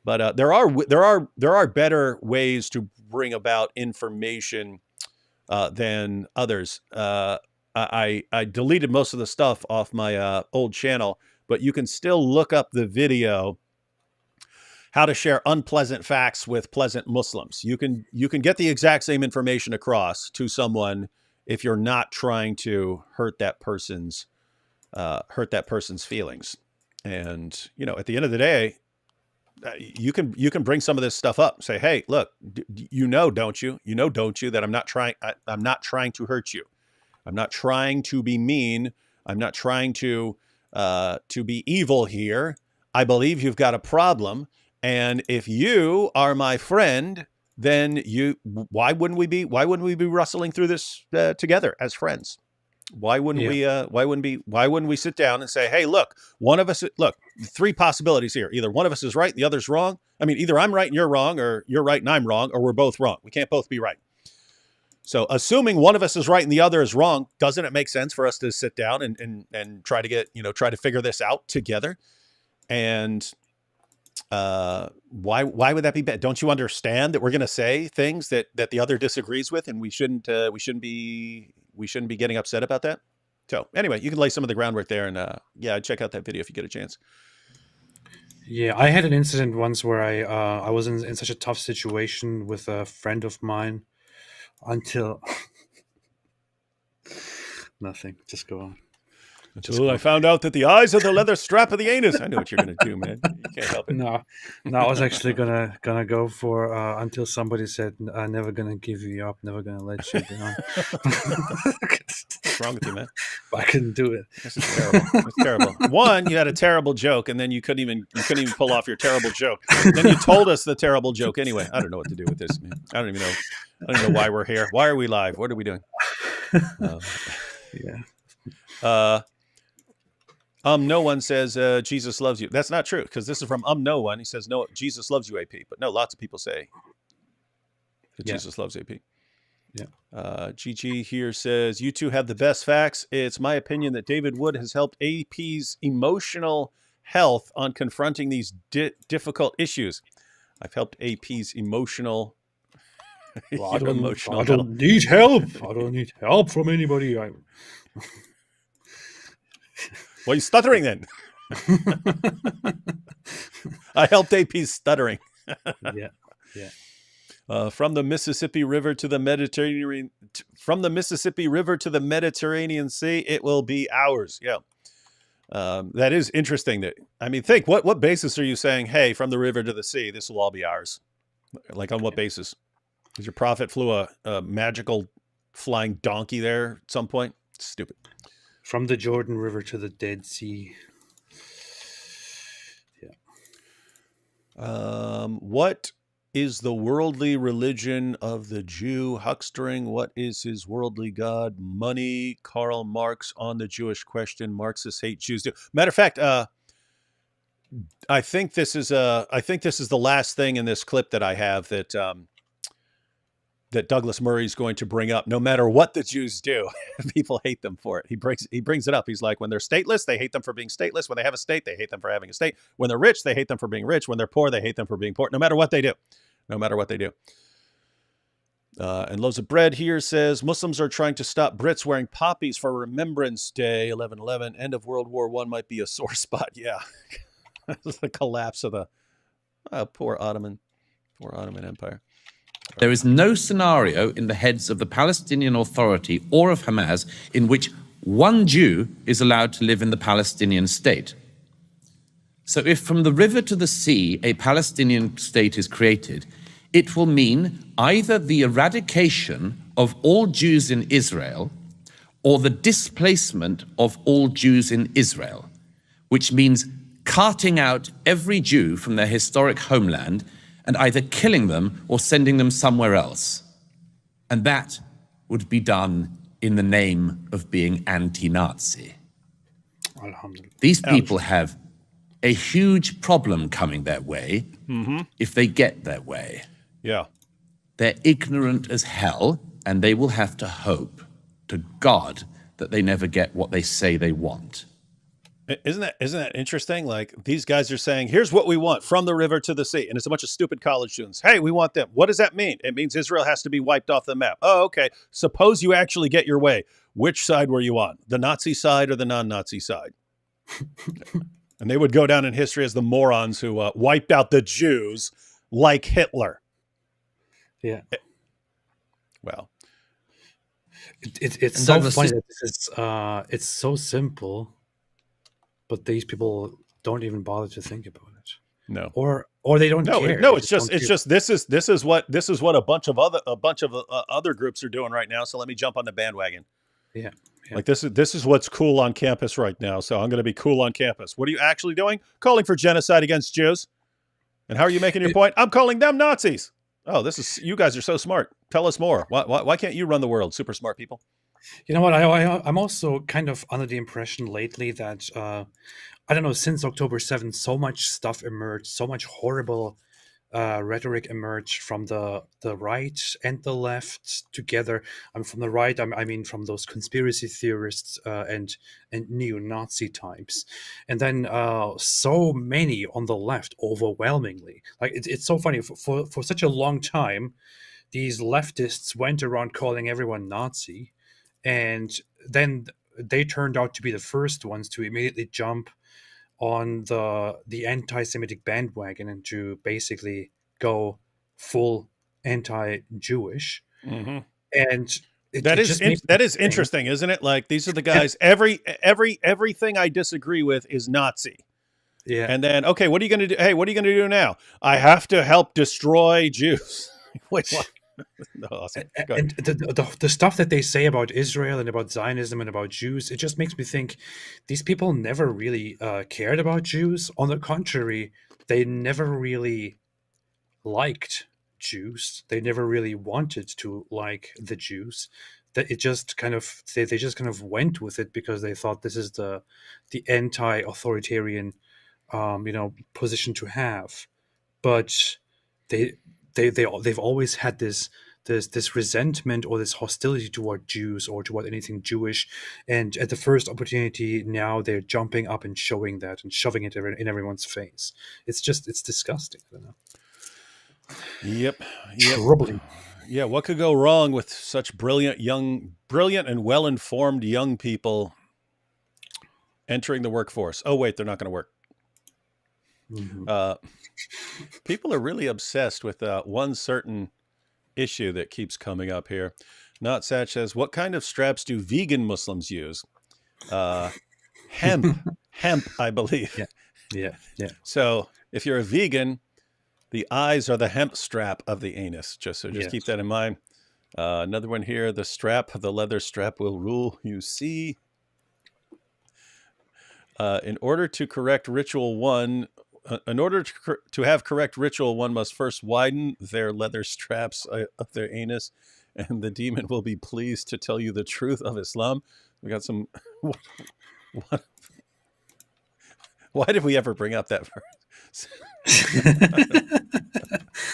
[SPEAKER 2] But there are better ways to bring about information than others. I deleted most of the stuff off my old channel, but you can still look up the video. How to share unpleasant facts with pleasant Muslims. You can get the exact same information across to someone if you're not trying to hurt that person's feelings. And at the end of the day, you can bring some of this stuff up. Say, hey, look, don't you that I'm not trying to hurt you. I'm not trying to be mean. I'm not trying to be evil here. I believe you've got a problem. And if you are my friend, then why wouldn't we be wrestling through this together as friends? Why wouldn't we sit down and say, hey, look, three possibilities here. Either one of us is right, the other's wrong. I mean, either I'm right and you're wrong, or you're right and I'm wrong, or we're both wrong. We can't both be right. So assuming one of us is right and the other is wrong, doesn't it make sense for us to sit down and try to figure this out together? And why would that be bad? Don't you understand that we're going to say things that the other disagrees with, and we shouldn't be getting upset about that? So anyway, you can lay some of the groundwork there, and check out that video if you get a chance.
[SPEAKER 1] Yeah, I had an incident once where I was in such a tough situation with a friend of mine until nothing. Just go on.
[SPEAKER 2] Until I found out that the eyes are the leather strap of the anus. I know what you're going to do, man. You can't help it.
[SPEAKER 1] No, I was actually gonna go for until somebody said, "I'm never gonna give you up, never gonna let you down."
[SPEAKER 2] What's wrong with you, man?
[SPEAKER 1] But I couldn't do it.
[SPEAKER 2] This is terrible. It's terrible. One, you had a terrible joke, and then you couldn't even pull off your terrible joke. Then you told us the terrible joke anyway. I don't know what to do with this, man. I don't even know why we're here. Why are we live? What are we doing?
[SPEAKER 1] Yeah.
[SPEAKER 2] No one says Jesus loves you. That's not true, because this is from no one. He says, no, Jesus loves you, AP. But no, lots of people say that Jesus loves AP.
[SPEAKER 1] Yeah.
[SPEAKER 2] GG here says, you two have the best facts. It's my opinion that David Wood has helped AP's emotional health on confronting these difficult issues. I've helped AP's emotional
[SPEAKER 1] Well, I don't
[SPEAKER 2] health.
[SPEAKER 1] need help. I don't need help from anybody.
[SPEAKER 2] Why are you stuttering then? I helped AP's stuttering.
[SPEAKER 1] Yeah.
[SPEAKER 2] From the Mississippi River to the Mediterranean, Sea, it will be ours. Yeah, that is interesting. Think what basis are you saying? Hey, from the river to the sea, this will all be ours. Like on what basis? Because your prophet flew a magical flying donkey there at some point. Stupid.
[SPEAKER 1] From the Jordan River to the Dead Sea.
[SPEAKER 2] Yeah. What is the worldly religion of the Jew? Huckstering, what is his worldly god? Money. Karl Marx on the Jewish question. Marxists hate Jews. Matter of fact, I think this is the last thing in this clip that I have that Douglas Murray is going to bring up. No matter what the Jews do, people hate them for it. He brings it up. He's like, when they're stateless, they hate them for being stateless. When they have a state, they hate them for having a state. When they're rich, they hate them for being rich. When they're poor, they hate them for being poor. No matter what they do. And Loaves of Bread here says, Muslims are trying to stop Brits wearing poppies for Remembrance Day, 11/11. End of World War I might be a sore spot. Yeah. The collapse of the poor Ottoman Empire.
[SPEAKER 4] There is no scenario in the heads of the Palestinian Authority or of Hamas in which one Jew is allowed to live in the Palestinian state. So if from the river to the sea a Palestinian state is created, it will mean either the eradication of all Jews in Israel or the displacement of all Jews in Israel, which means carting out every Jew from their historic homeland and either killing them or sending them somewhere else. And that would be done in the name of being anti-Nazi. These people have a huge problem coming their way if they get their way.
[SPEAKER 2] Yeah.
[SPEAKER 4] They're ignorant as hell, and they will have to hope to God that they never get what they say they want.
[SPEAKER 2] Isn't that interesting? Like, these guys are saying, here's what we want from the river to the sea. And it's a bunch of stupid college students. Hey, we want them. What does that mean? It means Israel has to be wiped off the map. Oh, okay. Suppose you actually get your way. Which side were you on? The Nazi side or the non-Nazi side? And they would go down in history as the morons who wiped out the Jews like Hitler.
[SPEAKER 1] Yeah.
[SPEAKER 2] Well,
[SPEAKER 1] it's so funny that this is it's so simple, but these people don't even bother to think about it.
[SPEAKER 2] No.
[SPEAKER 1] Or they don't care.
[SPEAKER 2] No, it's just this is what a bunch of other groups are doing right now. So let me jump on the bandwagon.
[SPEAKER 1] Yeah.
[SPEAKER 2] Like this is what's cool on campus right now. So I'm going to be cool on campus. What are you actually doing? Calling for genocide against Jews. And how are you making your point? I'm calling them Nazis. Oh, you guys are so smart. Tell us more. Why can't you run the world? Super smart people.
[SPEAKER 1] You know what? I'm also kind of under the impression lately that, I don't know, since October 7th, so much stuff emerged, so much horrible rhetoric emerged from the right and the left together. From the right, I mean from those conspiracy theorists and neo-Nazi types, and then so many on the left, overwhelmingly. Like it's so funny for such a long time, these leftists went around calling everyone Nazi, and then they turned out to be the first ones to immediately jump on the anti-Semitic bandwagon and to basically go full anti-Jewish.
[SPEAKER 2] Mm-hmm.
[SPEAKER 1] And it
[SPEAKER 2] That is
[SPEAKER 1] just makes
[SPEAKER 2] that
[SPEAKER 1] me
[SPEAKER 2] is
[SPEAKER 1] think.
[SPEAKER 2] interesting, isn't it? Like these are the guys. Everything I disagree with is Nazi.
[SPEAKER 1] Yeah.
[SPEAKER 2] And then, okay, what are you going to do? Hey, what are you going to do now? I have to help destroy Jews. Wait, what? No, awesome. Go ahead.
[SPEAKER 1] And the stuff that they say about Israel and about Zionism and about Jews, it just makes me think these people never really cared about Jews. On the contrary, they never really liked Jews. They never really wanted to like the Jews. That it just kind of they just kind of went with it because they thought this is the anti-authoritarian position to have. But they they've always had this resentment or this hostility toward Jews or toward anything Jewish, and at the first opportunity now they're jumping up and showing that and shoving it in everyone's face. It's disgusting. I don't know.
[SPEAKER 2] Yep.
[SPEAKER 1] Troubling.
[SPEAKER 2] Yeah. What could go wrong with such brilliant and well-informed young people entering the workforce? Oh, wait, they're not going to work.
[SPEAKER 1] Mhm.
[SPEAKER 2] People are really obsessed with one certain issue that keeps coming up here. Not says, what kind of straps do vegan Muslims use? Hemp, I believe.
[SPEAKER 1] Yeah.
[SPEAKER 2] So if you're a vegan, the eyes are the hemp strap of the anus. Just
[SPEAKER 1] Yes.
[SPEAKER 2] keep that in mind. Another one here. The leather strap will rule. You see. In order to correct ritual one, to have correct ritual, one must first widen their leather straps of their anus, and the demon will be pleased to tell you the truth of Islam. We got some. What? Why did we ever bring up that verse?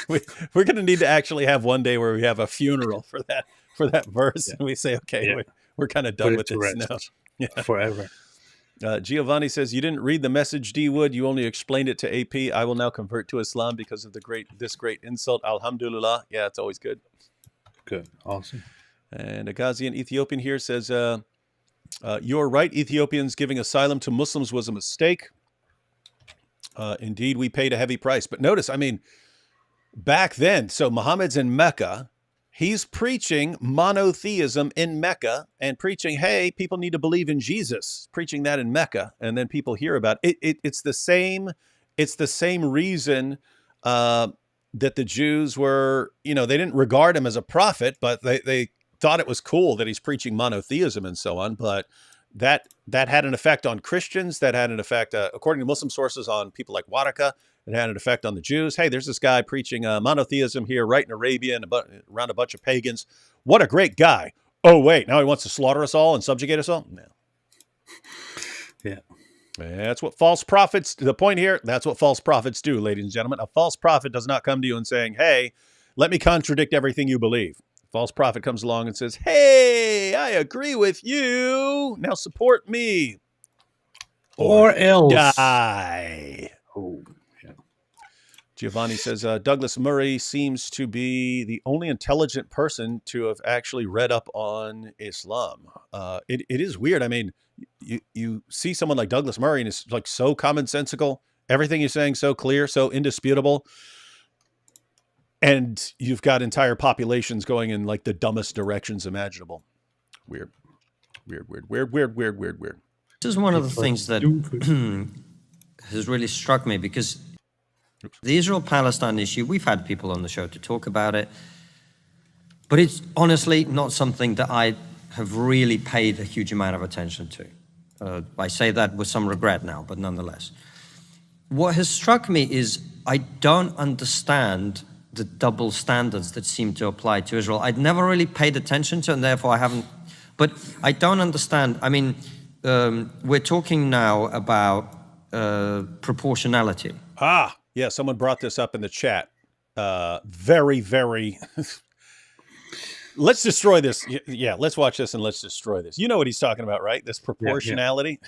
[SPEAKER 2] We're going to need to actually have one day where we have a funeral for that verse, and we say, okay, we're kind of done with this now. Yeah.
[SPEAKER 1] Forever.
[SPEAKER 2] Giovanni says, you didn't read the message, D. Wood. You only explained it to AP. I will now convert to Islam because of this great insult. Alhamdulillah. Yeah, it's always good.
[SPEAKER 1] Good. Awesome.
[SPEAKER 2] And a Ghazian Ethiopian here says, you're right. Ethiopians giving asylum to Muslims was a mistake. Indeed, we paid a heavy price. But notice, I mean, back then, so Muhammad's in Mecca. He's preaching monotheism in Mecca and preaching, hey, people need to believe in Jesus, preaching that in Mecca. And then people hear about it. It's the same reason that the Jews were, they didn't regard him as a prophet, but they thought it was cool that he's preaching monotheism and so on. But that had an effect on Christians. That had an effect, according to Muslim sources, on people like Waraka. It had an effect on the Jews. Hey, there's this guy preaching monotheism here right in Arabia and around a bunch of pagans. What a great guy. Oh, wait, now he wants to slaughter us all and subjugate us all? No.
[SPEAKER 1] Yeah.
[SPEAKER 2] That's what false prophets, the point here, that's what false prophets do, ladies and gentlemen. A false prophet does not come to you and saying, hey, let me contradict everything you believe. A false prophet comes along and says, hey, I agree with you. Now support me.
[SPEAKER 1] Or else.
[SPEAKER 2] Die.
[SPEAKER 1] Oh.
[SPEAKER 2] Giovanni says, Douglas Murray seems to be the only intelligent person to have actually read up on Islam. It is weird. I mean, you see someone like Douglas Murray and it's like so commonsensical. Everything he's saying so clear, so indisputable. And you've got entire populations going in like the dumbest directions imaginable. Weird. This
[SPEAKER 3] is one of the things that has really struck me because the Israel-Palestine issue, we've had people on the show to talk about it, but it's honestly not something that I have really paid a huge amount of attention to. I say that with some regret now, but nonetheless. What has struck me is I don't understand the double standards that seem to apply to Israel. I'd never really paid attention to, and therefore I haven't, but I don't understand. I mean, we're talking now about proportionality.
[SPEAKER 2] Yeah, someone brought this up in the chat. Very, very... Let's destroy this. Yeah, let's watch this and let's destroy this. You know what he's talking about, right? This proportionality.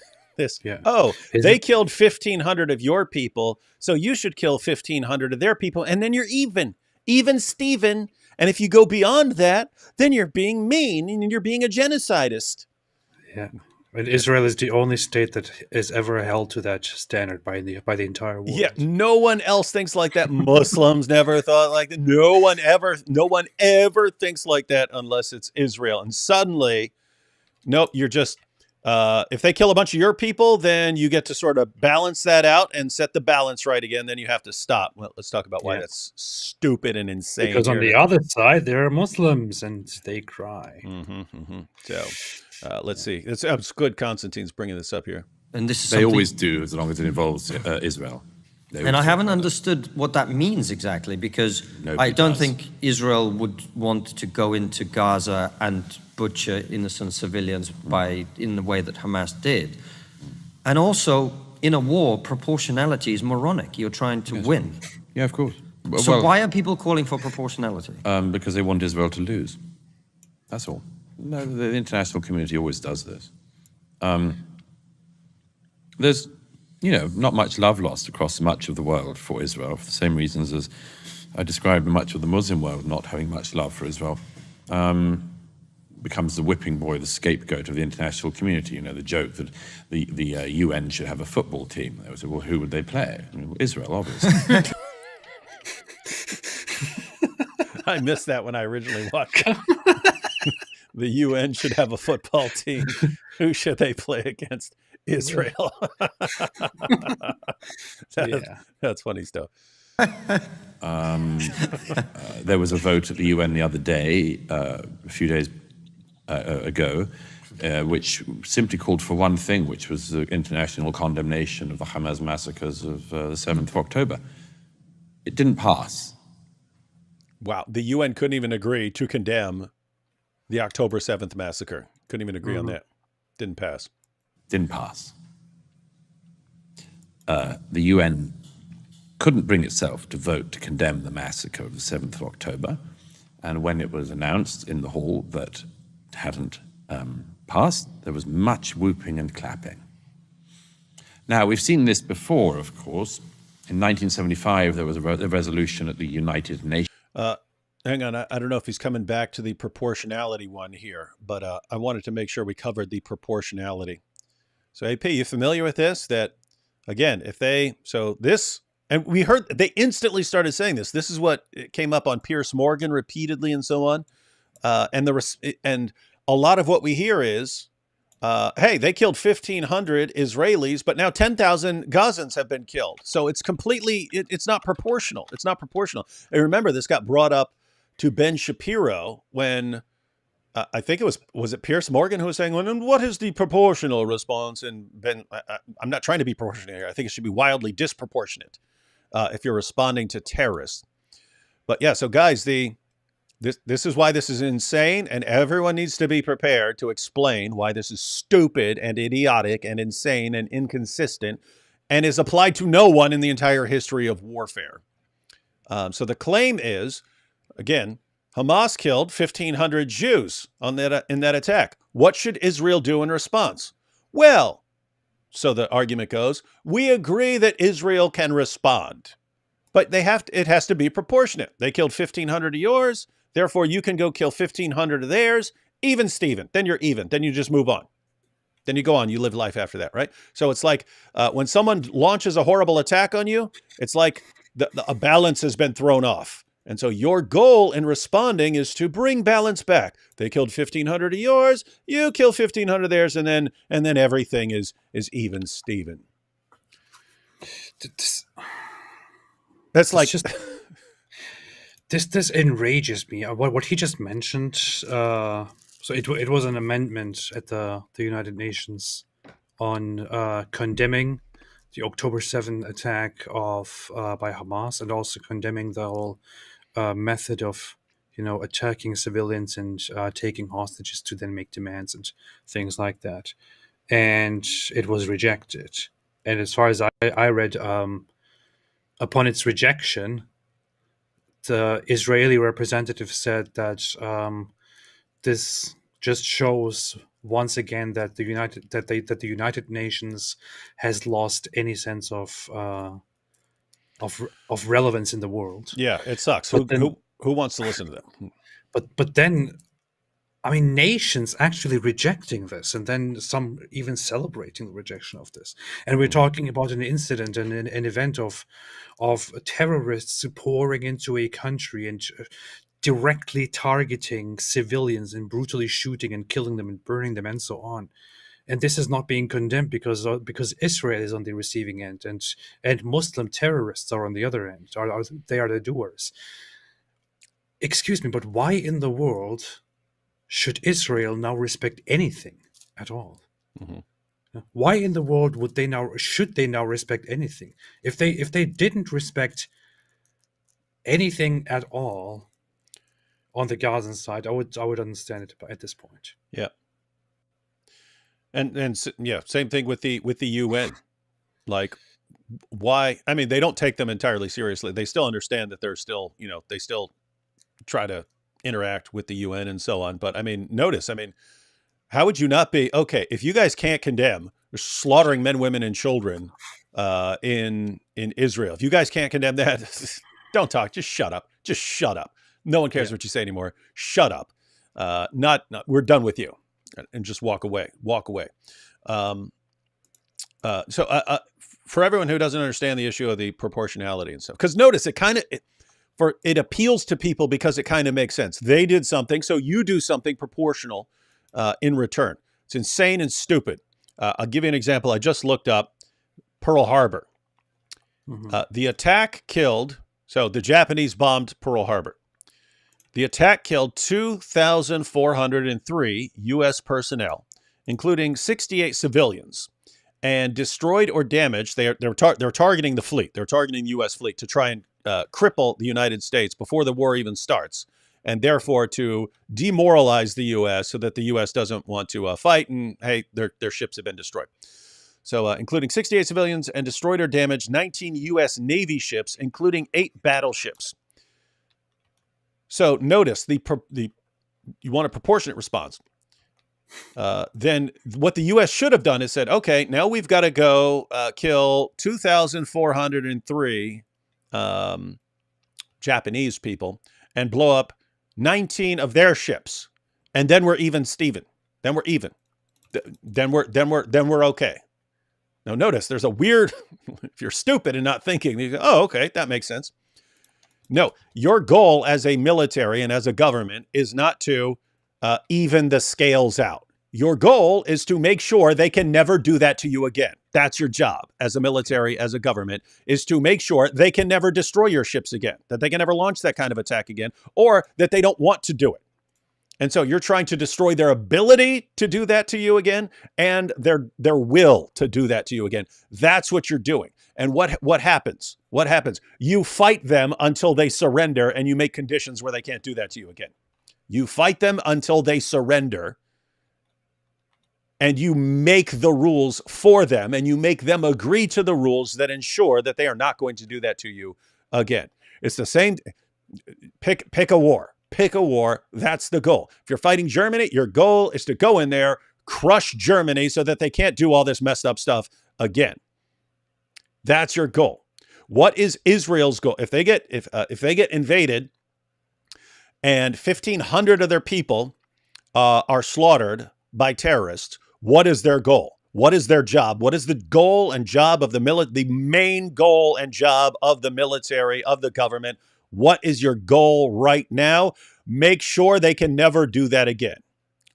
[SPEAKER 2] Yeah. They killed 1,500 of your people, so you should kill 1,500 of their people, and then you're even Steven. And if you go beyond that, then you're being mean and you're being a genocidist.
[SPEAKER 1] Yeah. And Israel is the only state that is ever held to that standard by the entire world.
[SPEAKER 2] Yeah, no one else thinks like that. Muslims never thought like that. No one ever thinks like that unless it's Israel. And suddenly, nope, you're just if they kill a bunch of your people, then you get to sort of balance that out and set the balance right again. Then you have to stop. Well, let's talk about why
[SPEAKER 1] Yeah.
[SPEAKER 2] that's stupid and insane.
[SPEAKER 1] Because on the other side, there are Muslims, and they cry.
[SPEAKER 2] So let's see. It's good. Constantine's bringing this up here.
[SPEAKER 3] And this is
[SPEAKER 4] They
[SPEAKER 3] something,
[SPEAKER 4] always do, as long as it involves Israel. They
[SPEAKER 3] and I
[SPEAKER 4] always
[SPEAKER 3] haven't
[SPEAKER 4] talk about
[SPEAKER 3] understood what that means exactly, because
[SPEAKER 4] Nobody
[SPEAKER 3] I don't
[SPEAKER 4] does.
[SPEAKER 3] think Israel would want to go into Gaza and butcher innocent civilians in the way that Hamas did. And also, in a war, proportionality is moronic. You're trying to win.
[SPEAKER 4] it. Yeah, of course.
[SPEAKER 3] So why are people calling for proportionality?
[SPEAKER 4] Because they want Israel to lose. That's all. No, the international community always does this. There's, not much love lost across much of the world for Israel, for the same reasons as I described much of the Muslim world not having much love for Israel. Becomes the whipping boy, the scapegoat of the international community. The joke that the UN should have a football team. They would say, well, who would they play? Israel, obviously.
[SPEAKER 2] I missed that when I originally watched it. The UN should have a football team. Who should they play against? Israel. That's funny stuff.
[SPEAKER 4] There was a vote at the UN the other day, a few days ago, which simply called for one thing, which was the international condemnation of the Hamas massacres of the 7th of October. It didn't pass.
[SPEAKER 2] Wow. The UN couldn't even agree to condemn the October 7th massacre. Couldn't even agree on that. Didn't pass.
[SPEAKER 4] Didn't pass. The UN couldn't bring itself to vote to condemn the massacre of the 7th of October. And when it was announced in the hall that it hadn't passed, there was much whooping and clapping. Now, we've seen this before, of course. In 1975, there was a resolution at the United Nations.
[SPEAKER 2] Hang on. I don't know if he's coming back to the proportionality one here, but I wanted to make sure we covered the proportionality. So, AP, you familiar with this? That, again, and we heard, they instantly started saying this. This is what came up on Piers Morgan repeatedly and so on. And a lot of what we hear is, hey, they killed 1,500 Israelis, but now 10,000 Gazans have been killed. So it's completely, it's not proportional. It's not proportional. And remember, this got brought up to Ben Shapiro when I think was it Piers Morgan who was saying, well, what is the proportional response? And Ben, I'm not trying to be proportionate here. I think it should be wildly disproportionate if you're responding to terrorists. But yeah, so guys, this is why this is insane, and everyone needs to be prepared to explain why this is stupid and idiotic and insane and inconsistent and is applied to no one in the entire history of warfare. So the claim is, again, Hamas killed 1,500 Jews in that attack. What should Israel do in response? Well, so the argument goes, we agree that Israel can respond, but it has to be proportionate. They killed 1,500 of yours, therefore you can go kill 1,500 of theirs. Even Steven. Then you're even. Then you just move on. Then you go on. You live life after that, right? So it's like when someone launches a horrible attack on you, it's like a balance has been thrown off. And so your goal in responding is to bring balance back. They killed 1,500 of yours, you kill 1,500 of theirs, and then everything is even Steven. That's like
[SPEAKER 1] just this enrages me. What he just mentioned. So it was an amendment at the United Nations on condemning the October 7th attack by Hamas, and also condemning the whole method of attacking civilians and taking hostages to then make demands and things like that. And it was rejected. And as far as I read, upon its rejection, the Israeli representative said that this just shows once again that the United Nations has lost any sense of relevance in the world.
[SPEAKER 2] Yeah, it sucks. Who wants to listen to that?
[SPEAKER 1] But then I mean, nations actually rejecting this, and then some even celebrating the rejection of this. And we're talking about an incident and an event of terrorists pouring into a country and directly targeting civilians and brutally shooting and killing them and burning them and so on. And this is not being condemned because Israel is on the receiving end, and Muslim terrorists are on the other end. They are the doers. Excuse me, but why in the world should Israel now respect anything at all?
[SPEAKER 2] Mhm.
[SPEAKER 1] Why in the world should they now respect anything? If they didn't respect anything at all on the Gazan side, I would understand it at this point.
[SPEAKER 2] Yeah. Yeah, same thing with the UN. Like, why? I mean, they don't take them entirely seriously. They still understand that they're still, they still try to interact with the UN and so on. But I mean, notice, how would you not be okay if you guys can't condemn slaughtering men, women, and children in Israel? If you guys can't condemn that, don't talk. Just shut up. Just shut up. No one cares what you say anymore. Shut up. Not we're done with you, and just walk away. Walk away. So for everyone who doesn't understand the issue of the proportionality and stuff, because notice it appeals to people because it kind of makes sense. They did something, so you do something proportional in return. It's insane and stupid. I'll give you an example. I just looked up Pearl Harbor. The attack killed, so the Japanese bombed Pearl Harbor. The attack killed 2,403 U.S. personnel, including 68 civilians, and destroyed or damaged. They're targeting the fleet. They're targeting the U.S. fleet to try and cripple the United States before the war even starts, and therefore to demoralize the U.S. so that the U.S. doesn't want to fight, and hey, their ships have been destroyed. So including 68 civilians, and destroyed or damaged 19 U.S. Navy ships, including 8 battleships. So notice you want a proportionate response. Then what the U.S. should have done is said, okay, now we've got to go kill 2,403 Japanese people and blow up 19 of their ships, and then we're even, Steven. Then we're even. Then we're okay. Now notice there's a weird. If you're stupid and not thinking, you go, oh, okay, that makes sense. No, your goal as a military and as a government is not to even the scales out. Your goal is to make sure they can never do that to you again. That's your job as a military, as a government, is to make sure they can never destroy your ships again, that they can never launch that kind of attack again, or that they don't want to do it. And so you're trying to destroy their ability to do that to you again and their will to do that to you again. That's what you're doing. And what happens? What happens? You fight them until they surrender, and you make conditions where they can't do that to you again. You fight them until they surrender, and you make the rules for them, and you make them agree to the rules that ensure that they are not going to do that to you again. It's the same. Pick a war. Pick a war. That's the goal. If you're fighting Germany, your goal is to go in there, crush Germany so that they can't do all this messed up stuff again. That's your goal. What is Israel's goal? If they get invaded and 1,500 of their people are slaughtered by terrorists, what is their goal? What is their job? What is the goal and job of the main goal and job of the military, of the government? What is your goal right now? Make sure they can never do that again.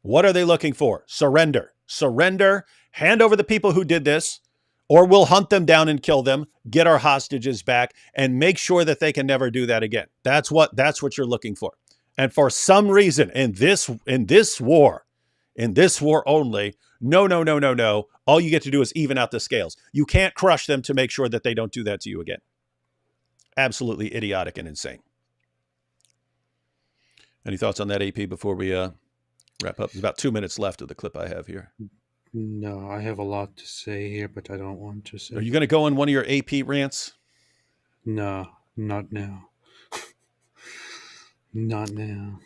[SPEAKER 2] What are they looking for? Surrender. Surrender. Hand over the people who did this, or we'll hunt them down and kill them, get our hostages back, and make sure that they can never do that again. That's what you're looking for. And for some reason, in this war only, no. All you get to do is even out the scales. You can't crush them to make sure that they don't do that to you again. Absolutely idiotic and insane. Any thoughts on that, AP, before we wrap up? There's about 2 minutes left of the clip I have here.
[SPEAKER 1] No, I have a lot to say here, but I don't want to say.
[SPEAKER 2] Are you going to go on one of your AP rants?
[SPEAKER 1] No, not now. Not now.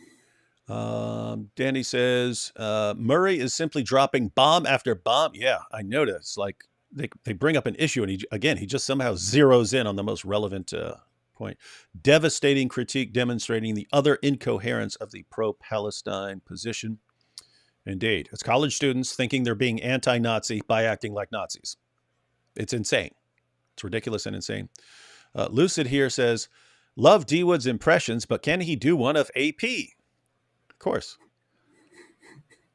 [SPEAKER 2] Danny says, Murray is simply dropping bomb after bomb. Yeah, I noticed. Like, they bring up an issue, and he just somehow zeroes in on the most relevant point. Devastating critique demonstrating the utter incoherence of the pro-Palestine position. Indeed. It's college students thinking they're being anti-Nazi by acting like Nazis. It's insane. It's ridiculous and insane. Lucid here says, love D. Wood's impressions, but can he do one of AP? Of course.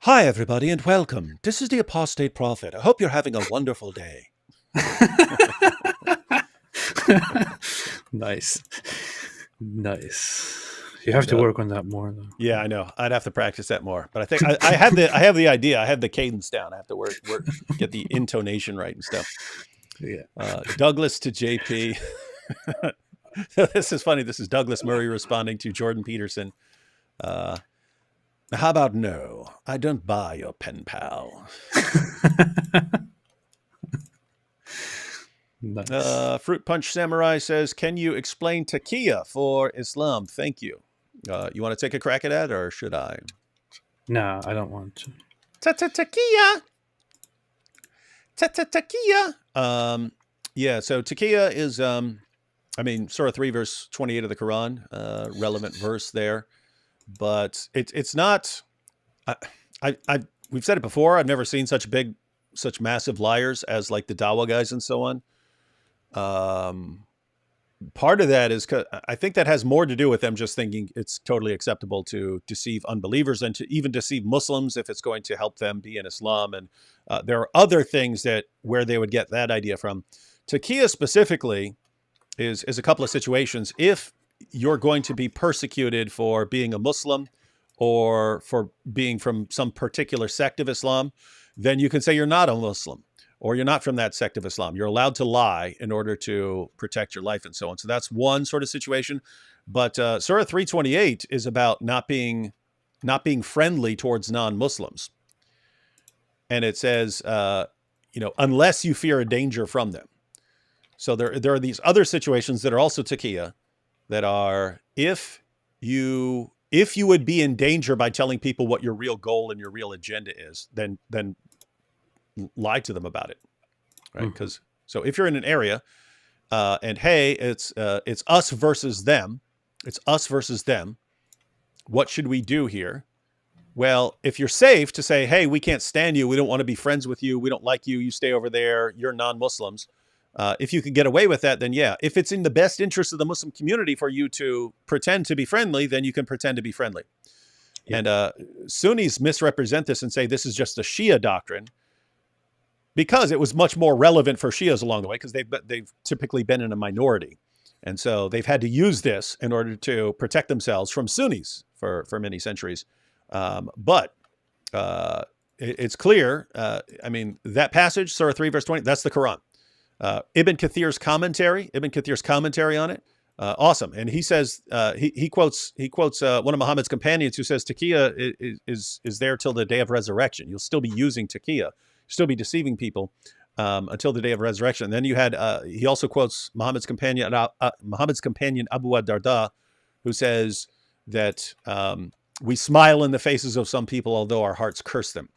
[SPEAKER 2] Hi, everybody, and welcome. This is the Apostate Prophet. I hope you're having a wonderful day.
[SPEAKER 1] Nice. You have to work on that more, though.
[SPEAKER 2] Yeah, I know. I'd have to practice that more. But I think I have the idea. I have the cadence down. I have to work get the intonation right and stuff.
[SPEAKER 1] Yeah.
[SPEAKER 2] Douglas to JP. This is funny. This is Douglas Murray responding to Jordan Peterson. How about no? I don't buy your pen pal.
[SPEAKER 1] Nice.
[SPEAKER 2] Fruit Punch Samurai says, can you explain taqiyya for Islam? Thank you. You want to take a crack at that, or should I?
[SPEAKER 1] No, I don't want to.
[SPEAKER 2] Taqiyya. Taqiyya. Yeah, so taqiyya is, Surah 3, verse 28 of the Quran, relevant verse there. But it's not, we've said it before, I've never seen such massive liars as like the Dawa guys and so on. Part of that is, I think that has more to do with them just thinking it's totally acceptable to deceive unbelievers and to even deceive Muslims if it's going to help them be in Islam. And there are other things where they would get that idea from. Taqiyya specifically is a couple of situations. If you're going to be persecuted for being a Muslim or for being from some particular sect of Islam, then you can say you're not a Muslim or you're not from that sect of Islam. You're allowed to lie in order to protect your life and so on. So that's one sort of situation. But Surah 328 is about not being friendly towards non-Muslims. And it says, unless you fear a danger from them. So there are these other situations that are also taqiyya that are if you would be in danger by telling people what your real goal and your real agenda is, then lie to them about it, right? Because so if you're in an area and hey, it's us versus them, what should we do here? Well, if you're safe to say, hey, we can't stand you, we don't want to be friends with you, we don't like you, you stay over there, you're non-Muslims. If you could get away with that, then yeah. If it's in the best interest of the Muslim community for you to pretend to be friendly, then you can pretend to be friendly. Yeah. And Sunnis misrepresent this and say this is just a Shia doctrine because it was much more relevant for Shias along the way because they've typically been in a minority. And so they've had to use this in order to protect themselves from Sunnis for many centuries. But it's clear, that passage, Surah 3, verse 20, that's the Quran. Ibn Kathir's commentary on it, awesome. And he says he quotes one of Muhammad's companions who says taqiyya is there till the day of resurrection. You'll still be using taqiyya, still be deceiving people until the day of resurrection. And then you had he also quotes Muhammad's companion Abu ad-Darda, who says that we smile in the faces of some people, although our hearts curse them.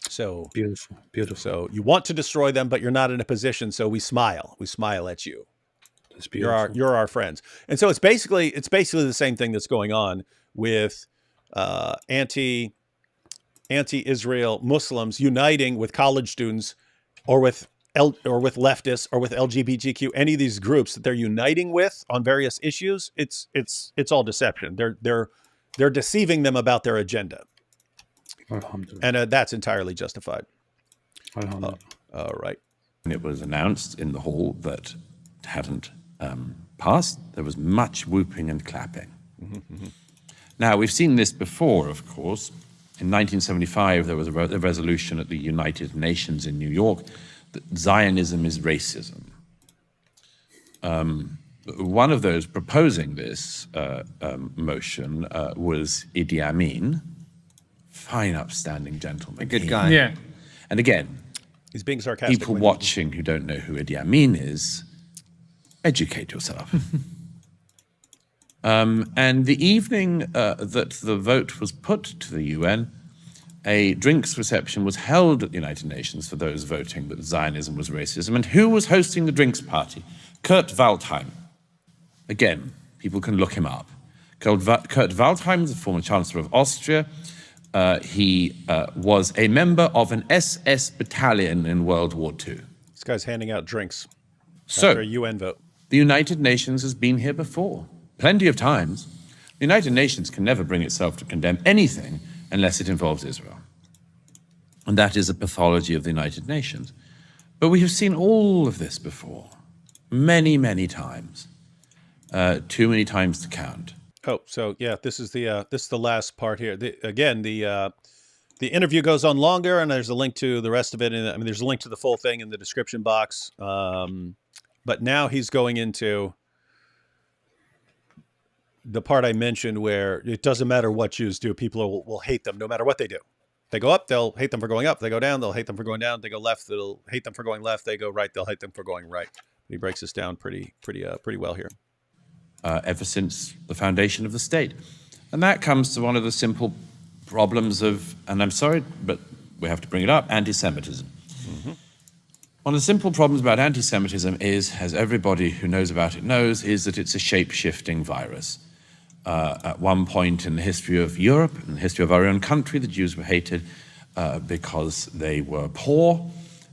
[SPEAKER 2] So
[SPEAKER 1] beautiful.
[SPEAKER 2] So you want to destroy them, but you're not in a position. So we smile at you.
[SPEAKER 1] That's beautiful.
[SPEAKER 2] You're our friends. And so it's basically the same thing that's going on with anti-Israel Muslims uniting with college students, or with leftists, or with LGBTQ. Any of these groups that they're uniting with on various issues. It's all deception. They're deceiving them about their agenda. And that's entirely justified. All right.
[SPEAKER 4] When it was announced in the hall that it hadn't passed, there was much whooping and clapping. Now, we've seen this before, of course. In 1975, there was a resolution at the United Nations in New York that Zionism is racism. One of those proposing this motion was Idi Amin. Fine, upstanding gentleman.
[SPEAKER 3] A good guy.
[SPEAKER 5] Yeah.
[SPEAKER 4] And again,
[SPEAKER 2] he's being sarcastic.
[SPEAKER 4] People watching who don't know who Idi Amin is, educate yourself. And the evening that the vote was put to the UN, a drinks reception was held at the United Nations for those voting that Zionism was racism. And who was hosting the drinks party? Kurt Waldheim. Again, people can look him up. Kurt Waldheim is the former Chancellor of Austria. he was a member of an SS battalion in World War II.
[SPEAKER 2] This guy's handing out drinks
[SPEAKER 4] So,
[SPEAKER 2] after a UN vote.
[SPEAKER 4] the United Nations has been here before, plenty of times. The United Nations can never bring itself to condemn anything unless it involves Israel. And that is a pathology of the United Nations. But we have seen all of this before, many, many times, too many times to count.
[SPEAKER 2] Oh, so yeah, this is the last part here. The interview goes on longer, and there's a link to the rest of it. And I mean, there's a link to the full thing in the description box. But now he's going into the part I mentioned where it doesn't matter what Jews do, people will hate them no matter what they do. They go up, they'll hate them for going up. They go down, they'll hate them for going down. They go left, they'll hate them for going left. They go right, they'll hate them for going right. He breaks this down pretty well here.
[SPEAKER 4] Ever since the foundation of the state. And that comes to one of the simple problems of, and I'm sorry, but we have to bring it up, anti-Semitism.
[SPEAKER 2] Mm-hmm.
[SPEAKER 4] One of the simple problems about anti-Semitism is, as everybody who knows about it knows, is that it's a shape-shifting virus. At one point in the history of Europe, in the history of our own country, the Jews were hated because they were poor,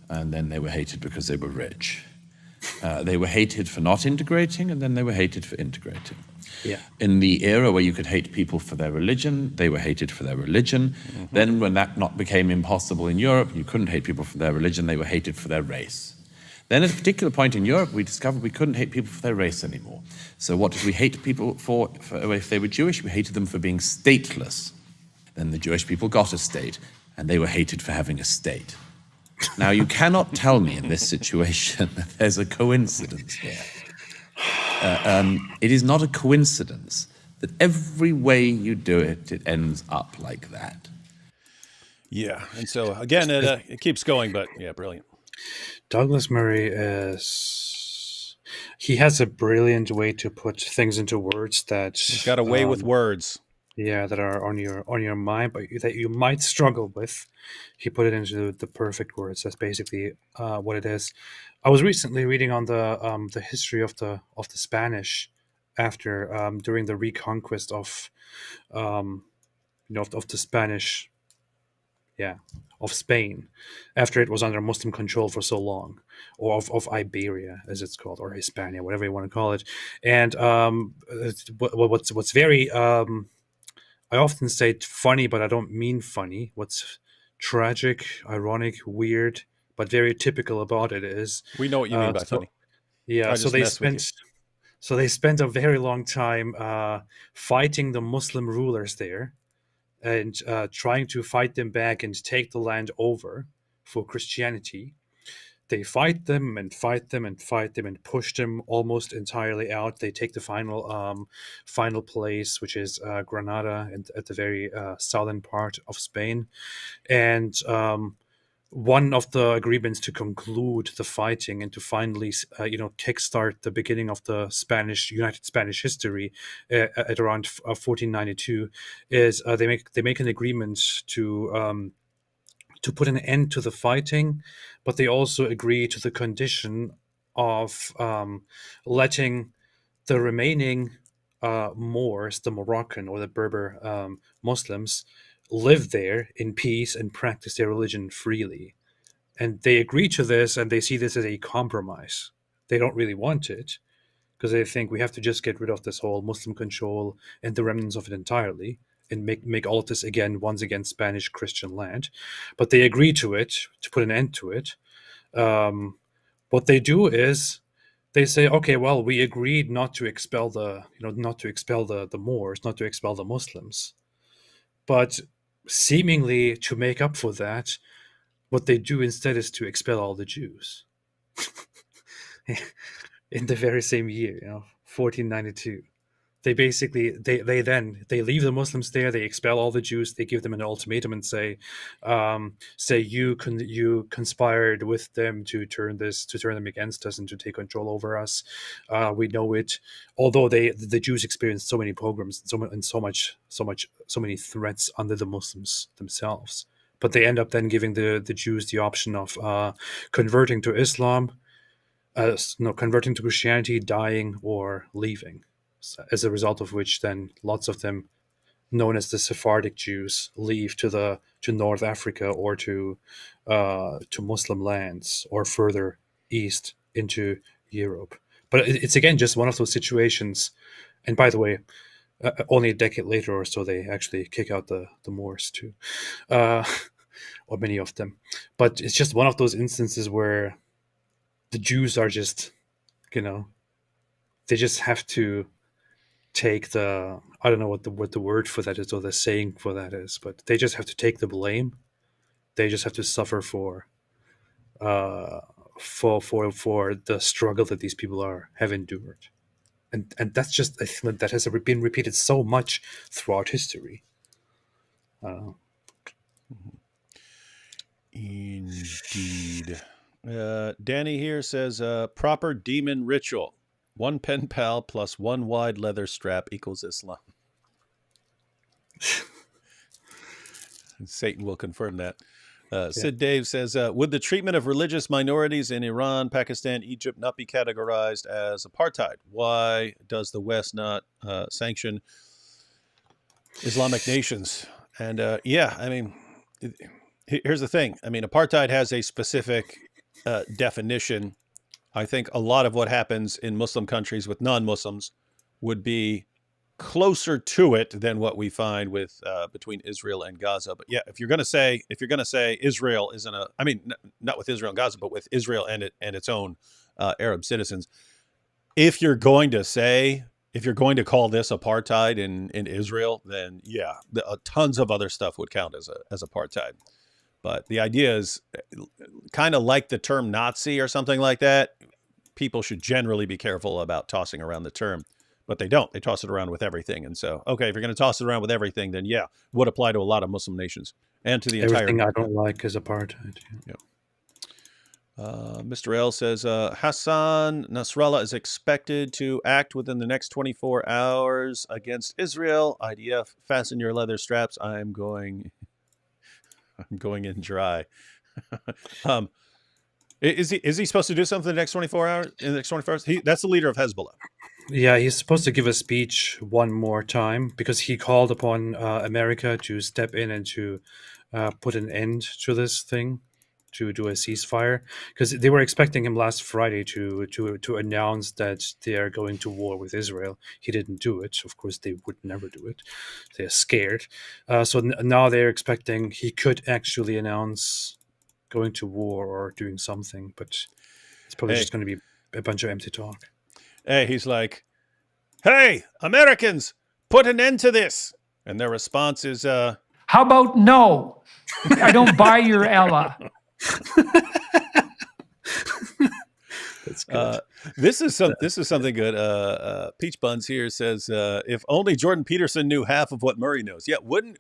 [SPEAKER 4] and then they were hated because they were rich. They were hated for not integrating, and then they were hated for integrating.
[SPEAKER 1] Yeah.
[SPEAKER 4] In the era where you could hate people for their religion, they were hated for their religion. Mm-hmm. Then when that became impossible in Europe, you couldn't hate people for their religion, they were hated for their race. Then at a particular point in Europe, we discovered we couldn't hate people for their race anymore. So what did we hate people for if they were Jewish? We hated them for being stateless. Then the Jewish people got a state, and they were hated for having a state. Now, you cannot tell me in this situation that there's a coincidence here. It is not a coincidence that every way you do it, it ends up like that.
[SPEAKER 2] Yeah, and so again, it keeps going, but yeah, brilliant.
[SPEAKER 1] Douglas Murray he has a brilliant way to put things into words that
[SPEAKER 2] He's got a way with words.
[SPEAKER 1] Yeah, that are on your mind, but that you might struggle with. He put it into the perfect words. That's basically what it is. I was recently reading on the history of the Spanish after during the reconquest of of the Spanish, of Spain, after it was under Muslim control for so long, or of Iberia as it's called, or Hispania, whatever you want to call it. And what's very I often say funny, but I don't mean funny. What's tragic, ironic, weird, but very typical about it is
[SPEAKER 2] we know what you mean by funny.
[SPEAKER 1] Yeah, so they spent a very long time fighting the Muslim rulers there, and trying to fight them back and take the land over for Christianity. They fight them and fight them and fight them and push them almost entirely out. They take the final place, which is Granada, and at the very southern part of Spain. And one of the agreements to conclude the fighting and to finally, kickstart the beginning of the United Spanish history at around 1492 is they make an agreement to put an end to the fighting, but they also agree to the condition of letting the remaining Moors, the Moroccan or the Berber Muslims, live there in peace and practice their religion freely. And they agree to this, and they see this as a compromise. They don't really want it, because they think we have to just get rid of this whole Muslim control and the remnants of it entirely, and make all of this once again Spanish Christian land. But they agree to it, to put an end to it. What they do is they say, okay, well, we agreed not to expel the Moors, not to expel the Muslims. But seemingly to make up for that, what they do instead is to expel all the Jews. In the very same year, 1492. They basically they leave the Muslims there. They expel all the Jews. They give them an ultimatum and say you conspired with them to turn them against us and to take control over us. We know it. Although the Jews experienced so many pogroms and so many threats under the Muslims themselves, but they end up then giving the Jews the option of converting to Islam, converting to Christianity, dying, or leaving. As a result of which, then lots of them known as the Sephardic Jews leave to North Africa or to Muslim lands or further east into Europe. But it's again just one of those situations. And by the way, only a decade later or so, they actually kick out the Moors too, or many of them. But it's just one of those instances where the Jews are just, they just have to take the, I don't know what the word for that is or the saying for that is, but they just have to take the blame. They just have to suffer for the struggle that these people have endured. And that's just, I think that has been repeated so much throughout history.
[SPEAKER 2] Indeed. Danny here says, proper demon ritual. 1 pen pal plus 1 wide leather strap equals Islam. Satan will confirm that. Sid Dave says, would the treatment of religious minorities in Iran, Pakistan, Egypt not be categorized as apartheid? Why does the West not sanction Islamic nations? And I mean, here's the thing. I mean, apartheid has a specific definition. I think a lot of what happens in Muslim countries with non-Muslims would be closer to it than what we find with between Israel and Gaza. But yeah, if you're going to say Israel isn't not with Israel and Gaza, but with Israel and its own Arab citizens, if you're going to call this apartheid in Israel, then yeah, tons of other stuff would count as apartheid. But the idea is kind of like the term Nazi or something like that. People should generally be careful about tossing around the term, but they don't. They toss it around with everything. And so, okay, if you're going to toss it around with everything, then yeah, would apply to a lot of Muslim nations and to the
[SPEAKER 1] everything I don't like is apartheid.
[SPEAKER 2] Yeah. Mr. L says, Hassan Nasrallah is expected to act within the next 24 hours against Israel. IDF, fasten your leather straps. I'm going in dry. Is he supposed to do something in the next 24 hours? That's the leader of Hezbollah.
[SPEAKER 1] Yeah, he's supposed to give a speech one more time because he called upon America to step in and to put an end to this thing, to do a ceasefire, because they were expecting him last Friday to announce that they are going to war with Israel. He didn't do it. Of course, they would never do it. They're scared. So now they're expecting he could actually announce going to war or doing something, but it's probably just going to be a bunch of empty talk.
[SPEAKER 2] Hey, he's like, hey, Americans, put an end to this. And their response is,
[SPEAKER 5] how about no? I don't buy your Ella.
[SPEAKER 1] That's good.
[SPEAKER 2] This is something good. Peach Buns here says, if only Jordan Peterson knew half of what Murray knows. Yeah, wouldn't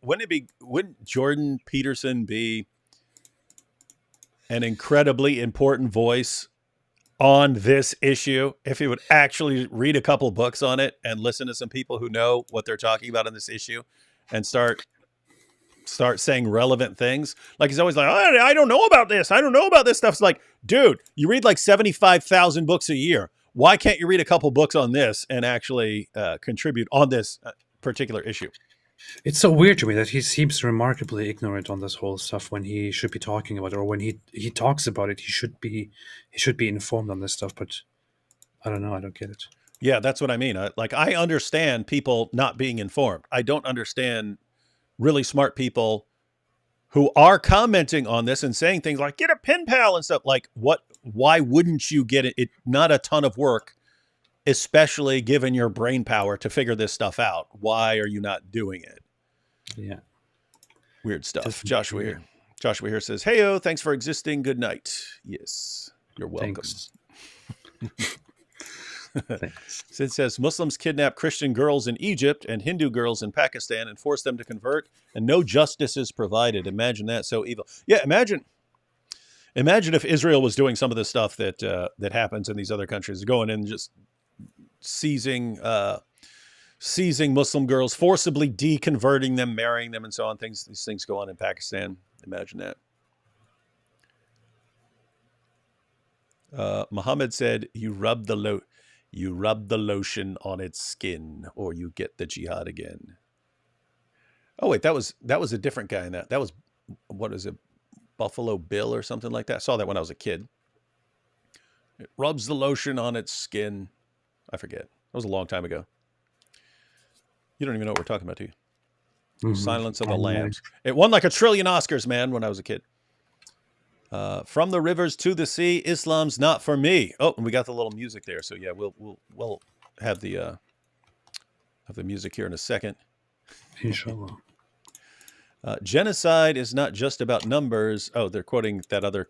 [SPEAKER 2] Jordan Peterson be an incredibly important voice on this issue if he would actually read a couple books on it and listen to some people who know what they're talking about on this issue and start saying relevant things? Like, he's always like, oh, I don't know about this. I don't know about this stuff. It's like, dude, you read like 75,000 books a year. Why can't you read a couple books on this and actually contribute on this particular issue?
[SPEAKER 1] It's so weird to me that he seems remarkably ignorant on this whole stuff when he should be talking about it, or when he talks about it, he should be informed on this stuff. But I don't know. I don't get it.
[SPEAKER 2] Yeah, that's what I mean. I understand people not being informed. I don't understand really smart people who are commenting on this and saying things like, get a pen pal and stuff. Like, why wouldn't you get it? It's not a ton of work, especially given your brain power to figure this stuff out. Why are you not doing it?
[SPEAKER 1] Yeah.
[SPEAKER 2] Weird stuff. Joshua here says, hey-o, thanks for existing. Good night. Yes, you're welcome.
[SPEAKER 1] Thanks.
[SPEAKER 2] Sid says, Muslims kidnap Christian girls in Egypt and Hindu girls in Pakistan and force them to convert, and no justice is provided. Imagine that. So evil. Yeah, imagine if Israel was doing some of the stuff that happens in these other countries, going in and just seizing Muslim girls, forcibly deconverting them, marrying them, and so on. These things go on in Pakistan. Imagine that. Muhammad said, you rub the lotion on its skin, or you get the jihad again. Oh wait, that was a different guy in that. That was, what is it, Buffalo Bill or something like that. I saw that when I was a kid. It rubs the lotion on its skin. I forget. That was a long time ago. You don't even know what we're talking about, do you? Silence of the Lambs. It won like 1 trillion Oscars, man, when I was a kid. From the rivers to the sea, Islam's not for me. Oh, and we got the little music there. So yeah, we'll have the music here in a second.
[SPEAKER 1] Inshallah.
[SPEAKER 2] Genocide is not just about numbers. Oh, they're quoting that other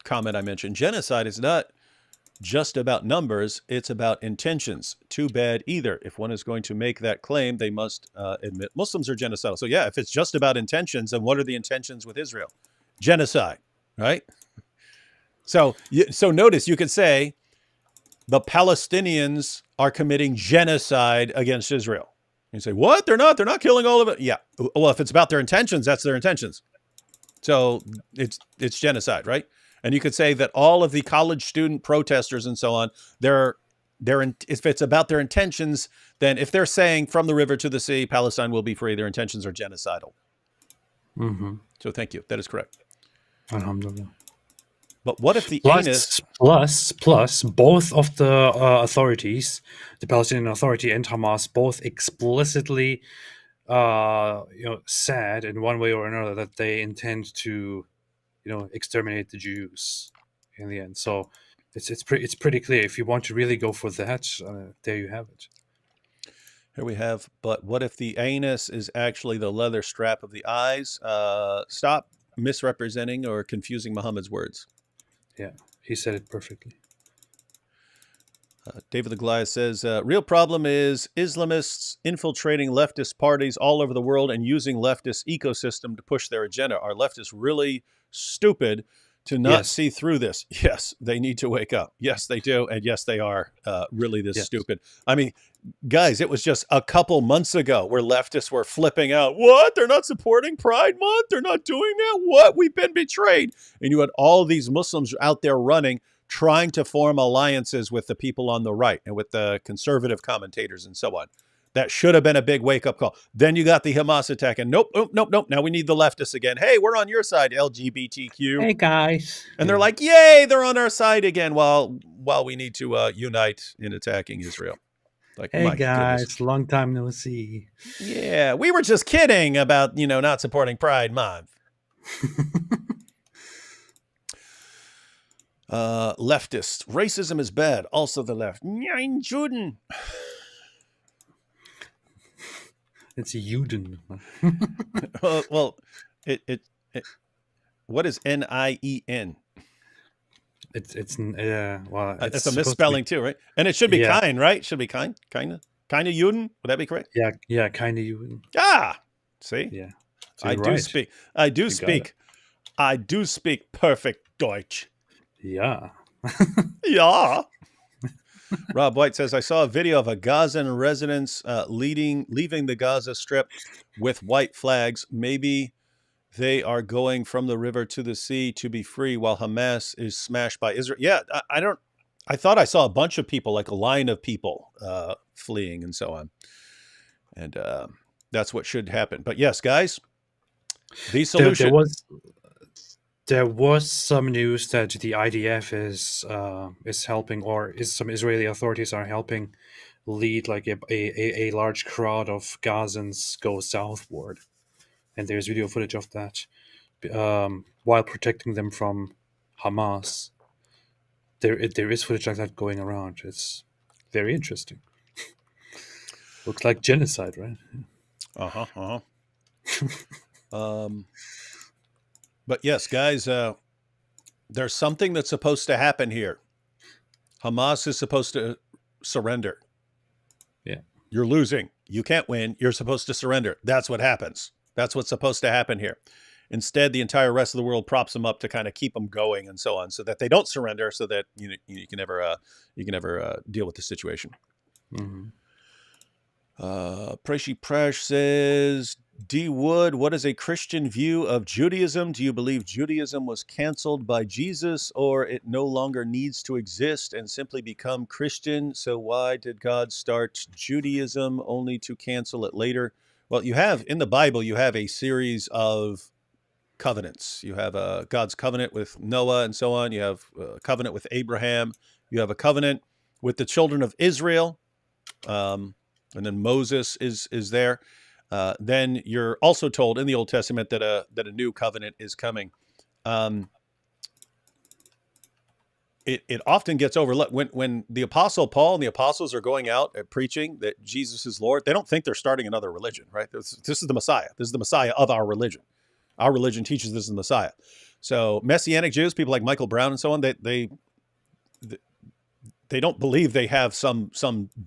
[SPEAKER 2] comment I mentioned. Genocide is not just about numbers. It's about intentions. Too bad either. If one is going to make that claim, they must admit Muslims are genocidal. So yeah, if it's just about intentions, then what are the intentions with Israel? Genocide, right? So notice you could say the Palestinians are committing genocide against Israel. You say, what? They're not. They're not killing all of it. Yeah. Well, if it's about their intentions, that's their intentions. So it's genocide, right? And you could say that all of the college student protesters and so on, if it's about their intentions, then if they're saying from the river to the sea, Palestine will be free, their intentions are genocidal. So thank you. That is correct.
[SPEAKER 1] Alhamdulillah.
[SPEAKER 2] But what if the
[SPEAKER 1] plus both of the authorities, the Palestinian Authority and Hamas, both explicitly said in one way or another that they intend to exterminate the Jews in the end. So it's pretty clear. If you want to really go for that, there you have it.
[SPEAKER 2] Here we have, but what if the anus is actually the leather strap of the eyes? Stop misrepresenting or confusing Muhammad's words.
[SPEAKER 1] Yeah, he said it perfectly.
[SPEAKER 2] David the Goliath says, real problem is Islamists infiltrating leftist parties all over the world and using leftist ecosystem to push their agenda. Are leftists really stupid to not see through this? Yes, they need to wake up. Yes, they do. And yes, they are really this stupid. I mean, guys, it was just a couple months ago where leftists were flipping out. What? They're not supporting Pride Month? They're not doing that? What? We've been betrayed. And you had all these Muslims out there running, trying to form alliances with the people on the right and with the conservative commentators and so on. That should have been a big wake-up call. Then you got the Hamas attack, and nope. Now we need the leftists again. Hey, we're on your side, LGBTQ.
[SPEAKER 1] Hey, guys.
[SPEAKER 2] And they're like, yay, they're on our side again, while we need to unite in attacking Israel. Like,
[SPEAKER 1] hey,
[SPEAKER 2] my
[SPEAKER 1] guys,
[SPEAKER 2] goodness.
[SPEAKER 1] long time no see.
[SPEAKER 2] Yeah, we were just kidding about, not supporting Pride Month. Leftist. Racism is bad. Also the left. Nein, Juden.
[SPEAKER 1] It's Juden.
[SPEAKER 2] Well, it what is N-I-E-N?
[SPEAKER 1] It's a
[SPEAKER 2] misspelling too, right? And it should be kind, right? Should be kind of Juden. Would that be correct?
[SPEAKER 1] Yeah, kind of Juden.
[SPEAKER 2] Ah, see?
[SPEAKER 1] Yeah. So
[SPEAKER 2] I do speak perfect Deutsch.
[SPEAKER 1] Yeah.
[SPEAKER 2] Yeah. Rob White says, I saw a video of a Gazan residents leaving the Gaza Strip with white flags. Maybe they are going from the river to the sea to be free while Hamas is smashed by Israel. Yeah, I thought I saw a bunch of people, like a line of people fleeing and so on. And that's what should happen. But yes, guys, the solution...
[SPEAKER 1] There was some news that the IDF is helping, or some Israeli authorities are helping lead like a large crowd of Gazans go southward, and there's video footage of that while protecting them from Hamas. There is footage like that going around. It's very interesting. Looks like genocide, right?
[SPEAKER 2] But yes, guys, there's something that's supposed to happen here. Hamas is supposed to surrender.
[SPEAKER 1] Yeah.
[SPEAKER 2] You're losing. You can't win. You're supposed to surrender. That's what happens. That's what's supposed to happen here. Instead, the entire rest of the world props them up to kind of keep them going and so on, so that they don't surrender, so that you can never deal with the situation.
[SPEAKER 1] Mm-hmm.
[SPEAKER 2] Preshi Presh says, D. Wood, what is a Christian view of Judaism? Do you believe Judaism was canceled by Jesus, or it no longer needs to exist and simply become Christian? So why did God start Judaism only to cancel it later? Well, you have in the Bible, you have a series of covenants. You have God's covenant with Noah and so on. You have a covenant with Abraham. You have a covenant with the children of Israel. And then Moses is there. Then you're also told in the Old Testament that a new covenant is coming. It often gets overlooked when the Apostle Paul and the apostles are going out at preaching that Jesus is Lord. They don't think they're starting another religion, right? This is the Messiah. This is the Messiah of our religion. Our religion teaches this is the Messiah. So Messianic Jews, people like Michael Brown and so on, they don't believe they have some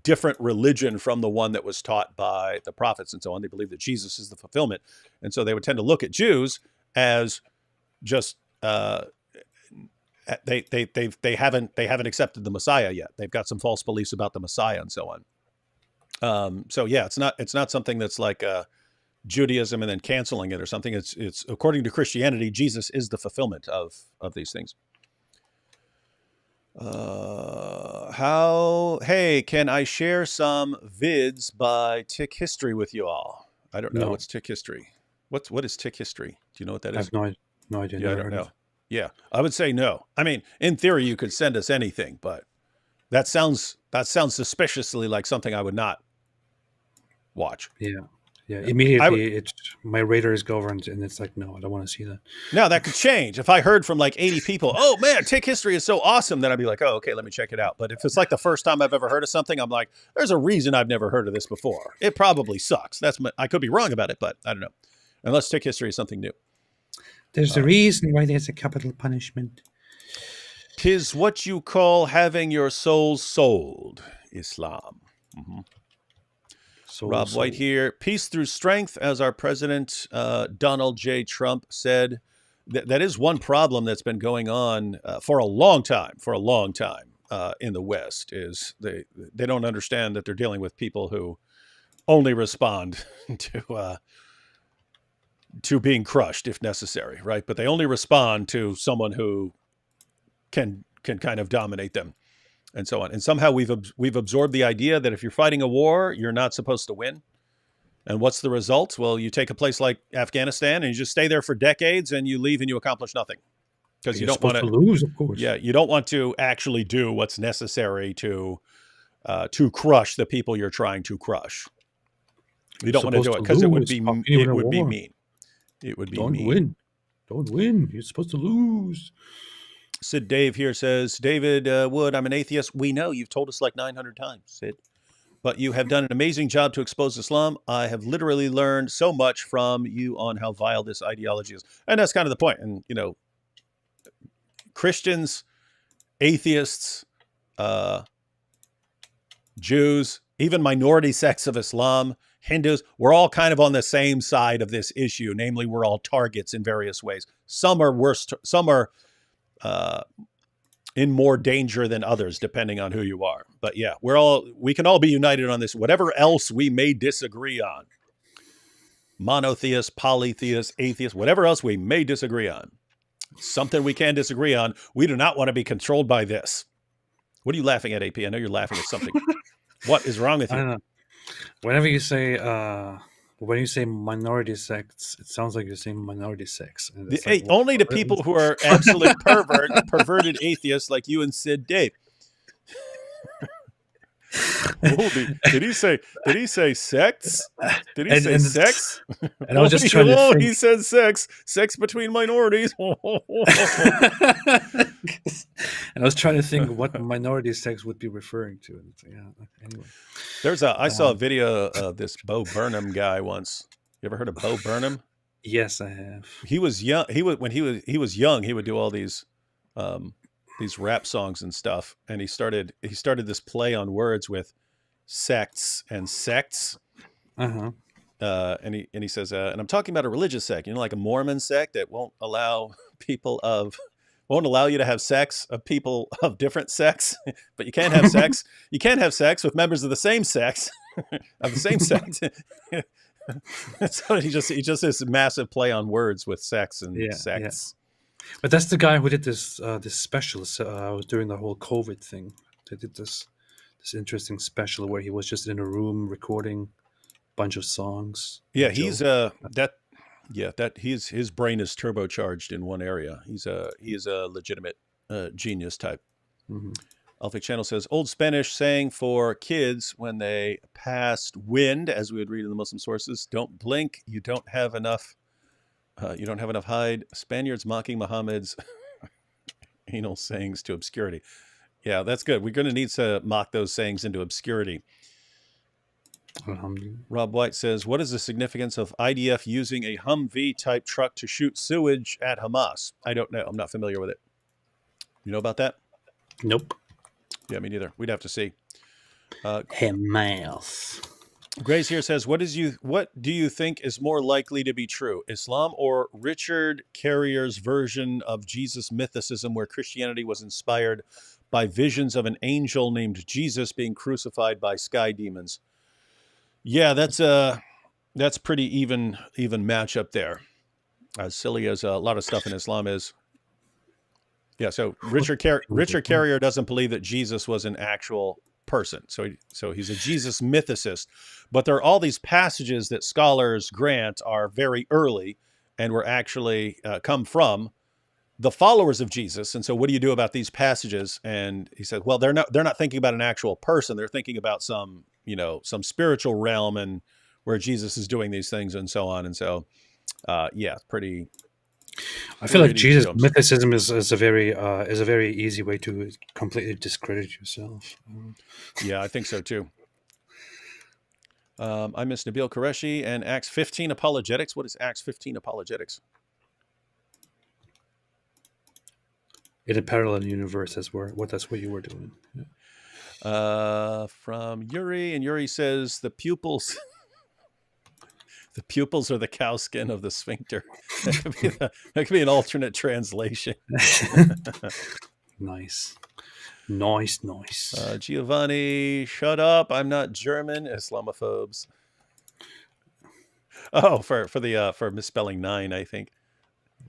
[SPEAKER 2] different religion from the one that was taught by the prophets and so on. They believe that Jesus is the fulfillment, and so they would tend to look at Jews as just they haven't accepted the Messiah yet. They've got some false beliefs about the Messiah and so on. So yeah, it's not something that's like Judaism and then canceling it or something. It's according to Christianity, Jesus is the fulfillment of these things. Hey, can I share some vids by Tick History with you all? I don't know.
[SPEAKER 1] No.
[SPEAKER 2] What's Tick History. What is Tick History? Do you know what that
[SPEAKER 1] I
[SPEAKER 2] is?
[SPEAKER 1] have no idea.
[SPEAKER 2] Yeah, I
[SPEAKER 1] never
[SPEAKER 2] don't
[SPEAKER 1] heard
[SPEAKER 2] know.
[SPEAKER 1] of it.
[SPEAKER 2] Yeah, I would say no. I mean, in theory, you could send us anything, but that sounds suspiciously like something I would not watch.
[SPEAKER 1] Yeah. Immediately, my radar is governed, and it's like, no, I don't want to see that.
[SPEAKER 2] Now that could change. If I heard from like 80 people, oh man, Tick History is so awesome, then I'd be like, oh, okay, let me check it out. But if it's like the first time I've ever heard of something, I'm like, there's a reason I've never heard of this before. It probably sucks. I could be wrong about it, but I don't know. Unless Tick History is something new.
[SPEAKER 1] There's a reason why there's a capital punishment.
[SPEAKER 2] 'Tis what you call having your soul sold, Islam. Mm-hmm. Rob White here. Peace through strength, as our president, Donald J. Trump, said. That is one problem that's been going on for a long time in the West, is they don't understand that they're dealing with people who only respond to being crushed if necessary, right? But they only respond to someone who can kind of dominate them. And so on. And somehow we've absorbed the idea that if you're fighting a war, you're not supposed to win. And what's the result? Well, you take a place like Afghanistan and you just stay there for decades and you leave and you accomplish nothing. Because you don't want to
[SPEAKER 1] lose, of course.
[SPEAKER 2] Yeah, you don't want to actually do what's necessary to crush the people you're trying to crush. You don't want to do it because it would be mean. It would be mean.
[SPEAKER 1] Don't win. You're supposed to lose.
[SPEAKER 2] Sid Dave here says, David Wood, I'm an atheist. We know, you've told us like 900 times, Sid. But you have done an amazing job to expose Islam. I have literally learned so much from you on how vile this ideology is. And that's kind of the point. And, Christians, atheists, Jews, even minority sects of Islam, Hindus, we're all kind of on the same side of this issue. Namely, we're all targets in various ways. Some are worse. Some are in more danger than others, depending on who you are. But yeah, we can all be united on this. Whatever else we may disagree on, monotheist, polytheist, atheist, whatever else we may disagree on, something we can disagree on. We do not want to be controlled by this. What are you laughing at, AP? I know you're laughing at something. What is wrong with you?
[SPEAKER 1] I don't know. Whenever you say when you say minority sects, it sounds like you're saying minority sex.
[SPEAKER 2] Only to people who are absolute perverted atheists like you and Sid Dave. Did he say sects? Did he say sex?
[SPEAKER 1] And I was just trying to think.
[SPEAKER 2] He said sex between minorities.
[SPEAKER 1] And I was trying to think what minority sex would be referring to. Anyway.
[SPEAKER 2] I saw a video of this Bo Burnham guy once. You ever heard of Bo Burnham?
[SPEAKER 1] Yes, I have.
[SPEAKER 2] He was young. When he was young, he would do all these rap songs and stuff. And he started this play on words with sects and sects.
[SPEAKER 1] Uh-huh.
[SPEAKER 2] And he says, and I'm talking about a religious sect, like a Mormon sect that won't allow you to have sex of people of different sex, but you can't have sex. You can't have sex with members of the same sex, of the same sex. So he just this massive play on words with sex and sects.
[SPEAKER 1] Yeah. But that's the guy who did this special during the whole COVID thing. They did this interesting special where he was just in a room recording bunch of songs.
[SPEAKER 2] Yeah,
[SPEAKER 1] Joe.
[SPEAKER 2] he's his brain is turbocharged in one area. He is a legitimate genius type.
[SPEAKER 1] Mm-hmm.
[SPEAKER 2] Alpha Channel says, old Spanish saying for kids when they passed wind, as we would read in the Muslim sources, don't blink, you don't have enough hide. Spaniards mocking Muhammad's anal sayings to obscurity. Yeah, that's good. We're going to need to mock those sayings into obscurity. Rob White says, what is the significance of IDF using a Humvee type truck to shoot sewage at Hamas? I don't know. I'm not familiar with it. You know about that?
[SPEAKER 1] Nope.
[SPEAKER 2] Yeah, me neither. We'd have to see.
[SPEAKER 1] Hamas.
[SPEAKER 2] Grace here says, what do you think is more likely to be true, Islam or Richard Carrier's version of Jesus mythicism, where Christianity was inspired by visions of an angel named Jesus being crucified by sky demons? Yeah, that's pretty even matchup there. As silly as a lot of stuff in Islam is. Yeah, so Richard Carrier doesn't believe that Jesus was an actual person. So he's a Jesus mythicist. But there are all these passages that scholars grant are very early and were actually come from the followers of Jesus. And so what do you do about these passages? And he said, well, they're not thinking about an actual person. They're thinking about some spiritual realm and where Jesus is doing these things and so on. And so, pretty.
[SPEAKER 1] I feel like Jesus mythicism is a very easy way to completely discredit yourself.
[SPEAKER 2] Yeah, I think so too. I miss Nabil Qureshi and Acts 15 apologetics. What is Acts 15 apologetics?
[SPEAKER 1] In a parallel universe, that's what you were doing. Yeah.
[SPEAKER 2] From Yuri, and Yuri says the pupils. The pupils are the cow skin of the sphincter. That could be an alternate translation.
[SPEAKER 1] Nice.
[SPEAKER 2] Giovanni, shut up! I'm not German. Islamophobes. Oh, for misspelling 9, I think.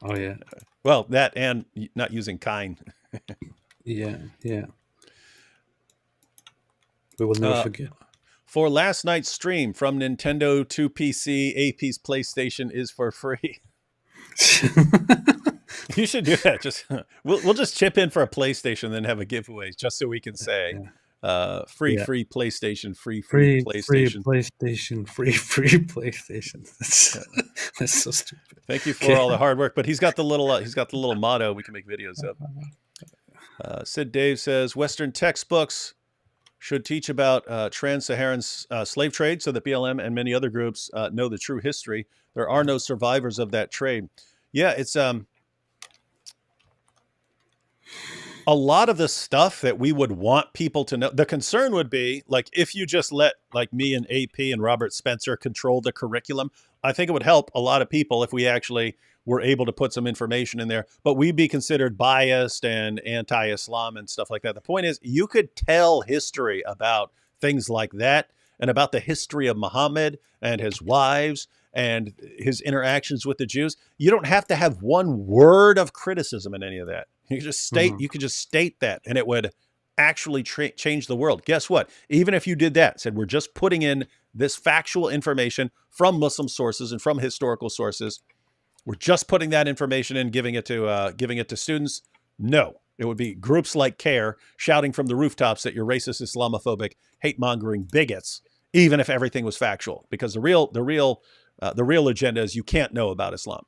[SPEAKER 1] Oh yeah.
[SPEAKER 2] Well, that and not using kind.
[SPEAKER 1] Yeah. We will never forget.
[SPEAKER 2] For last night's stream from Nintendo to PC, AP's PlayStation is for free. You should do that. We'll just chip in for a PlayStation, then have a giveaway, just so we can say free PlayStation, free PlayStation,
[SPEAKER 1] free PlayStation. That's so stupid.
[SPEAKER 2] Thank you for all the hard work. But he's got the little motto we can make videos of. Sid Dave says Western textbooks should teach about trans-Saharan slave trade so that BLM and many other groups know the true history. There are no survivors of that trade. Yeah, it's a lot of the stuff that we would want people to know. The concern would be, like, if you just let, like, me and AP and Robert Spencer control the curriculum, I think it would help a lot of people if we actually were able to put some information in there, but we'd be considered biased and anti-Islam and stuff like that. The point is, you could tell history about things like that and about the history of Muhammad and his wives and his interactions with the Jews. You don't have to have one word of criticism in any of that. You could just state, you could just state that, and it would actually change the world. Guess what? Even if you did that, said we're just putting in this factual information from Muslim sources and from historical sources, we're just putting that information in, giving it to students. No, it would be groups like CARE shouting from the rooftops that you're racist, Islamophobic, hate-mongering bigots, even if everything was factual. Because the real agenda is you can't know about Islam,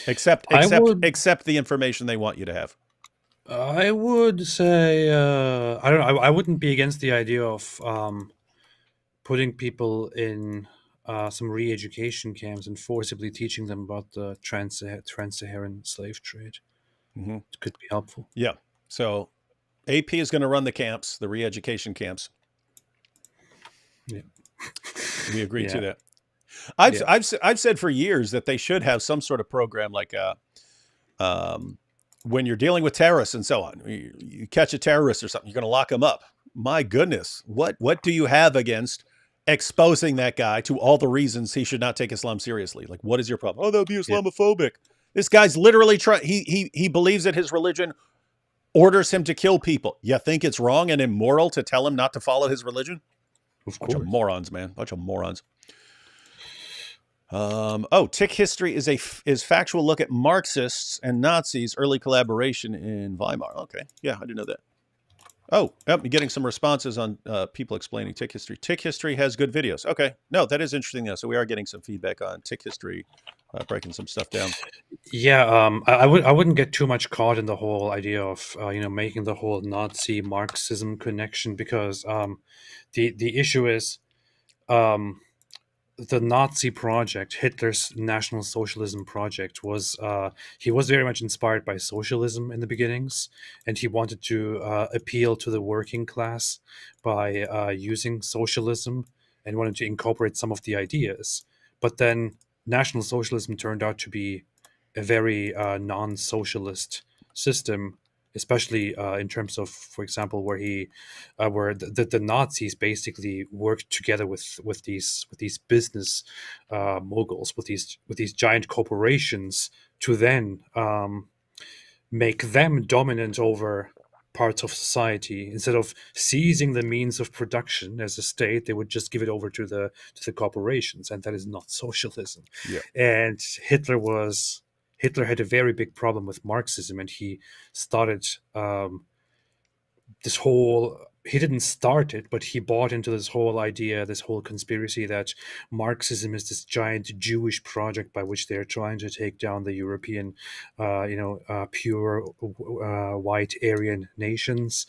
[SPEAKER 2] except the information they want you to have.
[SPEAKER 1] I would say I don't know. I wouldn't be against the idea of putting people in some re-education camps and forcibly teaching them about the trans-Saharan slave trade.
[SPEAKER 2] Mm-hmm.
[SPEAKER 1] It could be helpful.
[SPEAKER 2] Yeah. So AP is going to run the camps, the re-education camps.
[SPEAKER 1] Yeah.
[SPEAKER 2] We agree to that. I've said for years that they should have some sort of program like when you're dealing with terrorists and so on. You catch a terrorist or something, you're going to lock them up. My goodness, what do you have against exposing that guy to all the reasons he should not take Islam seriously? Like, what is your problem? Oh, they'll be Islamophobic. Yeah. This guy's literally he believes that his religion orders him to kill people. You think it's wrong and immoral to tell him not to follow his religion?
[SPEAKER 1] Of course.
[SPEAKER 2] Bunch of morons, man. Bunch of morons. Tick History is factual look at Marxists and Nazis' early collaboration in Weimar. Okay, yeah, I didn't know that. Oh, yep, I'm getting some responses on people explaining Tick History. Tick History has good videos. Okay, no, that is interesting though. So we are getting some feedback on Tick History, breaking some stuff down.
[SPEAKER 1] Yeah, I wouldn't get too much caught in the whole idea of making the whole Nazi Marxism connection, because the issue is, um, the Nazi project, Hitler's National Socialism project, was he was very much inspired by socialism in the beginnings, and he wanted to appeal to the working class by using socialism, and wanted to incorporate some of the ideas. But then National Socialism turned out to be a very non-socialist system, especially in terms of, for example, where the Nazis basically worked together with these business moguls, with these giant corporations, to then make them dominant over parts of society. Instead of seizing the means of production as a state, they would just give it over to the corporations, and that is not socialism.
[SPEAKER 2] Yeah.
[SPEAKER 1] And Hitler had a very big problem with Marxism, and he started this whole he didn't start it, but he bought into this whole idea, this whole conspiracy, that Marxism is this giant Jewish project by which they're trying to take down the European, pure white Aryan nations,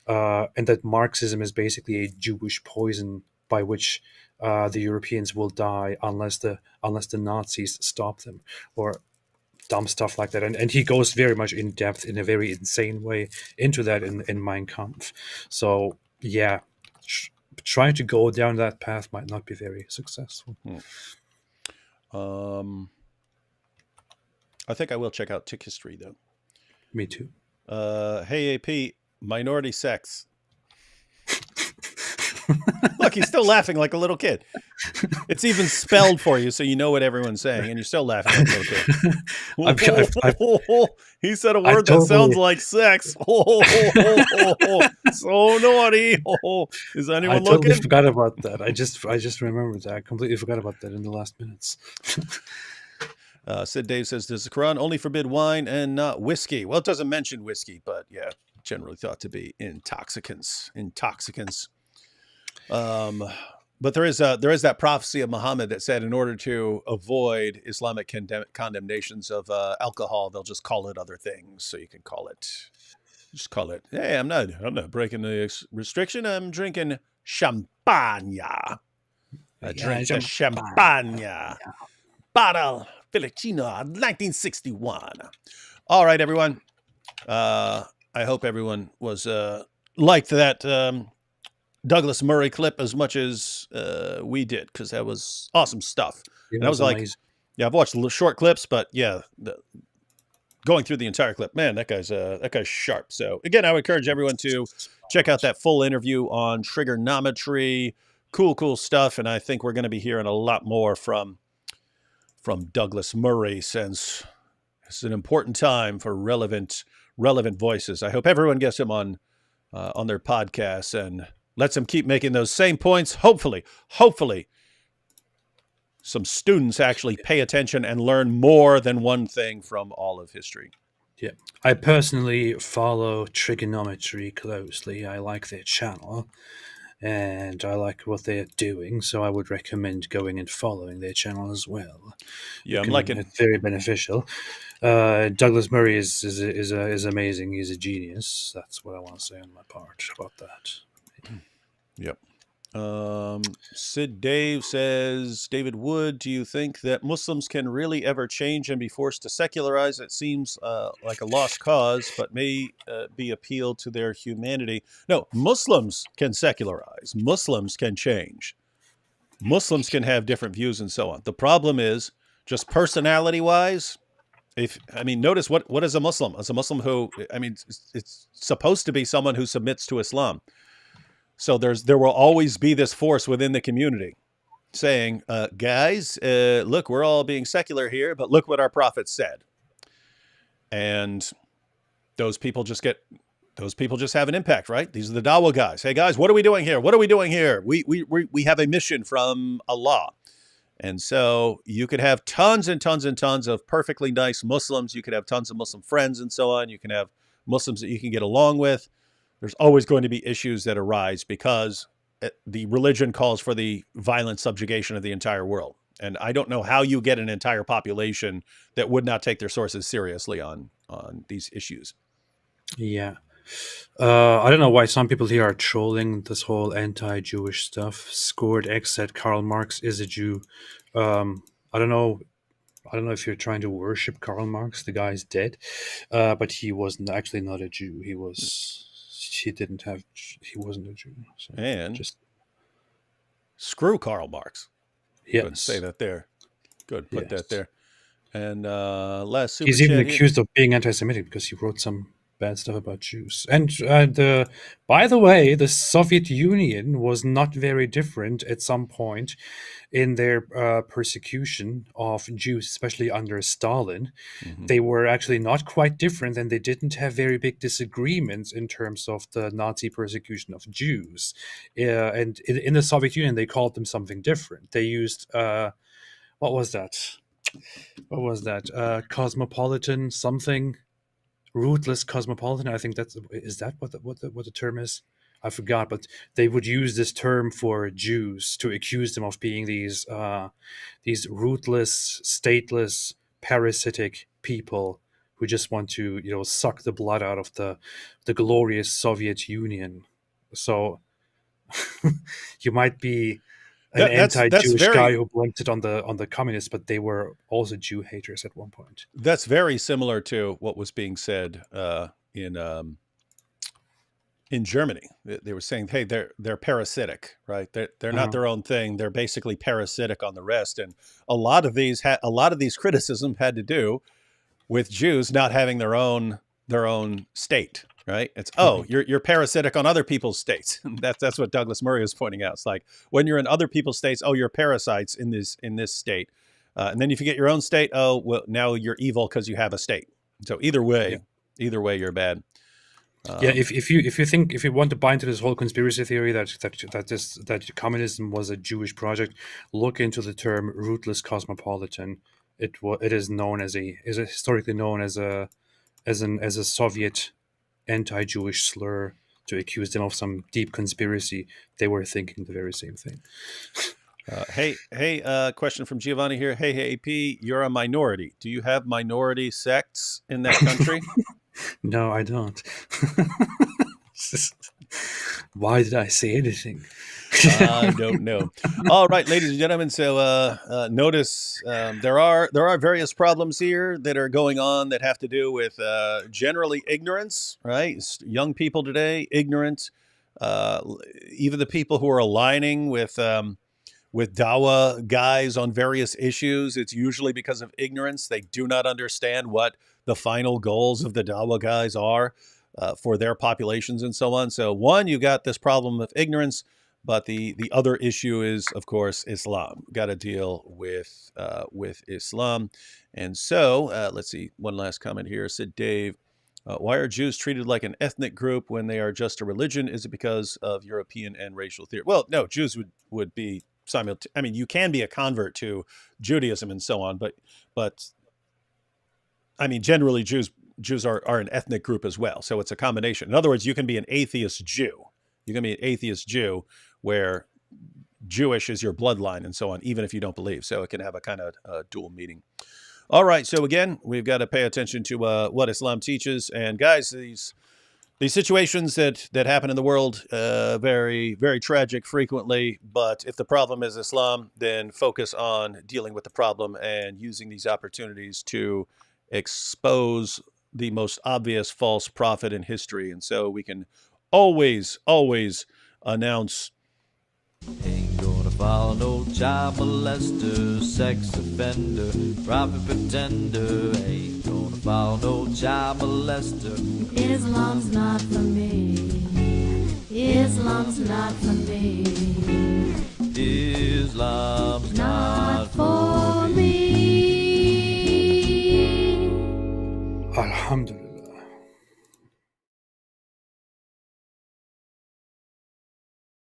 [SPEAKER 1] and that Marxism is basically a Jewish poison by which the Europeans will die unless the Nazis stop them, or dumb stuff like that. And he goes very much in depth, in a very insane way, into that in Mein Kampf. So yeah, trying to go down that path might not be very successful.
[SPEAKER 2] I think I will check out Tick History though.
[SPEAKER 1] Me too.
[SPEAKER 2] Hey AP, minority sex. Look, he's still laughing like a little kid. It's even spelled for you, so you know what everyone's saying, and you're still laughing like a little kid. He said a word that sounds like sex. So naughty. Is anyone looking?
[SPEAKER 1] I totally forgot about that. I just remembered that. I completely forgot about that in the last minutes.
[SPEAKER 2] Sid Dave says, does the Quran only forbid wine and not whiskey? Well, it doesn't mention whiskey, but yeah, generally thought to be intoxicants. But there is that prophecy of Muhammad that said, in order to avoid Islamic condemnations of alcohol, they'll just call it other things. So you can call it, hey, I'm not breaking the restriction. I'm drinking champagne. I drink the champagne. Bottle Filipino 1961. All right, everyone. I hope everyone was liked that Douglas Murray clip as much as we did, because that was awesome stuff. And I was like, amazing. Yeah, I've watched short clips, but yeah, going through the entire clip, man, that guy's sharp. So again, I would encourage everyone to check out that full interview on Triggernometry. Cool stuff. And I think we're going to be hearing a lot more from Douglas Murray, since it's an important time for relevant voices. I hope everyone gets him on their podcasts and lets them keep making those same points. Hopefully, some students actually pay attention and learn more than one thing from all of history.
[SPEAKER 1] Yeah, I personally follow Triggernometry closely. I like their channel, and I like what they're doing, so I would recommend going and following their channel as well.
[SPEAKER 2] Yeah, I'm liking it.
[SPEAKER 1] It's very beneficial. Douglas Murray is amazing. He's a genius. That's what I want to say on my part about that.
[SPEAKER 2] Yep. Sid Dave says, David Wood, do you think that Muslims can really ever change and be forced to secularize? It seems like a lost cause, but may be appeal to their humanity. No, Muslims can secularize. Muslims can change. Muslims can have different views and so on. The problem is, just personality-wise, notice what is a Muslim? As a Muslim who, it's supposed to be someone who submits to Islam. So there will always be this force within the community saying, guys, look, we're all being secular here, but look what our prophet said. And those people just have an impact, right? These are the Dawah guys. Hey guys, what are we doing here? We have a mission from Allah. And so you could have tons and tons and tons of perfectly nice Muslims. You could have tons of Muslim friends and so on. You can have Muslims that you can get along with. There's always going to be issues that arise because the religion calls for the violent subjugation of the entire world. And I don't know how you get an entire population that would not take their sources seriously on these issues.
[SPEAKER 1] Yeah. I don't know why some people here are trolling this whole anti-Jewish stuff. Scored X said Karl Marx is a Jew. I don't know. I don't know if you're trying to worship Karl Marx. The guy's dead, but he was actually not a Jew. He was. He didn't have. He wasn't a Jew. So
[SPEAKER 2] And
[SPEAKER 1] just
[SPEAKER 2] screw Karl Marx.
[SPEAKER 1] yes.
[SPEAKER 2] Good, say that there. Good, put
[SPEAKER 1] Yes.
[SPEAKER 2] that there. And last super
[SPEAKER 1] He's even
[SPEAKER 2] chat.
[SPEAKER 1] accused of being anti-Semitic because he wrote some bad stuff about Jews. And by the way, the Soviet Union was not very different at some point in their persecution of Jews, especially under Stalin. They were actually not quite different, and they didn't have very big disagreements in terms of the Nazi persecution of Jews. And in the Soviet Union, they called them something different. They used what was that? What was that? Cosmopolitan something, rootless cosmopolitan. I think is that what the term is? I forgot, but they would use this term for Jews to accuse them of being these rootless, stateless, parasitic people who just want to suck the blood out of the glorious Soviet Union. So you might be an
[SPEAKER 2] That's
[SPEAKER 1] anti-Jewish
[SPEAKER 2] very
[SPEAKER 1] guy who blamed it on the communists, but they were also Jew haters at one point.
[SPEAKER 2] that's very similar to what was being said in Germany. They were saying, hey, they're parasitic, right? They're not their own thing. They're basically parasitic on the rest. And a lot of these criticism had to do with Jews not having their own state, right? It's you're parasitic on other people's states. That's what Douglas Murray was pointing out. It's like when you're in other people's states, you're parasites in this state, and then if you get your own state, well, now you're evil because you have a state. So either way, you're bad.
[SPEAKER 1] If you want to buy into this whole conspiracy theory that communism was a Jewish project, look into the term rootless cosmopolitan. It is historically known as a Soviet anti-Jewish slur to accuse them of some deep conspiracy. They were thinking the very same thing.
[SPEAKER 2] Question from Giovanni here. Hey, AP, you're a minority. Do you have minority sects in that country?
[SPEAKER 1] No, I don't. Why did I say anything?
[SPEAKER 2] I don't know. All right, ladies and gentlemen. So notice there are various problems here that are going on that have to do with generally ignorance, right? Young people today, ignorant. Even the people who are aligning with Dawa guys on various issues, it's usually because of ignorance. They do not understand what the final goals of the Dawa guys are for their populations and so on. So one, you got this problem of ignorance, but the other issue is, of course, Islam. Got to deal with Islam. And so let's see, one last comment here. Said Dave, why are Jews treated like an ethnic group when they are just a religion? Is it because of European and racial theory? Well, no, Jews would be I mean, you can be a convert to Judaism and so on, but I mean, generally Jews are an ethnic group as well. So it's a combination. In other words, you can be an atheist Jew. You can be an atheist Jew where Jewish is your bloodline and so on, even if you don't believe. So it can have a kind of dual meaning. All right. So again, we've got to pay attention to what Islam teaches. And guys, these situations that happen in the world, very, very tragic frequently. But if the problem is Islam, then focus on dealing with the problem and using these opportunities to expose the most obvious false prophet in history. And so we can always announce,
[SPEAKER 9] ain't gonna follow no child molester, sex offender, private pretender. Ain't gonna follow no child molester.
[SPEAKER 10] Islam's not for me. Islam's not for me.
[SPEAKER 9] Islam.